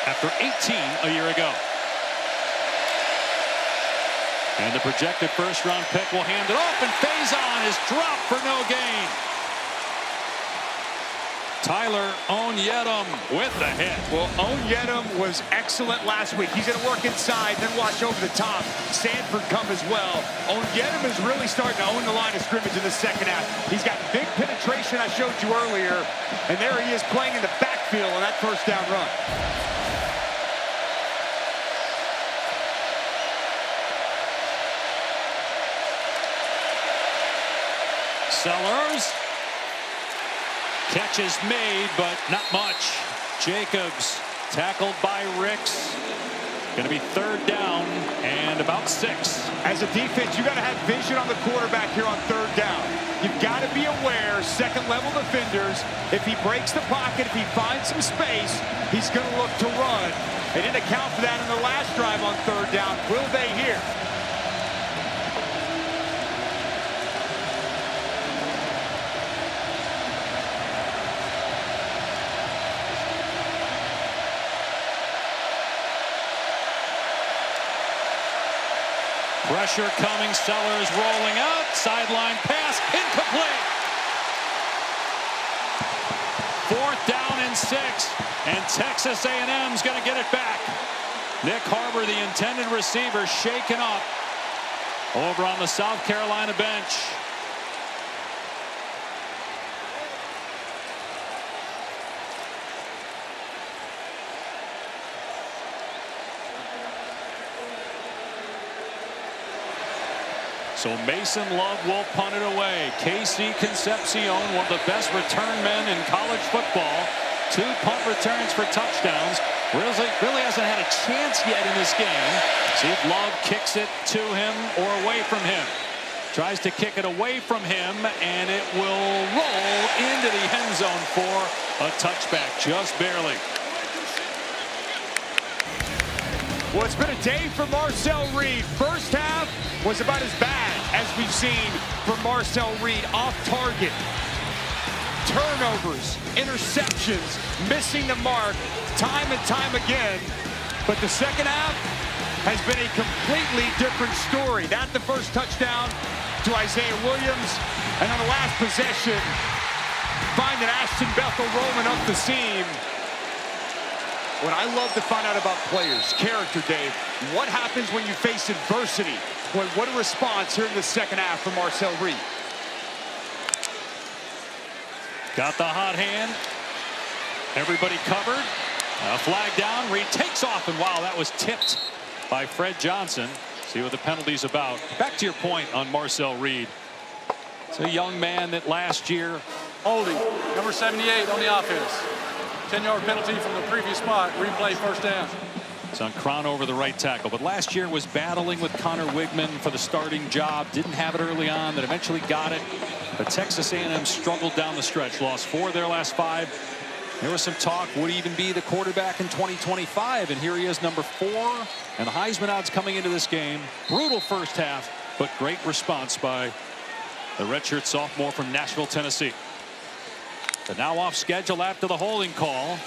after 18 a year ago. And the projected first-round pick will hand it off, and Faison is dropped for no gain. Tyler Onyedem with the hit. Well, Onyedem was excellent last week. He's going to work inside, then watch over the top. Sanford come as well. Onyedem is really starting to own the line of scrimmage in the second half. He's got big penetration I showed you earlier, and there he is playing in the backfield on that first down run. Sellers. Catch is made, but not much. Jacobs tackled by Ricks. Going to be third down and about 6. As a defense, you got to have vision on the quarterback here on third down. You've got to be aware, second-level defenders, if he breaks the pocket, if he finds some space, he's going to look to run. They didn't account for that in the last drive on third down. Will they here? Pressure coming, Sellers rolling out, sideline pass, incomplete. 4th down and 6, and Texas A&M's going to get it back. Nick Harbor, the intended receiver, shaken up over on the South Carolina bench. So Mason Love will punt it away. Casey Concepcion, one of the best return men in college football. 2 punt returns for touchdowns. Really hasn't had a chance yet in this game. See if Love kicks it to him or away from him. Tries to kick it away from him, and it will roll into the end zone for a touchback, just barely. Well, it's been a day for Marcel Reed. First half was about as bad as we've seen from Marcel Reed. Off target, turnovers, interceptions, missing the mark time and time again. But the second half has been a completely different story. That's the first touchdown to Isaiah Williams. And on the last possession, finding Ashton Bethel-Roman up the seam. What I love to find out about players, character, Dave, what happens when you face adversity? What a response here in the second half from Marcel Reed. Got the hot hand. Everybody covered. A flag down. Reed takes off, and wow, that was tipped by Fred Johnson. See what the penalty's about. Back to your point on Marcel Reed. It's a young man that last year. Holding, number 78 on the offense. 10-yard penalty from the previous spot. Replay, first down. It's on Cron over the right tackle. But last year was battling with Connor Wigman for the starting job. Didn't have it early on, then eventually got it. But Texas A&M struggled down the stretch. Lost 4 of their last 5. There was some talk, would he even be the quarterback in 2025? And here he is, number 4. And the Heisman odds coming into this game. Brutal first half, but great response by the redshirt sophomore from Nashville, Tennessee. But now off schedule after the holding call.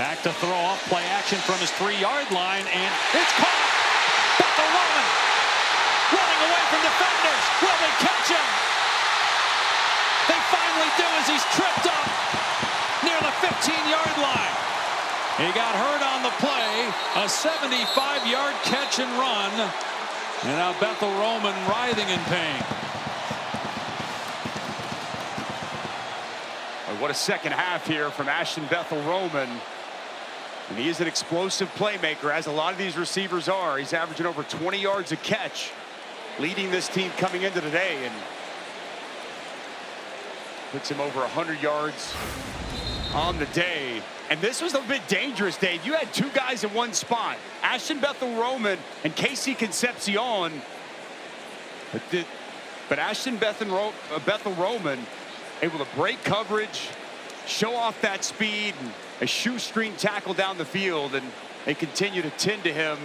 Back to throw off play action from his 3-yard line, and it's caught. Bethel-Roman running away from defenders. Will they catch him? They finally do as he's tripped up near the 15-yard line. He got hurt on the play. A 75-yard catch and run. And now Bethel-Roman writhing in pain. What a second half here from Ashton Bethel-Roman. And he is an explosive playmaker, as a lot of these receivers are. He's averaging over 20 yards a catch, leading this team coming into today, and puts him over 100 yards on the day. And this was a bit dangerous, Dave. You had 2 guys in one spot, Ashton Bethel-Roman and Casey Concepcion. But Ashton Bethel-Roman able to break coverage, show off that speed, and a shoestring tackle down the field, and they continue to tend to him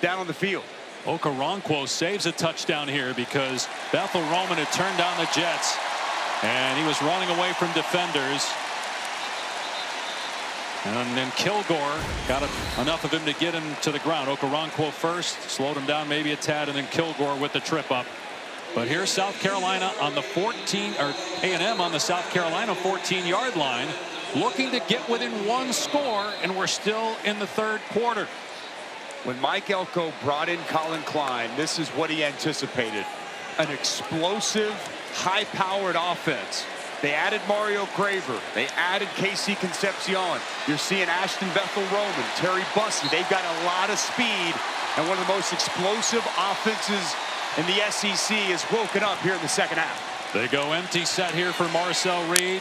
down on the field. Okoronkwo saves a touchdown here because Bethel-Roman had turned down the Jets, and he was running away from defenders. And then Kilgore got enough of him to get him to the ground. Okoronkwo first, slowed him down maybe a tad, and then Kilgore with the trip up. But here's South Carolina on the 14, or A&M on the South Carolina 14-yard line, looking to get within one score, and we're still in the third quarter. When Mike Elko brought in Colin Klein, this is what he anticipated. An explosive, high-powered offense. They added Mario Craver. They added Casey Concepcion. You're seeing Ashton Bethel-Roman, Terry Bussey. They've got a lot of speed, and one of the most explosive offenses in the SEC is woken up here in the second half. They go empty set here for Marcel Reed.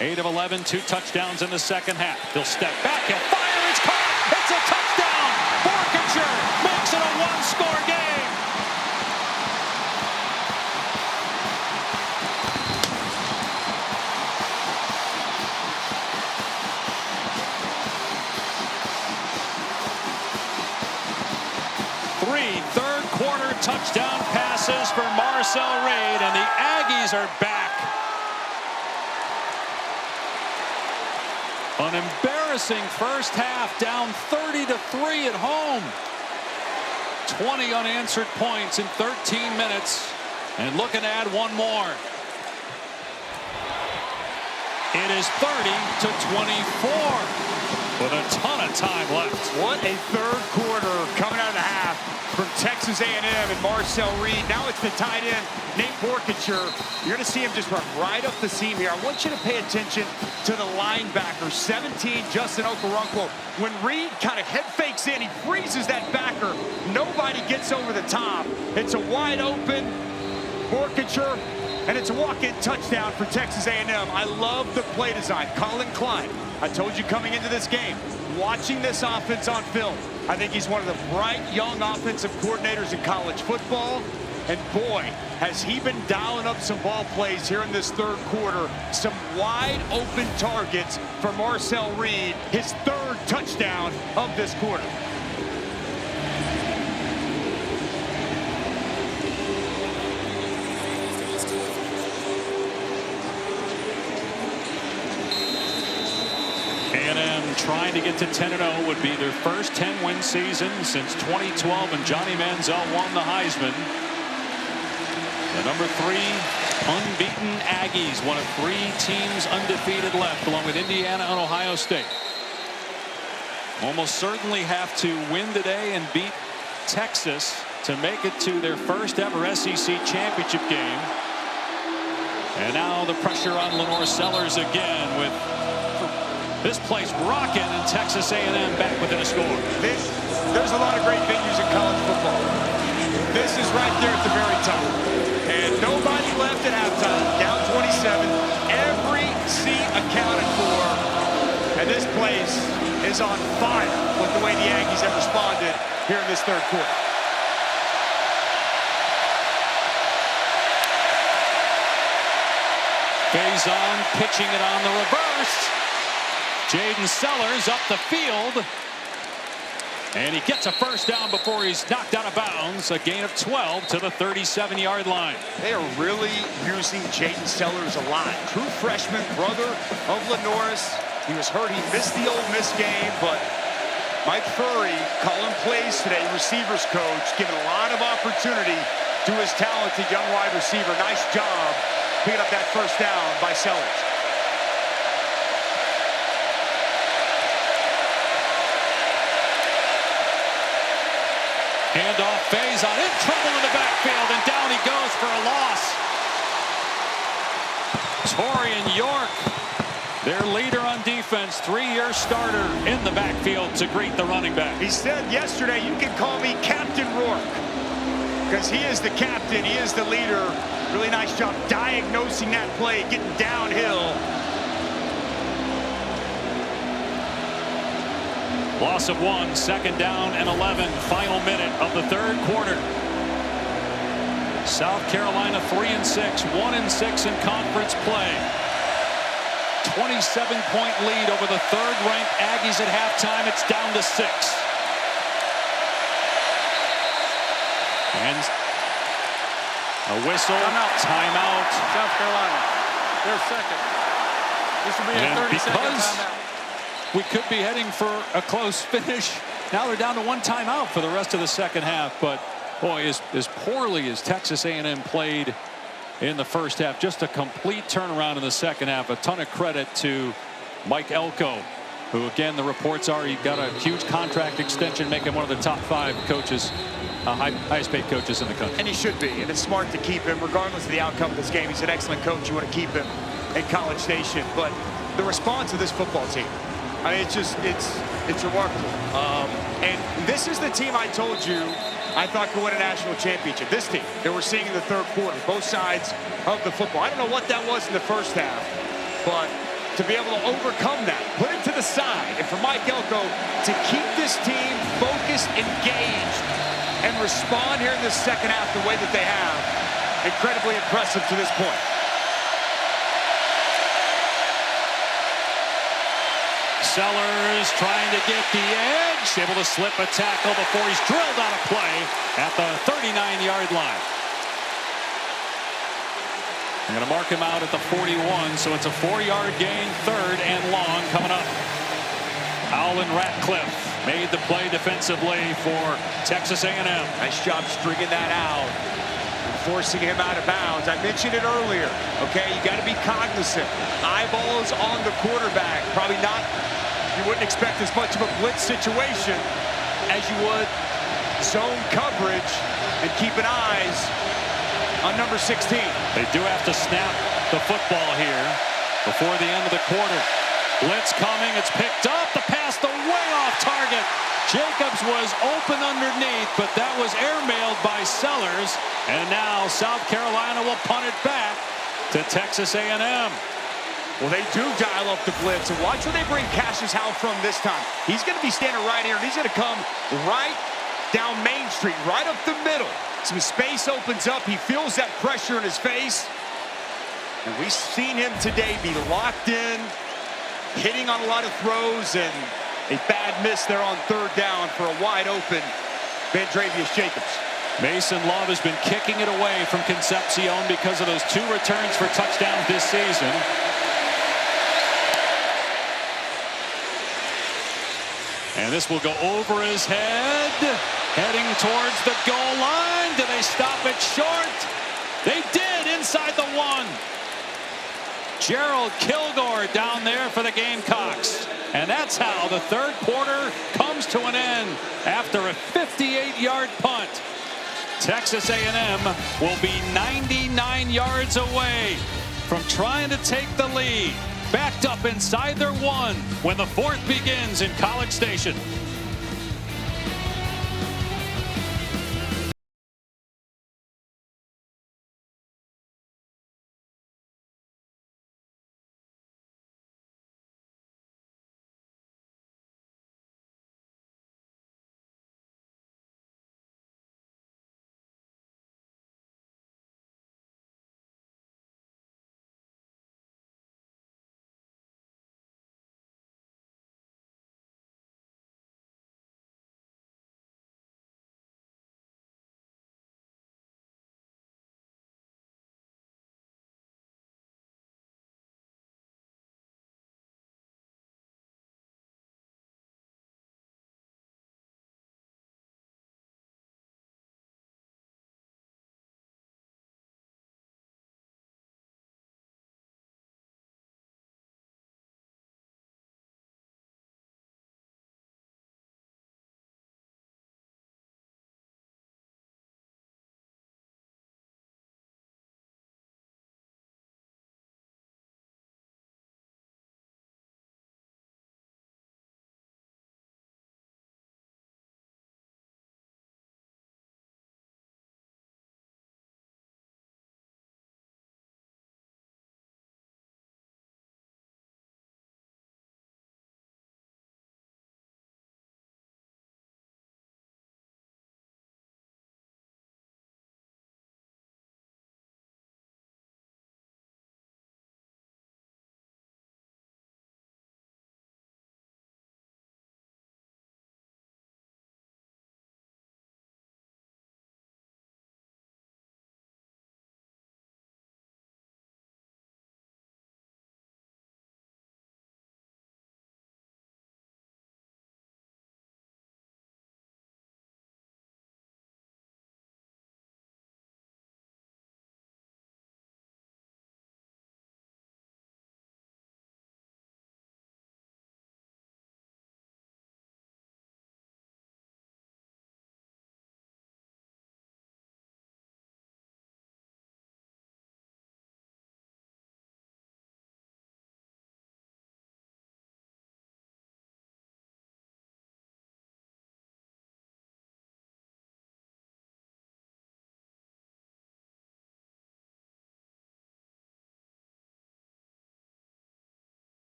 8 of 11, 2 touchdowns in the second half. He'll step back and fire. It's caught. It's a touchdown. Borkinger makes it a one-score game. Third-quarter touchdown passes for Marcel Reed, and the Aggies are back. An embarrassing first half, down 30-3 at home. 20 unanswered points in 13 minutes, and looking to add one more. It is 30-24. With a ton of time left. What a third quarter coming out of the half from Texas A&M and Marcel Reed. Now it's the tight end, Nate Borkinger. You're going to see him just run right up the seam here. I want you to pay attention to the linebacker, 17, Justin Okoronkwo. When Reed kind of head fakes in, he freezes that backer. Nobody gets over the top. It's a wide open Borkinger, and it's a walk-in touchdown for Texas A&M. I love the play design. Colin Klein. I told you coming into this game, watching this offense on film, I think he's one of the bright young offensive coordinators in college football. And boy, has he been dialing up some ball plays here in this third quarter. Some wide open targets for Marcel Reed, his third touchdown of this quarter. A&M trying to get to 10-0 would be their first 10-win season since 2012 when Johnny Manziel won the Heisman. The number 3 unbeaten Aggies, one of 3 teams undefeated left, along with Indiana and Ohio State. Almost certainly have to win today and beat Texas to make it to their first ever SEC championship game. And now the pressure on Lenore Sellers again, with this place rocking, and Texas A&M back within a score. There's a lot of great venues in college football. This is right there at the very top. And nobody left at halftime, down 27. Every seat accounted for. And this place is on fire with the way the Aggies have responded here in this third quarter. Faison pitching it on the reverse. Jaden Sellers up the field, and he gets a first down before he's knocked out of bounds. A gain of 12 to the 37-yard line. They are really using Jaden Sellers a lot. True freshman, brother of Lenoris. He was hurt. He missed the Ole Miss game, but Mike Furry calling plays today, receivers coach, giving a lot of opportunity to his talented young wide receiver. Nice job picking up that first down by Sellers. Handoff, Faison in trouble in the backfield, and down he goes for a loss. Torian York, their leader on defense, 3-year starter in the backfield to greet the running back. He said yesterday, you can call me Captain Rourke, because he is the captain, he is the leader. Really nice job diagnosing that play, getting downhill. Loss of 1, second down and 11, final minute of the third quarter. South Carolina 3-6, 1-6 in conference play. 27-point lead over the third-ranked Aggies at halftime. It's down to 6. And a whistle, timeout. South Carolina, they're second. This will be a 30-second timeout. we could be heading for a close finish. Now they're down to one timeout for the rest of the second half. But boy, as poorly as Texas A&M played in the first half, just a complete turnaround in the second half. A ton of credit to Mike Elko, who, again, the reports are he got a huge contract extension, making one of the top 5 coaches, highest paid coaches in the country. And he should be, and it's smart to keep him regardless of the outcome of this game. He's an excellent coach. You want to keep him in College Station. But the response of this football team, I mean, it's remarkable. And this is the team I told you I thought could win a national championship. This team that we're seeing in the third quarter, both sides of the football. I don't know what that was in the first half, but to be able to overcome that, put it to the side, and for Mike Elko to keep this team focused, engaged, and respond here in the second half the way that they have, incredibly impressive to this point. Sellers trying to get the edge, able to slip a tackle before he's drilled out of play at the 39-yard line. I'm going to mark him out at the 41, so it's a 4-yard gain, 3rd and long coming up. Howland Ratcliffe made the play defensively for Texas A&M. Nice job stringing that out and forcing him out of bounds. I mentioned it earlier, okay? You got to be cognizant. Eyeballs on the quarterback. Probably not, you wouldn't expect as much of a blitz situation as you would zone coverage, and keeping eyes on number 16. They do have to snap the football here before the end of the quarter. Blitz coming, it's picked up, the pass, the way off target. Jacobs was open underneath, but that was airmailed by Sellers. And now South Carolina will punt it back to Texas A&M. Well, they do dial up the blitz, and watch where they bring Cassius Howe from this time. He's going to be standing right here, and he's going to come right down Main Street, right up the middle. Some space opens up. He feels that pressure in his face. And we've seen him today be locked in, hitting on a lot of throws, and a bad miss there on 3rd down for a wide open Vandravius Jacobs. Mason Love has been kicking it away from Concepcion because of those 2 returns for touchdowns this season. And this will go over his head, heading towards the goal line. Do they stop it short? They did, inside the 1. Gerald Kilgore down there for the Gamecocks. And that's how the 3rd quarter comes to an end after a 58-yard punt. Texas A&M will be 99 yards away from trying to take the lead. Backed up inside their 1 when the 4th begins in College Station.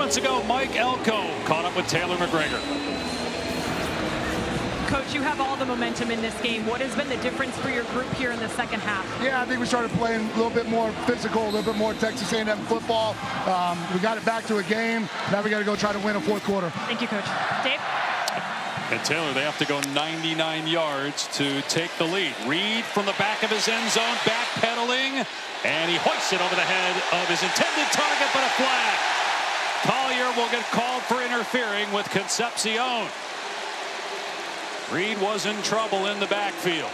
moments ago, Mike Elko caught up with Taylor McGregor. Coach, you have all the momentum in this game. What has been the difference for your group here in the second half? Yeah, I think we started playing a little bit more physical, a little bit more Texas A&M football. We got it back to a game. Now we got to go try to win a fourth quarter. Thank you, Coach. Dave? And Taylor, they have to go 99 yards to take the lead. Reed from the back of his end zone, backpedaling, and he hoists it over the head of his intended target, but a flag. Collier will get called for interfering with Concepcion. Reed was in trouble in the backfield.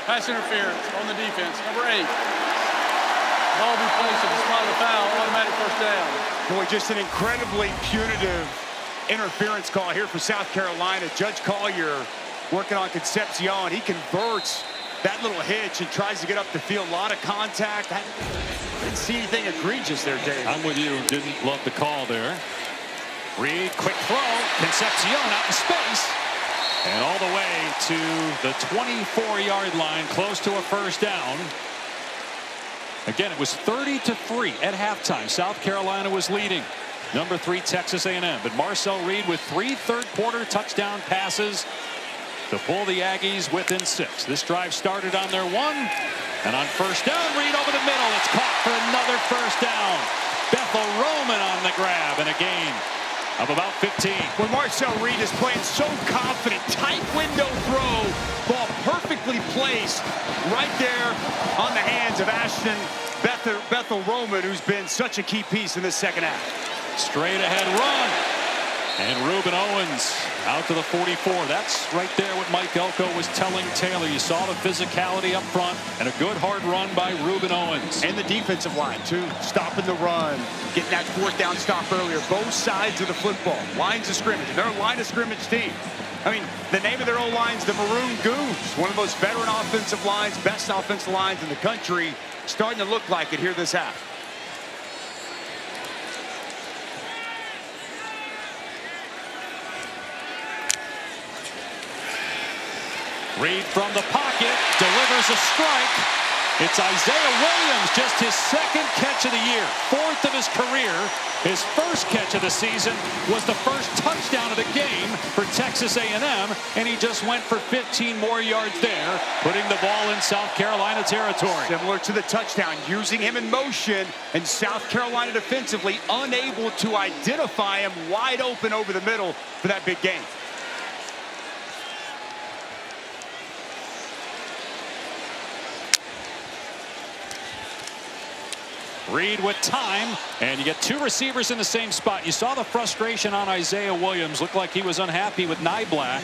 Pass interference on the defense. Number 8. Ball be placed at the spot of the foul. Automatic first down. Boy, just an incredibly punitive interference call here for South Carolina. Judge Collier working on Concepcion. He converts that little hitch and tries to get up the field. A lot of contact. I didn't see anything egregious there, Dave. I'm with you. Didn't love the call there. Reed, quick throw. Concepcion out in space. And all the way to the 24-yard line, close to a first down. Again, it was 30-3 at halftime. South Carolina was leading. Number 3, Texas A&M. But Marcel Reed with 3 third-quarter touchdown passes to pull the Aggies within 6. This drive started on their 1. And on first down, Reed over the middle. It's caught for another first down. Bethel Roman on the grab and a gain of about 15. When Marcel Reed is playing so confident, tight window throw, ball perfectly placed right there on the hands of Ashton Bethel Roman, who's been such a key piece in this second half. Straight ahead run. And Ruben Owens out to the 44. That's right there what Mike Elko was telling Taylor. You saw the physicality up front and a good hard run by Ruben Owens. And the defensive line, too. Stopping the run, getting that fourth down stop earlier. Both sides of the football. Lines of scrimmage. They're a line of scrimmage team. I mean, the name of their O-line's the Maroon Goons. One of the most veteran offensive lines, best offensive lines in the country. Starting to look like it here this half. Reed from the pocket delivers a strike. It's Isaiah Williams, just his second catch of the year, 4th of his career. His first catch of the season was the first touchdown of the game for Texas A&M, and he just went for 15 more yards there, putting the ball in South Carolina territory. Similar to the touchdown, using him in motion, and South Carolina defensively unable to identify him wide open over the middle for that big gain. Reed with time, and you get 2 receivers in the same spot. You saw the frustration on Isaiah Williams. Looked like he was unhappy with Nyblack,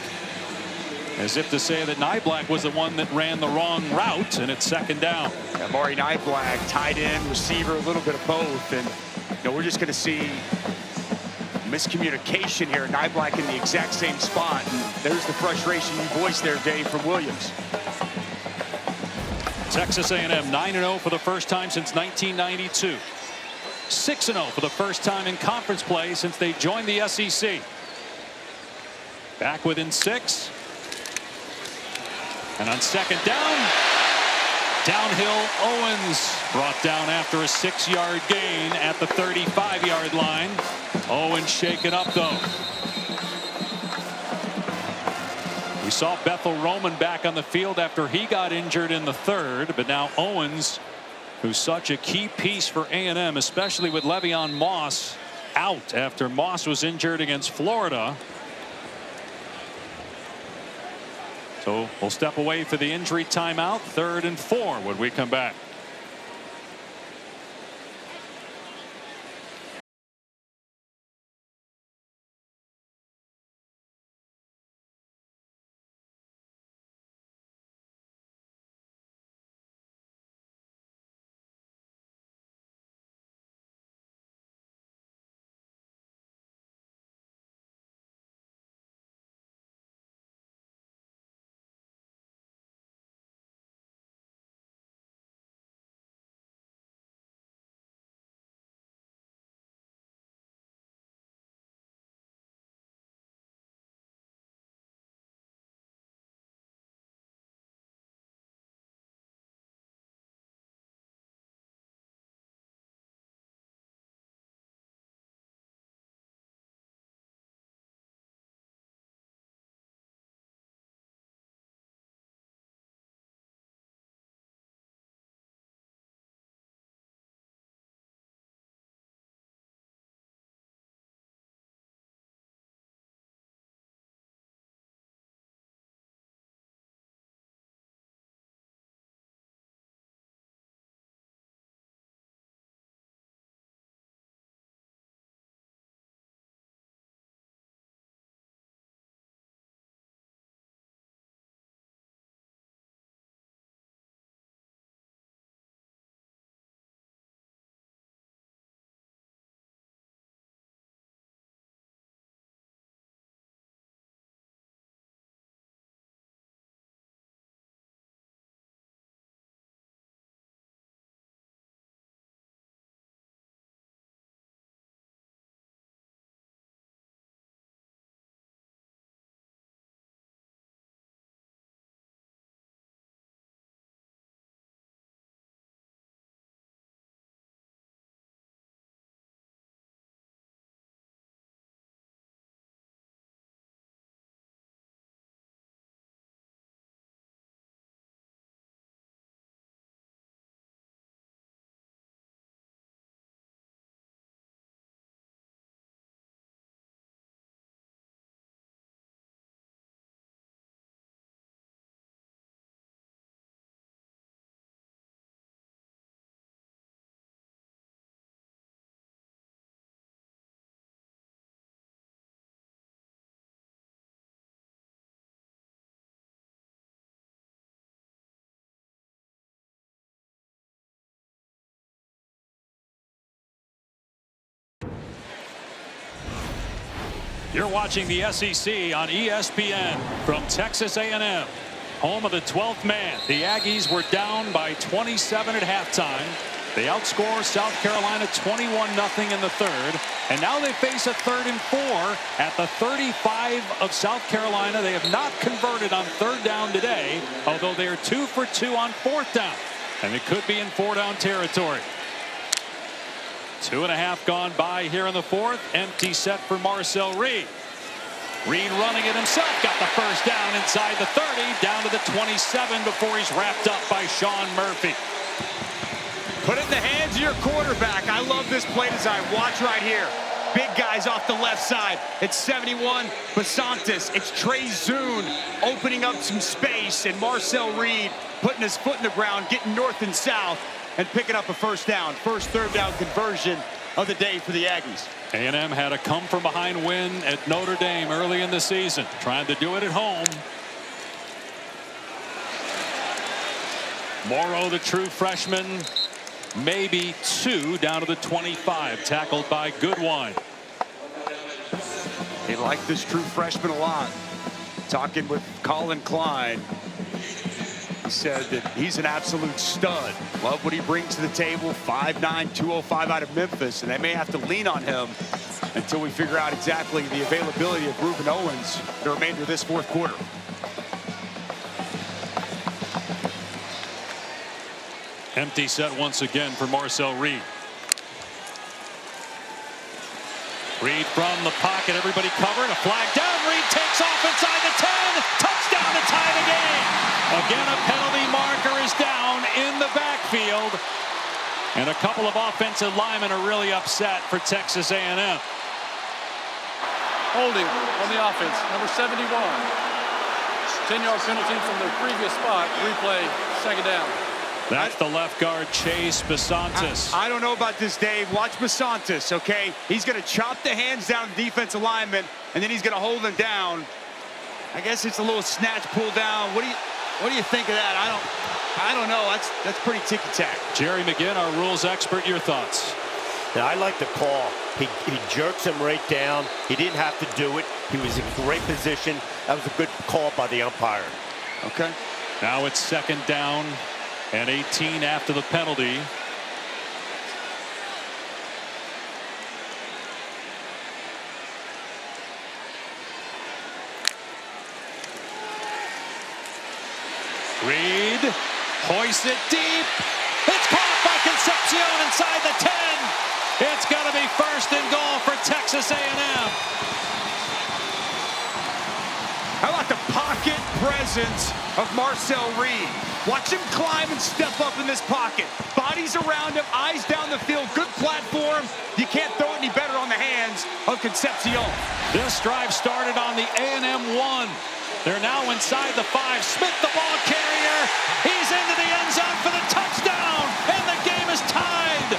as if to say that Nyblack was the one that ran the wrong route, and it's second down. Yeah, Maury Nyblack, tight end, receiver, a little bit of both, and we're just going to see miscommunication here. Nyblack in the exact same spot, and there's the frustration you voiced there, Dave, from Williams. Texas A&M 9-0 for the first time since 1992. 6-0 for the first time in conference play since they joined the SEC. Back within 6. And on second down, downhill Owens brought down after a 6-yard gain at the 35-yard line. Owens shaken up though. We saw Bethel Roman back on the field after he got injured in the 3rd, but now Owens, who's such a key piece for A&M, especially with Le'Veon Moss out after Moss was injured against Florida. So we'll step away for the injury timeout. 3rd and 4 when we come back. You're watching the SEC on ESPN from Texas A&M, home of the 12th man. The Aggies were down by 27 at halftime. They outscore South Carolina 21-0 in the third. And now they face a 3rd and 4 at the 35 of South Carolina. They have not converted on 3rd down today, although they are 2 for 2 on 4th down. And it could be in 4-down territory. 2.5 gone by here in the 4th. Empty set for Marcel Reed. Reed running it himself. Got the first down inside the 30, down to the 27 before he's wrapped up by Sean Murphy. Put it in the hands of your quarterback. I love this play design. Watch right here. Big guys off the left side. It's 71 Basantis. It's Trey Zune opening up some space, and Marcel Reed putting his foot in the ground, getting north and south, and picking up a first down. First 3rd down conversion of the day for the Aggies. A&M had a come-from-behind win at Notre Dame early in the season, trying to do it at home. Morrow, the true freshman, maybe 2 down to the 25, tackled by Goodwine. They like this true freshman a lot. Talking with Colin Klein, he said that he's an absolute stud. Love what he brings to the table. 5'9", 205 out of Memphis, and they may have to lean on him until we figure out exactly the availability of Reuben Owens the remainder of this 4th quarter. Empty set once again for Marcel Reed. Reed from the pocket, everybody covered, a flag down, Reed takes off inside the 10, touchdown to tie the game. Again, a penalty marker is down in the backfield, and a couple of offensive linemen are really upset for Texas A&M. Holding on the offense, number 71. 10-yard penalty from their previous spot. Replay, 2nd down. That's the left guard, Chase Basantis. I don't know about this, Dave. Watch Basantis, okay? He's going to chop the hands down the defensive lineman, and then he's going to hold them down. I guess it's a little snatch pull down. What do you think of that? I don't know. That's pretty ticky-tack. Jerry McGinn, our rules expert, your thoughts? Yeah, I like the call. He jerks him right down. He didn't have to do it. He was in great position. That was a good call by the umpire. Okay. Now it's 2nd down and 18 after the penalty. Reed hoists it deep. It's caught by Concepcion inside the 10. It's going to be 1st and goal for Texas A&M. How about the pocket presence of Marcel Reed? Watch him climb and step up in this pocket. Bodies around him, eyes down the field, good platform. You can't throw it any better on the hands of Concepcion. This drive started on the A&M 1. They're now inside the 5. Smith, the ball carrier. He's into the end zone for the touchdown, and the game is tied.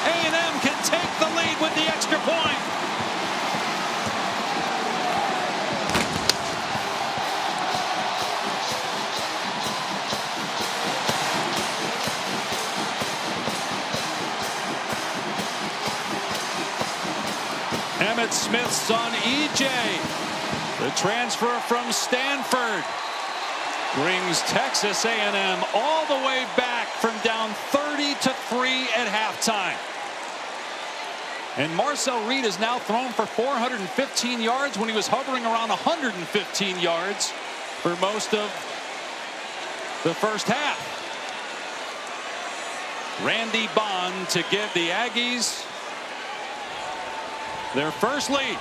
A&M can take the lead with the extra point. Emmitt Smith's son, EJ, the transfer from Stanford, brings Texas A&M all the way back from down 30-3 at halftime. And Marcel Reed has now thrown for 415 yards when he was hovering around 115 yards for most of the first half. Randy Bond to give the Aggies their first lead.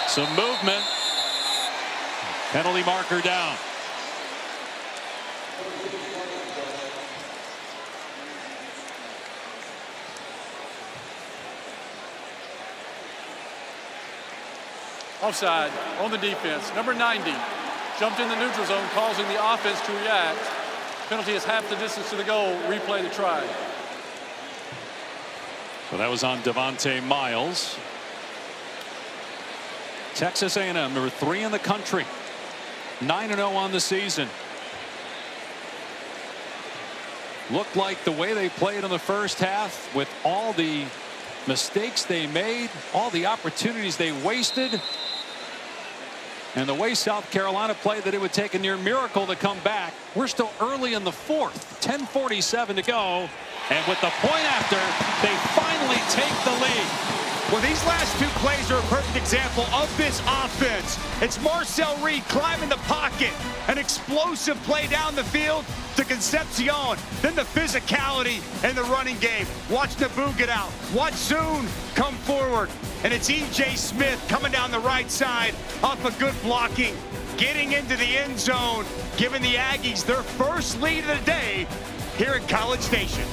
Some movement. Penalty marker down. Offside on the defense. Number 90 jumped in the neutral zone, causing the offense to react. Penalty is half the distance to the goal. Replay the try. So that was on Devontae Miles. Texas A&M, number 3 in the country, 9-0 on the season. Looked like the way they played in the first half, with all the mistakes they made, all the opportunities they wasted, and the way South Carolina played that it would take a near miracle to come back. We're still early in the fourth. 10:47 to go. And with the point after, they finally take the lead. Well, these last two plays are a perfect example of this offense. It's Marcel Reed climbing the pocket. An explosive play down the field to Concepcion. Then the physicality in the running game. Watch Naboo get out. Watch Zoon come forward. And it's E.J. Smith coming down the right side off a good blocking. Getting into the end zone, giving the Aggies their first lead of the day here at College Station.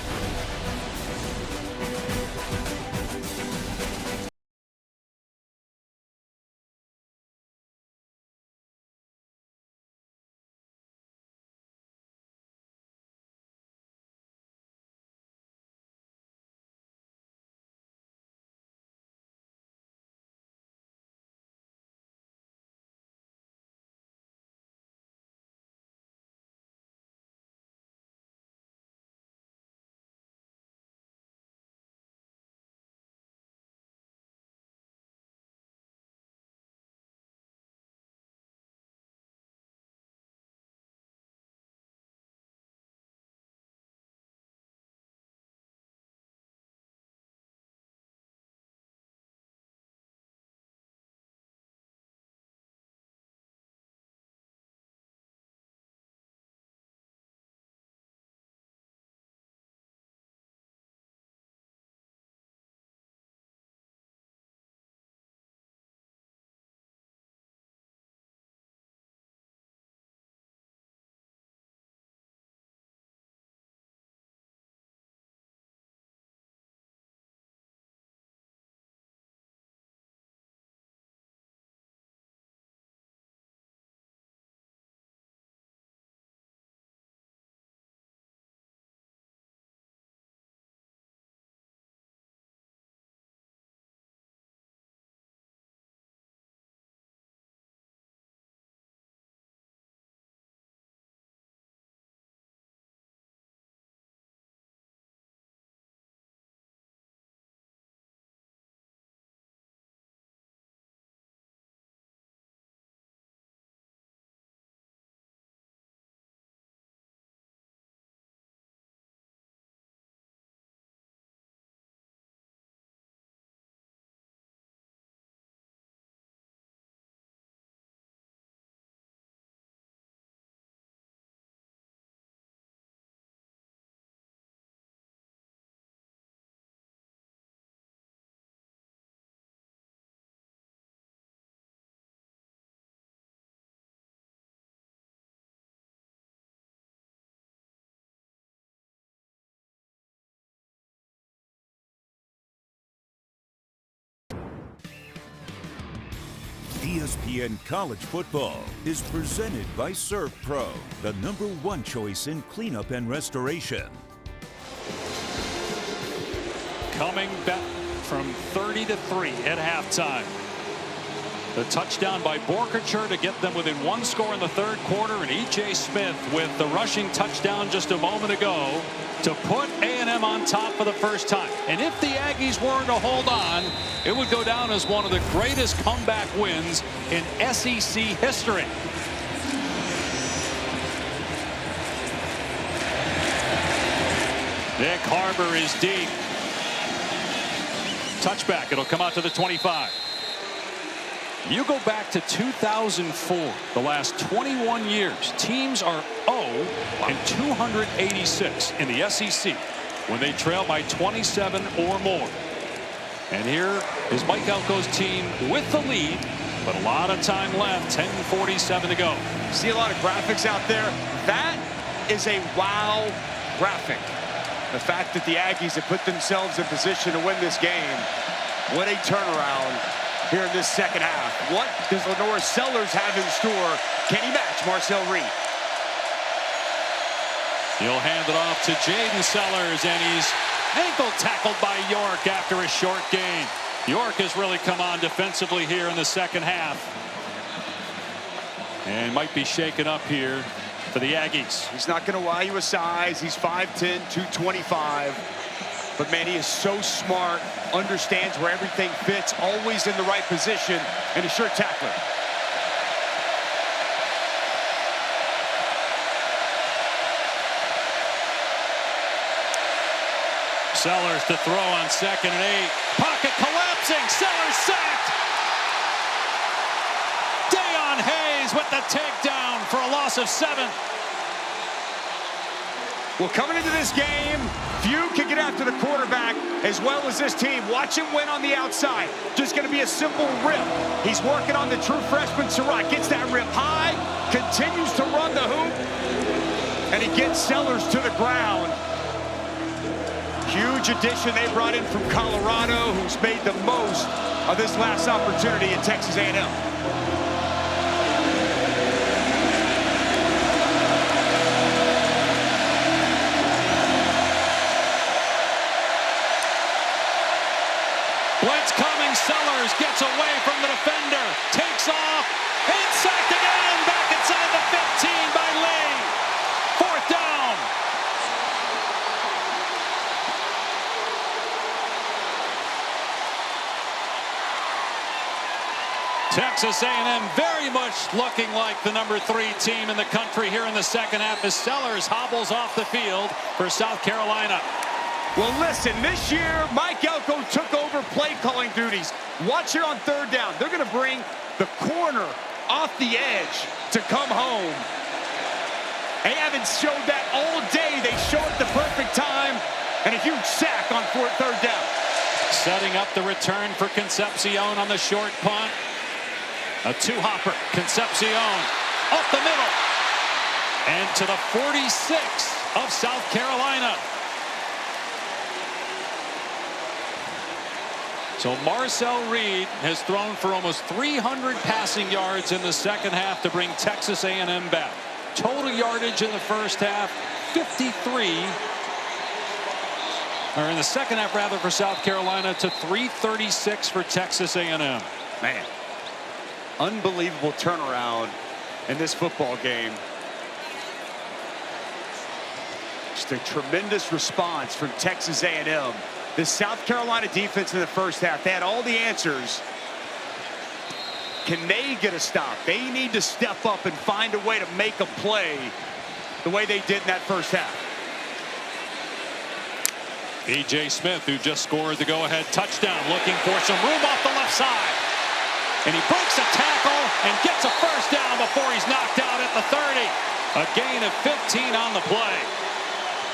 ESPN College Football is presented by Surf Pro, the #1 choice in cleanup and restoration. Coming back from 30-3 at halftime. The touchdown by Borkacher to get them within one score in the third quarter, and E.J. Smith with the rushing touchdown just a moment ago to put A&M on top for the first time. And if the Aggies were to hold on, it would go down as one of the greatest comeback wins in SEC history. Nick Harbor is deep. Touchback. It'll come out to the 25. You go back to 2004, the last 21 years, teams are 0-286 in the SEC when they trail by 27 or more. And here is Mike Elko's team with the lead, but a lot of time left, 10:47 to go. See a lot of graphics out there. That is a wow graphic. The fact that the Aggies have put themselves in position to win this game. What a turnaround here in this second half. What does Lenore Sellers have in store? Can he match Marcel Reed? He'll hand it off to Jaden Sellers, and he's ankle tackled by York after a short gain. York has really come on defensively here in the second half, and might be shaken up here for the Aggies. He's not going to lie you a size. He's 5'10", 225. But, man, he is so smart, understands where everything fits, always in the right position, and a sure tackler. Sellers to throw on 2nd and 8. Pocket collapsing. Sellers sacked. Deion Hayes with the takedown for a loss of 7. Well, coming into this game, few can get after the quarterback as well as this team. Watch him win on the outside. Just going to be a simple rip. He's working on the true freshman, Surratt. Gets that rip high, continues to run the hoop, and he gets Sellers to the ground. Huge addition they brought in from Colorado, who's made the most of this last opportunity at Texas A&M. Blitz coming. Sellers gets away from the defender. Takes off. And sacked again. Back inside the 15 by Lee. 4th down. Texas A&M very much looking like the number 3 team in the country here in the second half as Sellers hobbles off the field for South Carolina. Well, listen, this year, Mike Elko took over play calling duties. Watch it on 3rd down. They're going to bring the corner off the edge to come home. They haven't showed that all day. They show it the perfect time, and a huge sack on 3rd down. Setting up the return for Concepcion on the short punt. A 2-hopper. Concepcion up the middle. And to the 46 of South Carolina. So Marcel Reed has thrown for almost 300 passing yards in the second half to bring Texas A&M back. Total yardage in the first half, 53. Or in the second half, rather, for South Carolina to 336 for Texas A&M. Man, unbelievable turnaround in this football game. Just a tremendous response from Texas A&M. The South Carolina defense in the first half, they had all the answers. Can they get a stop? They need to step up and find a way to make a play the way they did in that first half. E.J. Smith, who just scored the go-ahead touchdown, looking for some room off the left side. And he breaks a tackle and gets a first down before he's knocked out at the 30. A gain of 15 on the play.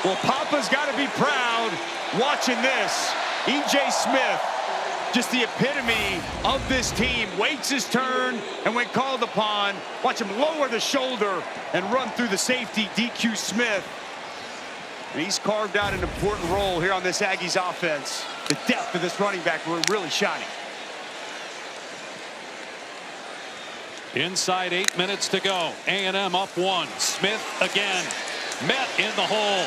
Well, Papa's got to be proud watching this. E.J. Smith, just the epitome of this team, waits his turn, and when called upon, watch him lower the shoulder and run through the safety, DQ Smith. And he's carved out an important role here on this Aggies offense. The depth of this running back were really shining. Inside 8 minutes to go. A&M up 1. Smith again. Met in the hole.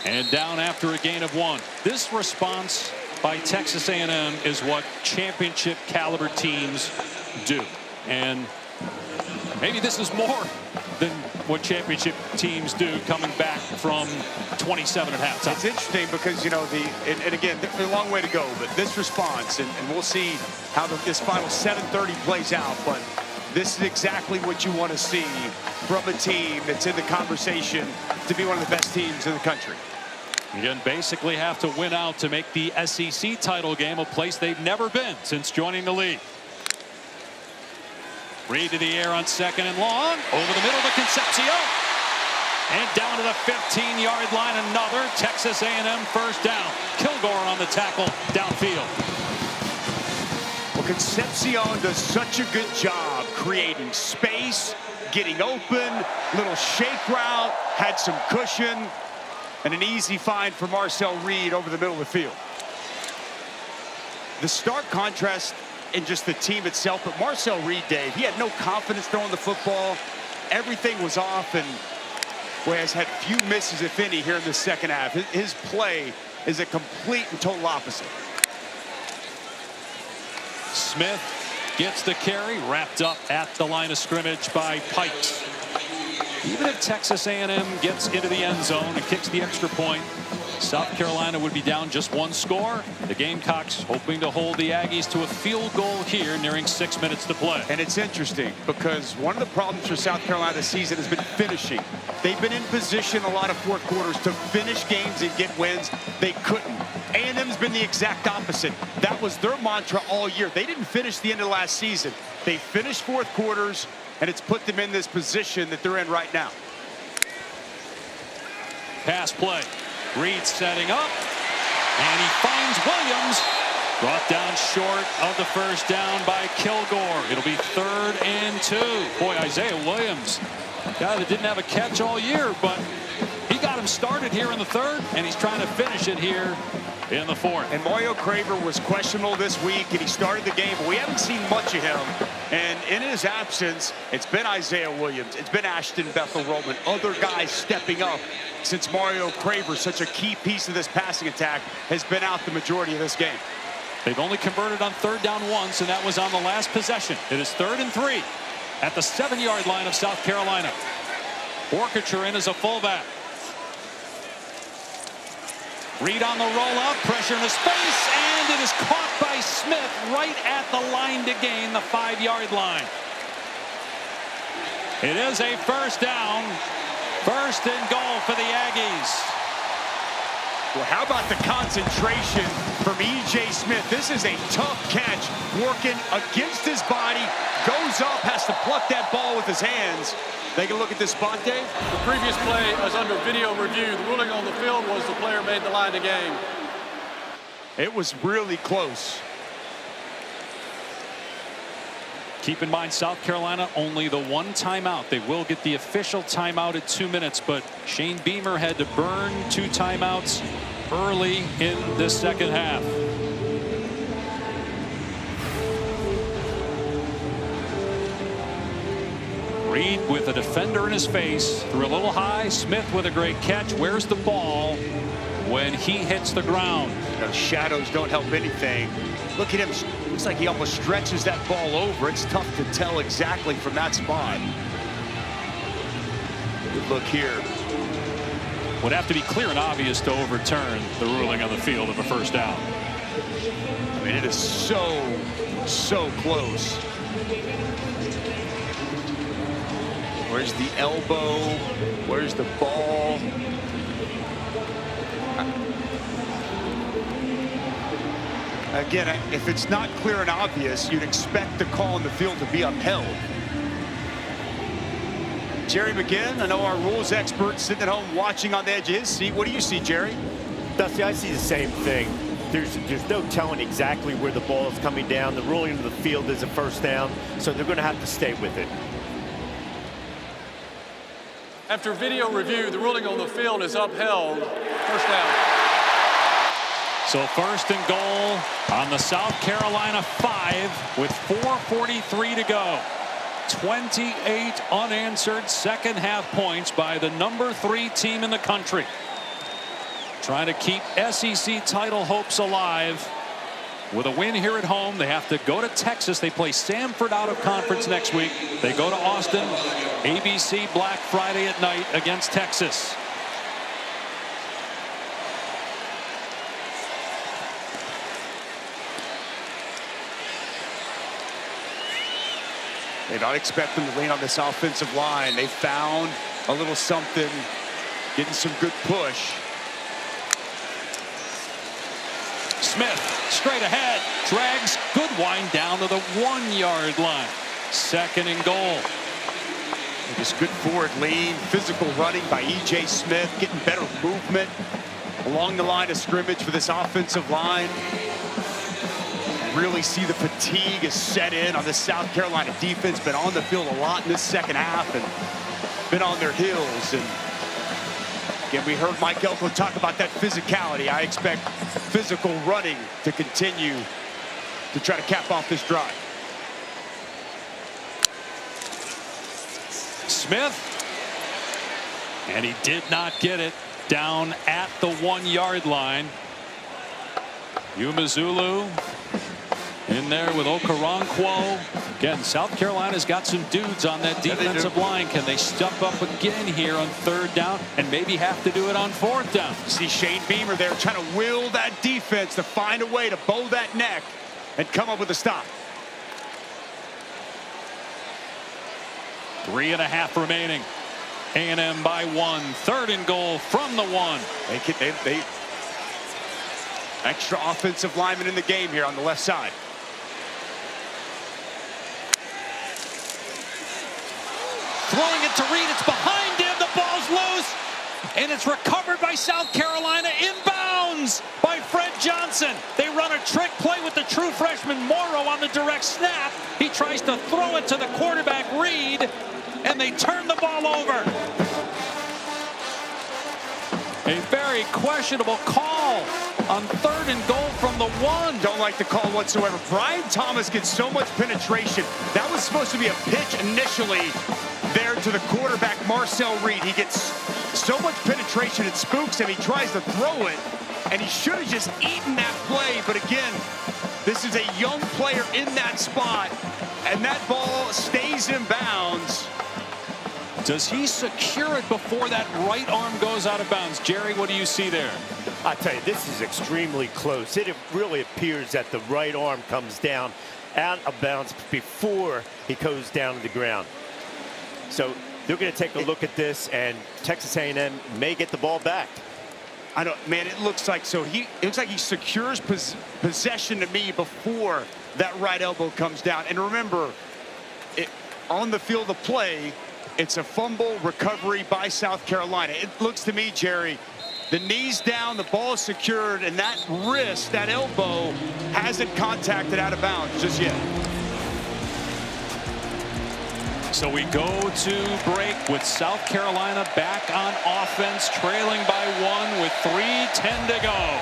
And down after a gain of 1. This response by Texas A&M is what championship caliber teams do. And maybe this is more than what championship teams do coming back from 27 at halftime. It's interesting because, you know, and again, there's a long way to go, but this response, and we'll see how this final 7:30 plays out, but this is exactly what you want to see from a team that's in the conversation to be one of the best teams in the country. Again, basically have to win out to make the SEC title game a place they've never been since joining the league. Reed to the air on 2nd and long. Over the middle to Concepcion. And down to the 15-yard line. Another Texas A&M first down. Kilgore on the tackle downfield. Well, Concepcion does such a good job creating space, getting open, little shake route, had some cushion, and an easy find for Marcel Reed over the middle of the field. The stark contrast in just the team itself, but Marcel Reed, Dave, he had no confidence throwing the football. Everything was off, and boy, has had few misses, if any, here in the second half. His play is a complete and total opposite. Smith gets the carry, wrapped up at the line of scrimmage by Pikes. Even if Texas A&M gets into the end zone and kicks the extra point, South Carolina would be down just one score. The Gamecocks hoping to hold the Aggies to a field goal here, nearing 6 minutes to play. And it's interesting because one of the problems for South Carolina this season has been finishing. They've been in position a lot of fourth quarters to finish games and get wins. They couldn't. A&M's been the exact opposite. That was their mantra all year. They didn't finish the end of last season. They finished fourth quarters, and it's put them in this position that they're in right now. Pass play. Reed setting up, and he finds Williams. Brought down short of the first down by Kilgore. It'll be 3rd and 2. Boy, Isaiah Williams, guy that didn't have a catch all year, but he got him started here in the 3rd, and he's trying to finish it here in the 4th. And Mario Craver was questionable this week, and he started the game, but we haven't seen much of him. And in his absence, it's been Isaiah Williams, it's been Ashton Bethel-Roman, other guys stepping up since Mario Craver, such a key piece of this passing attack, has been out the majority of this game. They've only converted on 3rd down once, and that was on the last possession. It is 3rd and 3 at the 7-yard line of South Carolina. Orkacher in as a fullback. Reed on the rollout, pressure in his face, and it is caught by Smith right at the line to gain the 5-yard line. It is a first down. 1st and goal for the Aggies. Well, how about the concentration from E.J. Smith? This is a tough catch, working against his body, goes up, has to pluck that ball with his hands. Take a look at this spot, Dave. The previous play was under video review. The ruling on the field was the player made the line to gain. It was really close. Keep in mind, South Carolina only the 1 timeout. They will get the official timeout at 2 minutes, but Shane Beamer had to burn 2 timeouts early in this second half. Reed with a defender in his face, threw a little high. Smith with a great catch. Where's the ball when he hits the ground? Those shadows don't help anything. Look at him. Looks like he almost stretches that ball over. It's tough to tell exactly from that spot. Good look here. Would have to be clear and obvious to overturn the ruling on the field of a first down. I mean, it is so close. Where's the elbow? Where's the ball? Again, if it's not clear and obvious, you'd expect the call on the field to be upheld. Jerry McGinn, I know our rules expert, sitting at home watching on the edge of his seat. What do you see, Jerry? Dusty, I see the same thing. There's no telling exactly where the ball is coming down. The ruling of the field is a first down, so they're going to have to stay with it. After video review, the ruling on the field is upheld. First down. So 1st and goal on the South Carolina 5 with 4:43 to go. 28 unanswered second half points by the number 3 team in the country. Trying to keep SEC title hopes alive. With a win here at home, they have to go to Texas. They play Samford out of conference next week. They go to Austin, ABC Black Friday at night against Texas. They don't expect them to lean on this offensive line. They found a little something, getting some good push. Smith straight ahead, drags, good wind down to the 1-yard line. 2nd and goal. Just good forward lean, physical running by E.J. Smith, getting better movement along the line of scrimmage for this offensive line. Really see the fatigue is set in on the South Carolina defense. Been on the field a lot in this second half and been on their heels. And again, we heard Mike Elko talk about that physicality. I expect physical running to continue to try to cap off this drive. Smith, and he did not get it down at the 1-yard line. Umazulu in there with Okoronkwo. Again, South Carolina's got some dudes on that defensive line. Can they step up again here on 3rd down and maybe have to do it on 4th down? See Shane Beamer there trying to will that defense to find a way to bow that neck and come up with a stop. 3.5 remaining. A&M by 1. 3rd and goal from the 1. They extra offensive lineman in the game here on the left side. Throwing it to Reed. It's behind him. The ball's loose. And it's recovered by South Carolina. Inbounds by Fred Johnson. They run a trick play with the true freshman Morrow on the direct snap. He tries to throw it to the quarterback Reed. And they turn the ball over. A very questionable call on 3rd and goal from the 1. Don't like the call whatsoever. Brian Thomas gets so much penetration. That was supposed to be a pitch initially there to the quarterback, Marcel Reed. He gets so much penetration, it spooks him. He tries to throw it, and he should have just eaten that play. But again, this is a young player in that spot, and that ball stays in bounds. Does he secure it before that right arm goes out of bounds? Jerry, what do you see there? I tell you, this is extremely close. It really appears that the right arm comes down out of bounds before he goes down to the ground. So they're going to take a look at this, and Texas A&M may get the ball back. I don't, man, it looks like it looks like he secures possession to me before that right elbow comes down. And remember, on the field of play, it's a fumble recovery by South Carolina. It looks to me, Jerry, the knee's down, the ball is secured, and that wrist, that elbow, hasn't contacted out of bounds just yet. So we go to break with South Carolina back on offense, trailing by 1 with 3:10 to go.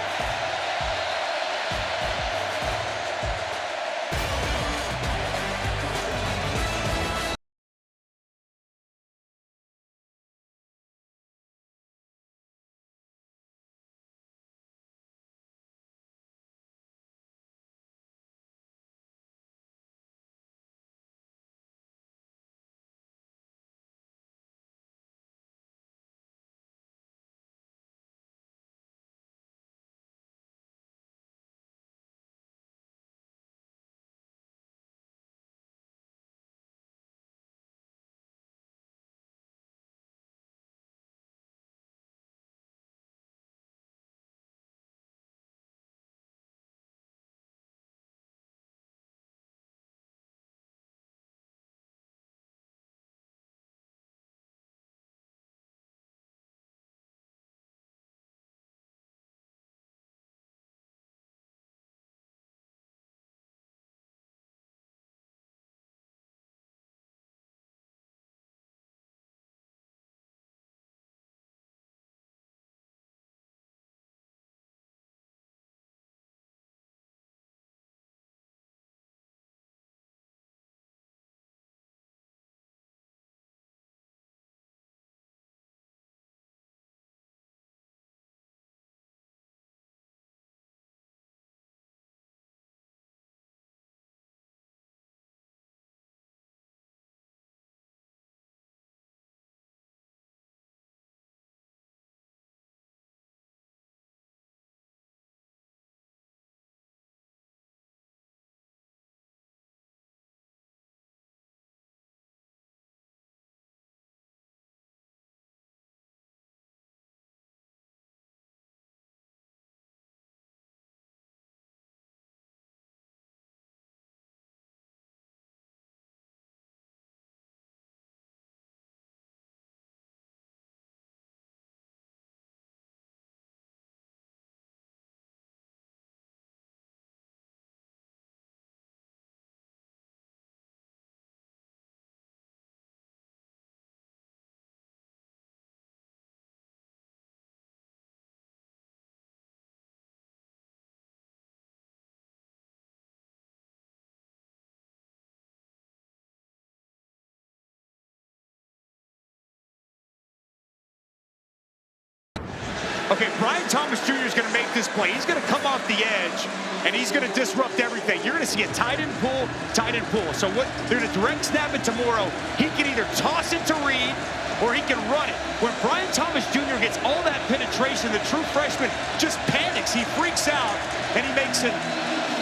Okay, Brian Thomas Jr. is going to make this play. He's going to come off the edge, and he's going to disrupt everything. You're going to see a tight end pull, tight end pull. So what they're going to direct snap it tomorrow. He can either toss it to Reed or he can run it. When Brian Thomas Jr. gets all that penetration, the true freshman just panics. He freaks out, and he makes a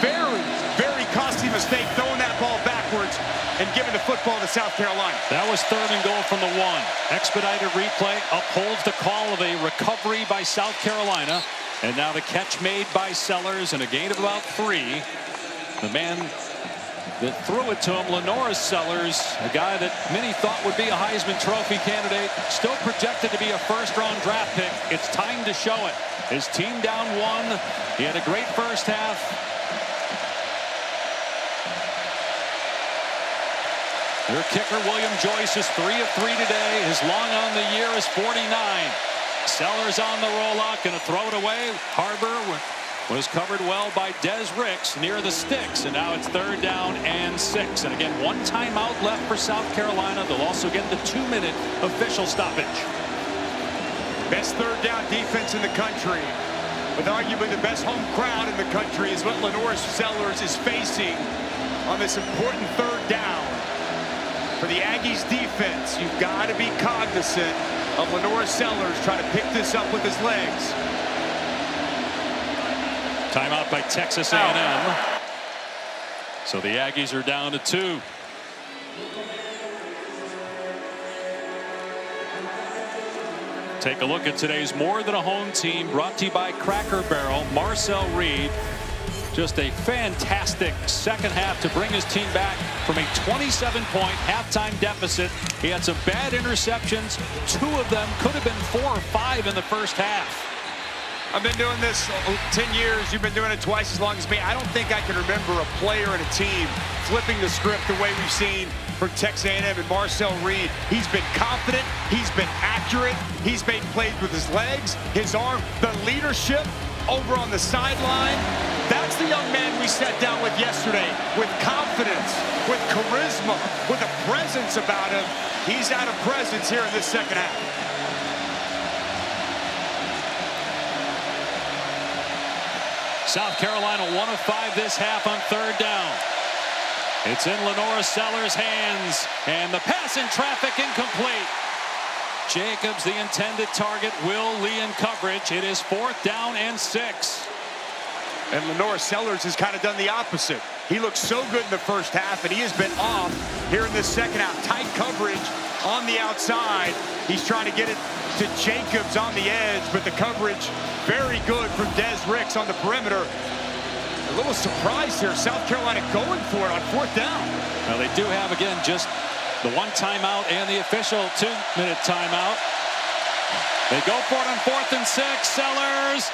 very, very costly mistake throwing that ball backwards and giving the football to South Carolina. That was 3rd and goal from the 1. Expedited replay upholds the call of a recovery by South Carolina. And now the catch made by Sellers and a gain of about 3. The man that threw it to him, Lenoris Sellers, a guy that many thought would be a Heisman Trophy candidate, still projected to be a first-round draft pick. It's time to show it. His team down 1. He had a great first half. Their kicker, William Joyce, is 3 of 3 today. His long on the year is 49. Sellers on the rollout, going to throw it away. Harbor was covered well by Des Ricks near the sticks, and now it's 3rd down and 6. And again, 1 timeout left for South Carolina. They'll also get the 2-minute official stoppage. Best 3rd down defense in the country, with arguably the best home crowd in the country, is what Lenoris Sellers is facing on this important 3rd down. For the Aggies defense, you've got to be cognizant of Lenoris Sellers trying to pick this up with his legs. Timeout by Texas A&M. So the Aggies are down to 2. Take a look at today's More Than a Home team, brought to you by Cracker Barrel. Marcel Reed, just a fantastic second half to bring his team back from a 27-point halftime deficit. He had some bad interceptions. 2 of them could have been 4 or 5 in the first half. I've been doing this 10 years. You've been doing it twice as long as me. I don't think I can remember a player and a team flipping the script the way we've seen from Texas A&M and Marcel Reed. He's been confident. He's been accurate. He's made plays with his legs, his arm, the leadership over on the sideline. That's the young man we sat down with yesterday, with confidence, with charisma, with a presence about him. He's out of presence here in this second half. South Carolina 1 of 5 this half on 3rd down. It's in Lenoris Sellers' hands, and the pass in traffic incomplete. Jacobs, the intended target, Will Lee in coverage. It is 4th down and 6. And Lenoris Sellers has kind of done the opposite. He looked so good in the first half, and he has been off here in this second half. Tight coverage on the outside. He's trying to get it to Jacobs on the edge, but the coverage very good from Des Ricks on the perimeter. A little surprise here. South Carolina going for it on 4th down. Well, they do have, again, just the 1 timeout and the official 2-minute timeout. They go for it on 4th and 6. Sellers,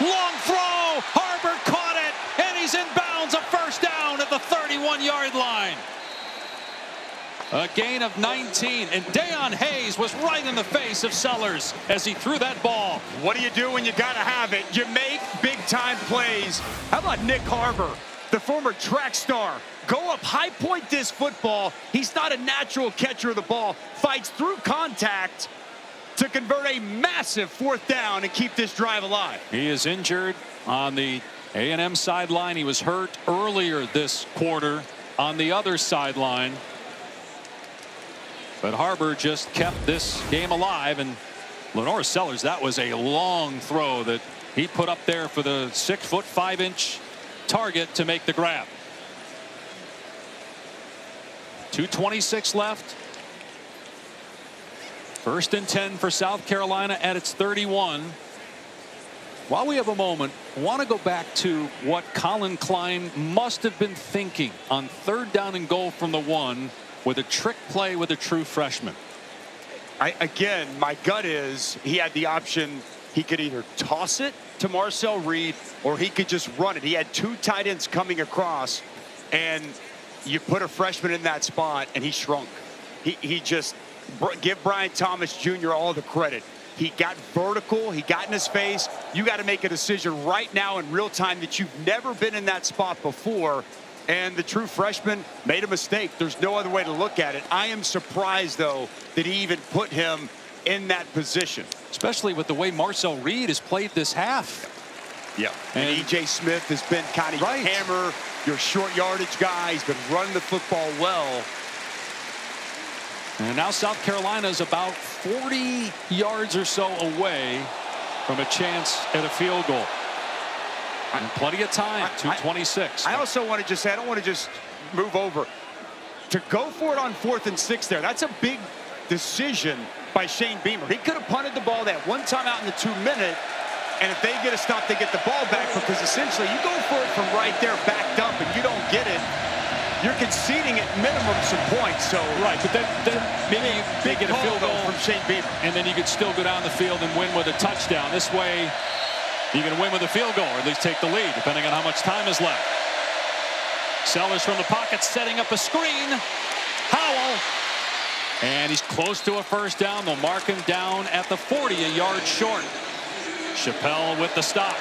long throw. Harbor caught it, and he's in bounds. A first down at the 31-yard line. A gain of 19, and Deion Hayes was right in the face of Sellers as he threw that ball. What do you do when you got to have it? You make big-time plays. How about Nick Harbor, the former track star? Go up, high point this football. He's not a natural catcher of the ball. Fights through contact to convert a massive 4th down and keep this drive alive. He is injured on the A&M sideline. He was hurt earlier this quarter on the other sideline. But Harbor just kept this game alive, and Lenoris Sellers, that was a long throw that he put up there for the 6-foot 5-inch target to make the grab. 2:26 left. 1st and 10 for South Carolina at its 31. While we have a moment, I want to go back to what Colin Klein must have been thinking on 3rd down and goal from the 1 with a trick play with a true freshman. Again, my gut is he had the option. He could either toss it to Marcel Reed or he could just run it. He had 2 tight ends coming across, and you put a freshman in that spot and he shrunk. He just, give Brian Thomas Jr. all the credit. He got vertical. He got in his face. You got to make a decision right now in real time that you've never been in that spot before. And the true freshman made a mistake. There's no other way to look at it. I am surprised, though, that he even put him in that position. Especially with the way Marcel Reed has played this half. Yeah, and E.J. Smith has been kind of your hammer, your short yardage guy. He's been running the football well. And now South Carolina is about 40 yards or so away from a chance at a field goal. And plenty of time, 2:26. I also want to just say, I don't want to just move over. To go for it on 4th and 6 there, that's a big decision by Shane Beamer. He could have punted the ball that one time out in the 2-minute, and if they get a stop, they get the ball back, because essentially you go for it from right there backed up and you don't get it, you're conceding at minimum some points. So right, but then maybe you get a field goal from Shane Beamer, and then you could still go down the field and win with a touchdown. This way you can win with a field goal, or at least take the lead, depending on how much time is left. Sellers from the pocket setting up a screen. Howell. And he's close to a first down. They'll mark him down at the 40, a yard short. Chappelle with the stop.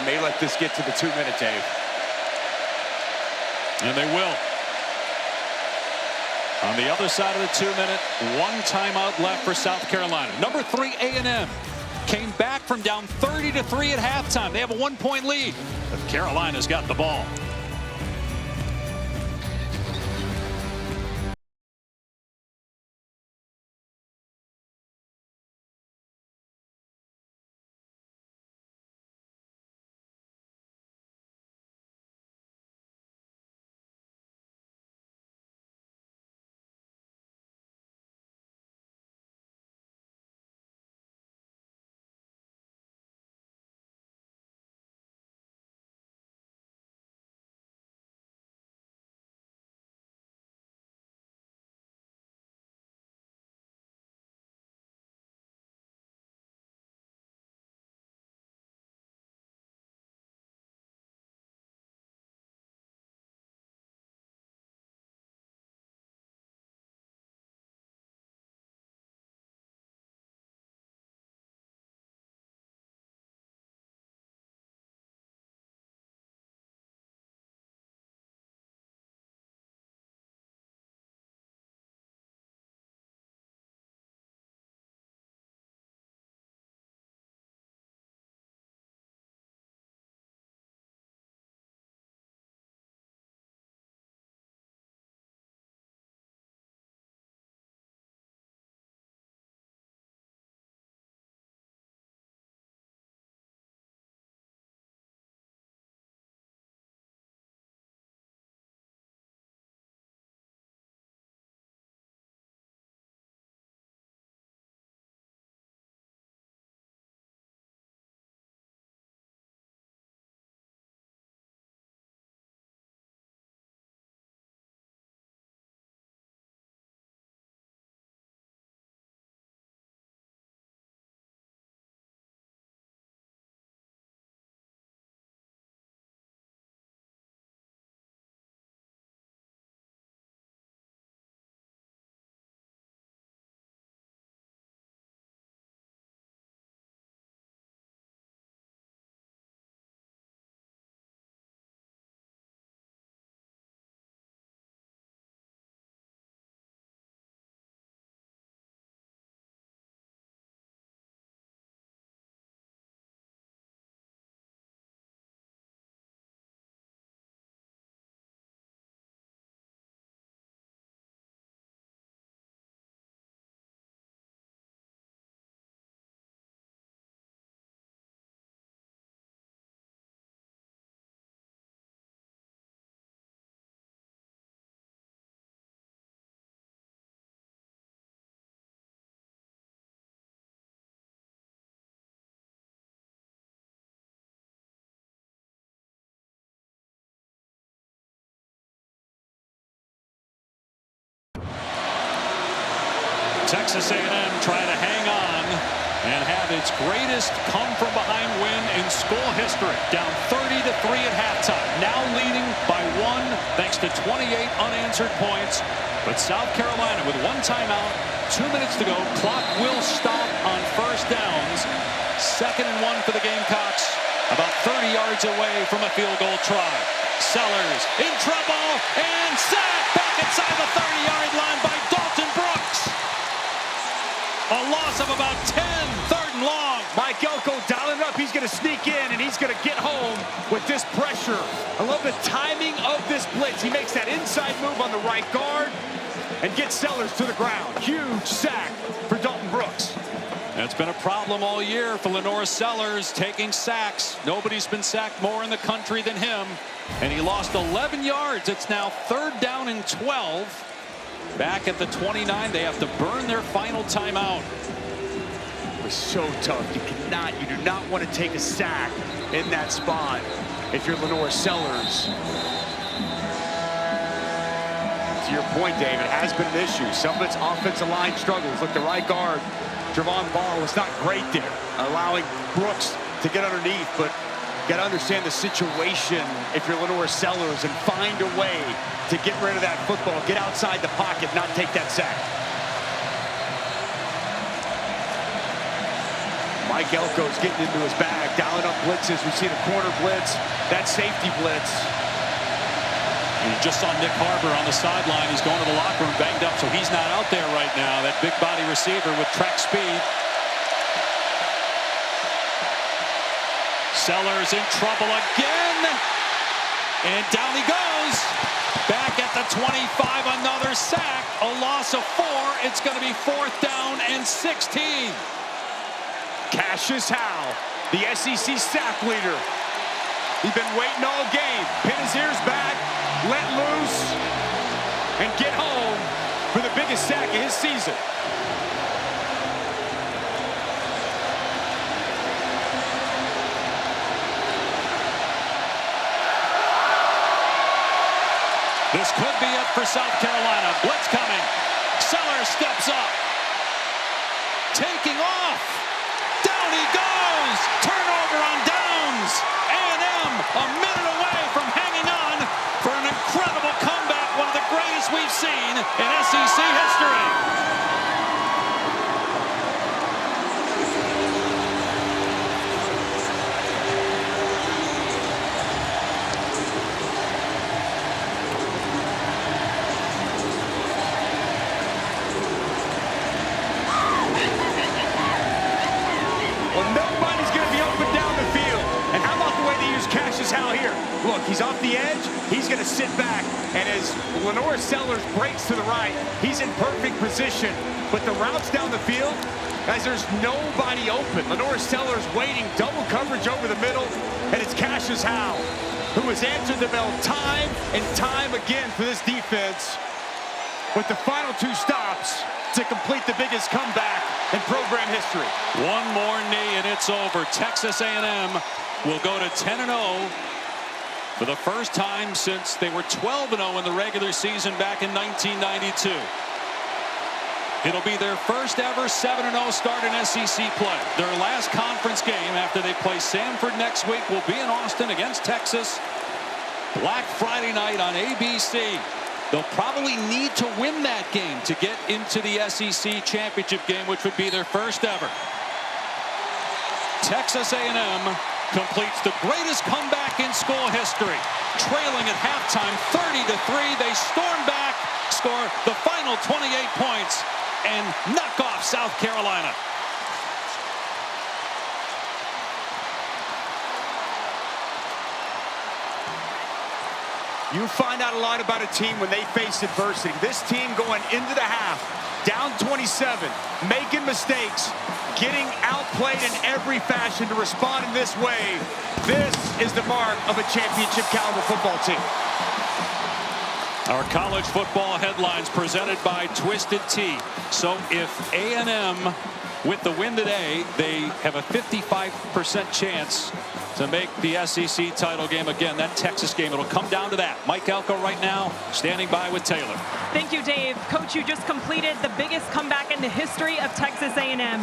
May let this get to the 2-minute, Dave. And they will. On the other side of the 2-minute, one timeout left for South Carolina. Number 3, A&M. Came back from down 30-3 at halftime. They have a 1-point lead. But Carolina's got the ball. Texas A&M trying to hang on and have its greatest come-from-behind win in school history. Down 30-3 at halftime. Now leading by 1 thanks to 28 unanswered points. But South Carolina with 1 timeout, 2 minutes to go. Clock will stop on first downs. 2nd and 1 for the Gamecocks. About 30 yards away from a field goal try. Sellers in trouble and sacked back inside the 30-yard line by Dalton Brooks. A loss of about 10, 3rd and long. Mike Elko dialing it up. He's going to sneak in, and he's going to get home with this pressure. I love the timing of this blitz. He makes that inside move on the right guard and gets Sellers to the ground. Huge sack for Dalton Brooks. It's been a problem all year for Lenore Sellers, taking sacks. Nobody's been sacked more in the country than him. And he lost 11 yards. It's now 3rd down and 12. Back at the 29, they have to burn their final timeout. It was so tough. You do not want to take a sack in that spot if you're Lenore Sellers. To your point, Dave, it has been an issue. Some of its offensive line struggles. Look, the right guard, Javon Ball, was not great there, allowing Brooks to get underneath, but you got to understand the situation if you're Lenore Sellers and find a way to get rid of that football, get outside the pocket, not take that sack. Mike Elko's getting into his bag, dialing up blitzes. We see the corner blitz, that safety blitz. And you just saw Nick Harbor on the sideline. He's going to the locker room banged up, so he's not out there right now. That big body receiver with track speed. Sellers in trouble again. And down he goes. Back at the 25, another sack. A loss of 4. It's going to be 4th down and 16. Cassius Howe, the SEC sack leader. He's been waiting all game. Pin his ears back, let loose, and get home for the biggest sack of his season. This could be it for South Carolina. Blitz coming. Sellers steps up. Taking off. Down he goes. Turnover on downs. A&M a minute away from hanging on for an incredible comeback. One of the greatest we've seen in SEC history. Look, he's off the edge. He's going to sit back. And as Lenore Sellers breaks to the right, he's in perfect position. But the routes down the field, guys, there's nobody open. Lenore Sellers waiting, double coverage over the middle. And it's Cassius Howe, who has answered the bell time and time again for this defense, with the final 2 stops to complete the biggest comeback in program history. One more knee and it's over. Texas A&M will go to 10-0 for the first time since they were 12-0 in the regular season back in 1992. It'll be their first ever 7-0 start in SEC play. Their last conference game after they play Samford next week will be in Austin against Texas. Black Friday night on ABC. They'll probably need to win that game to get into the SEC championship game, which would be their first ever. Texas A&M completes the greatest comeback in school history. Trailing at halftime 30-3, they storm back, score the final 28 points, and knock off South Carolina. You find out a lot about a team when they face adversity. This team going into the half, down 27, making mistakes, getting outplayed in every fashion to respond in this way. This is the mark of a championship caliber football team. Our college football headlines presented by Twisted Tea. So if A&M with the win today, they have a 55% chance to make the SEC title game again. That Texas game, it'll come down to that. Mike Elko right now standing by with Taylor. Thank you, Dave. Coach, you just completed the biggest comeback in the history of Texas A&M.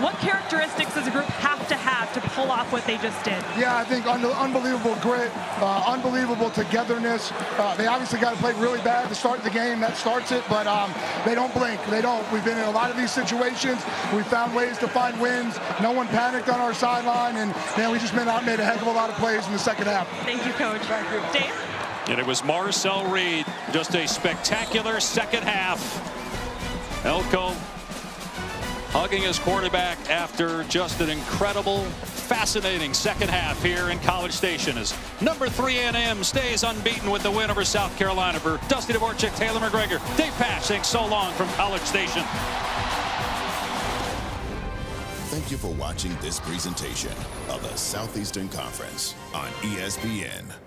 What characteristics does a group have to pull off what they just did? Yeah, I think unbelievable grit, unbelievable togetherness. They obviously got to play really bad to start the game. That starts it, but they don't blink. They don't. We've been in a lot of these situations. We found ways to find wins. No one panicked on our sideline, and man, we just made a heck of a lot of plays in the second half. Thank you, Coach. Thank you. Dave? And it was Marcel Reed. Just a spectacular second half. Elko hugging his quarterback after just an incredible, fascinating second half here in College Station as number 3 A&M stays unbeaten with the win over South Carolina. For Dusty Dvorak, Taylor McGregor, Dave Pasch saying so long from College Station. Thank you for watching this presentation of the Southeastern Conference on ESPN.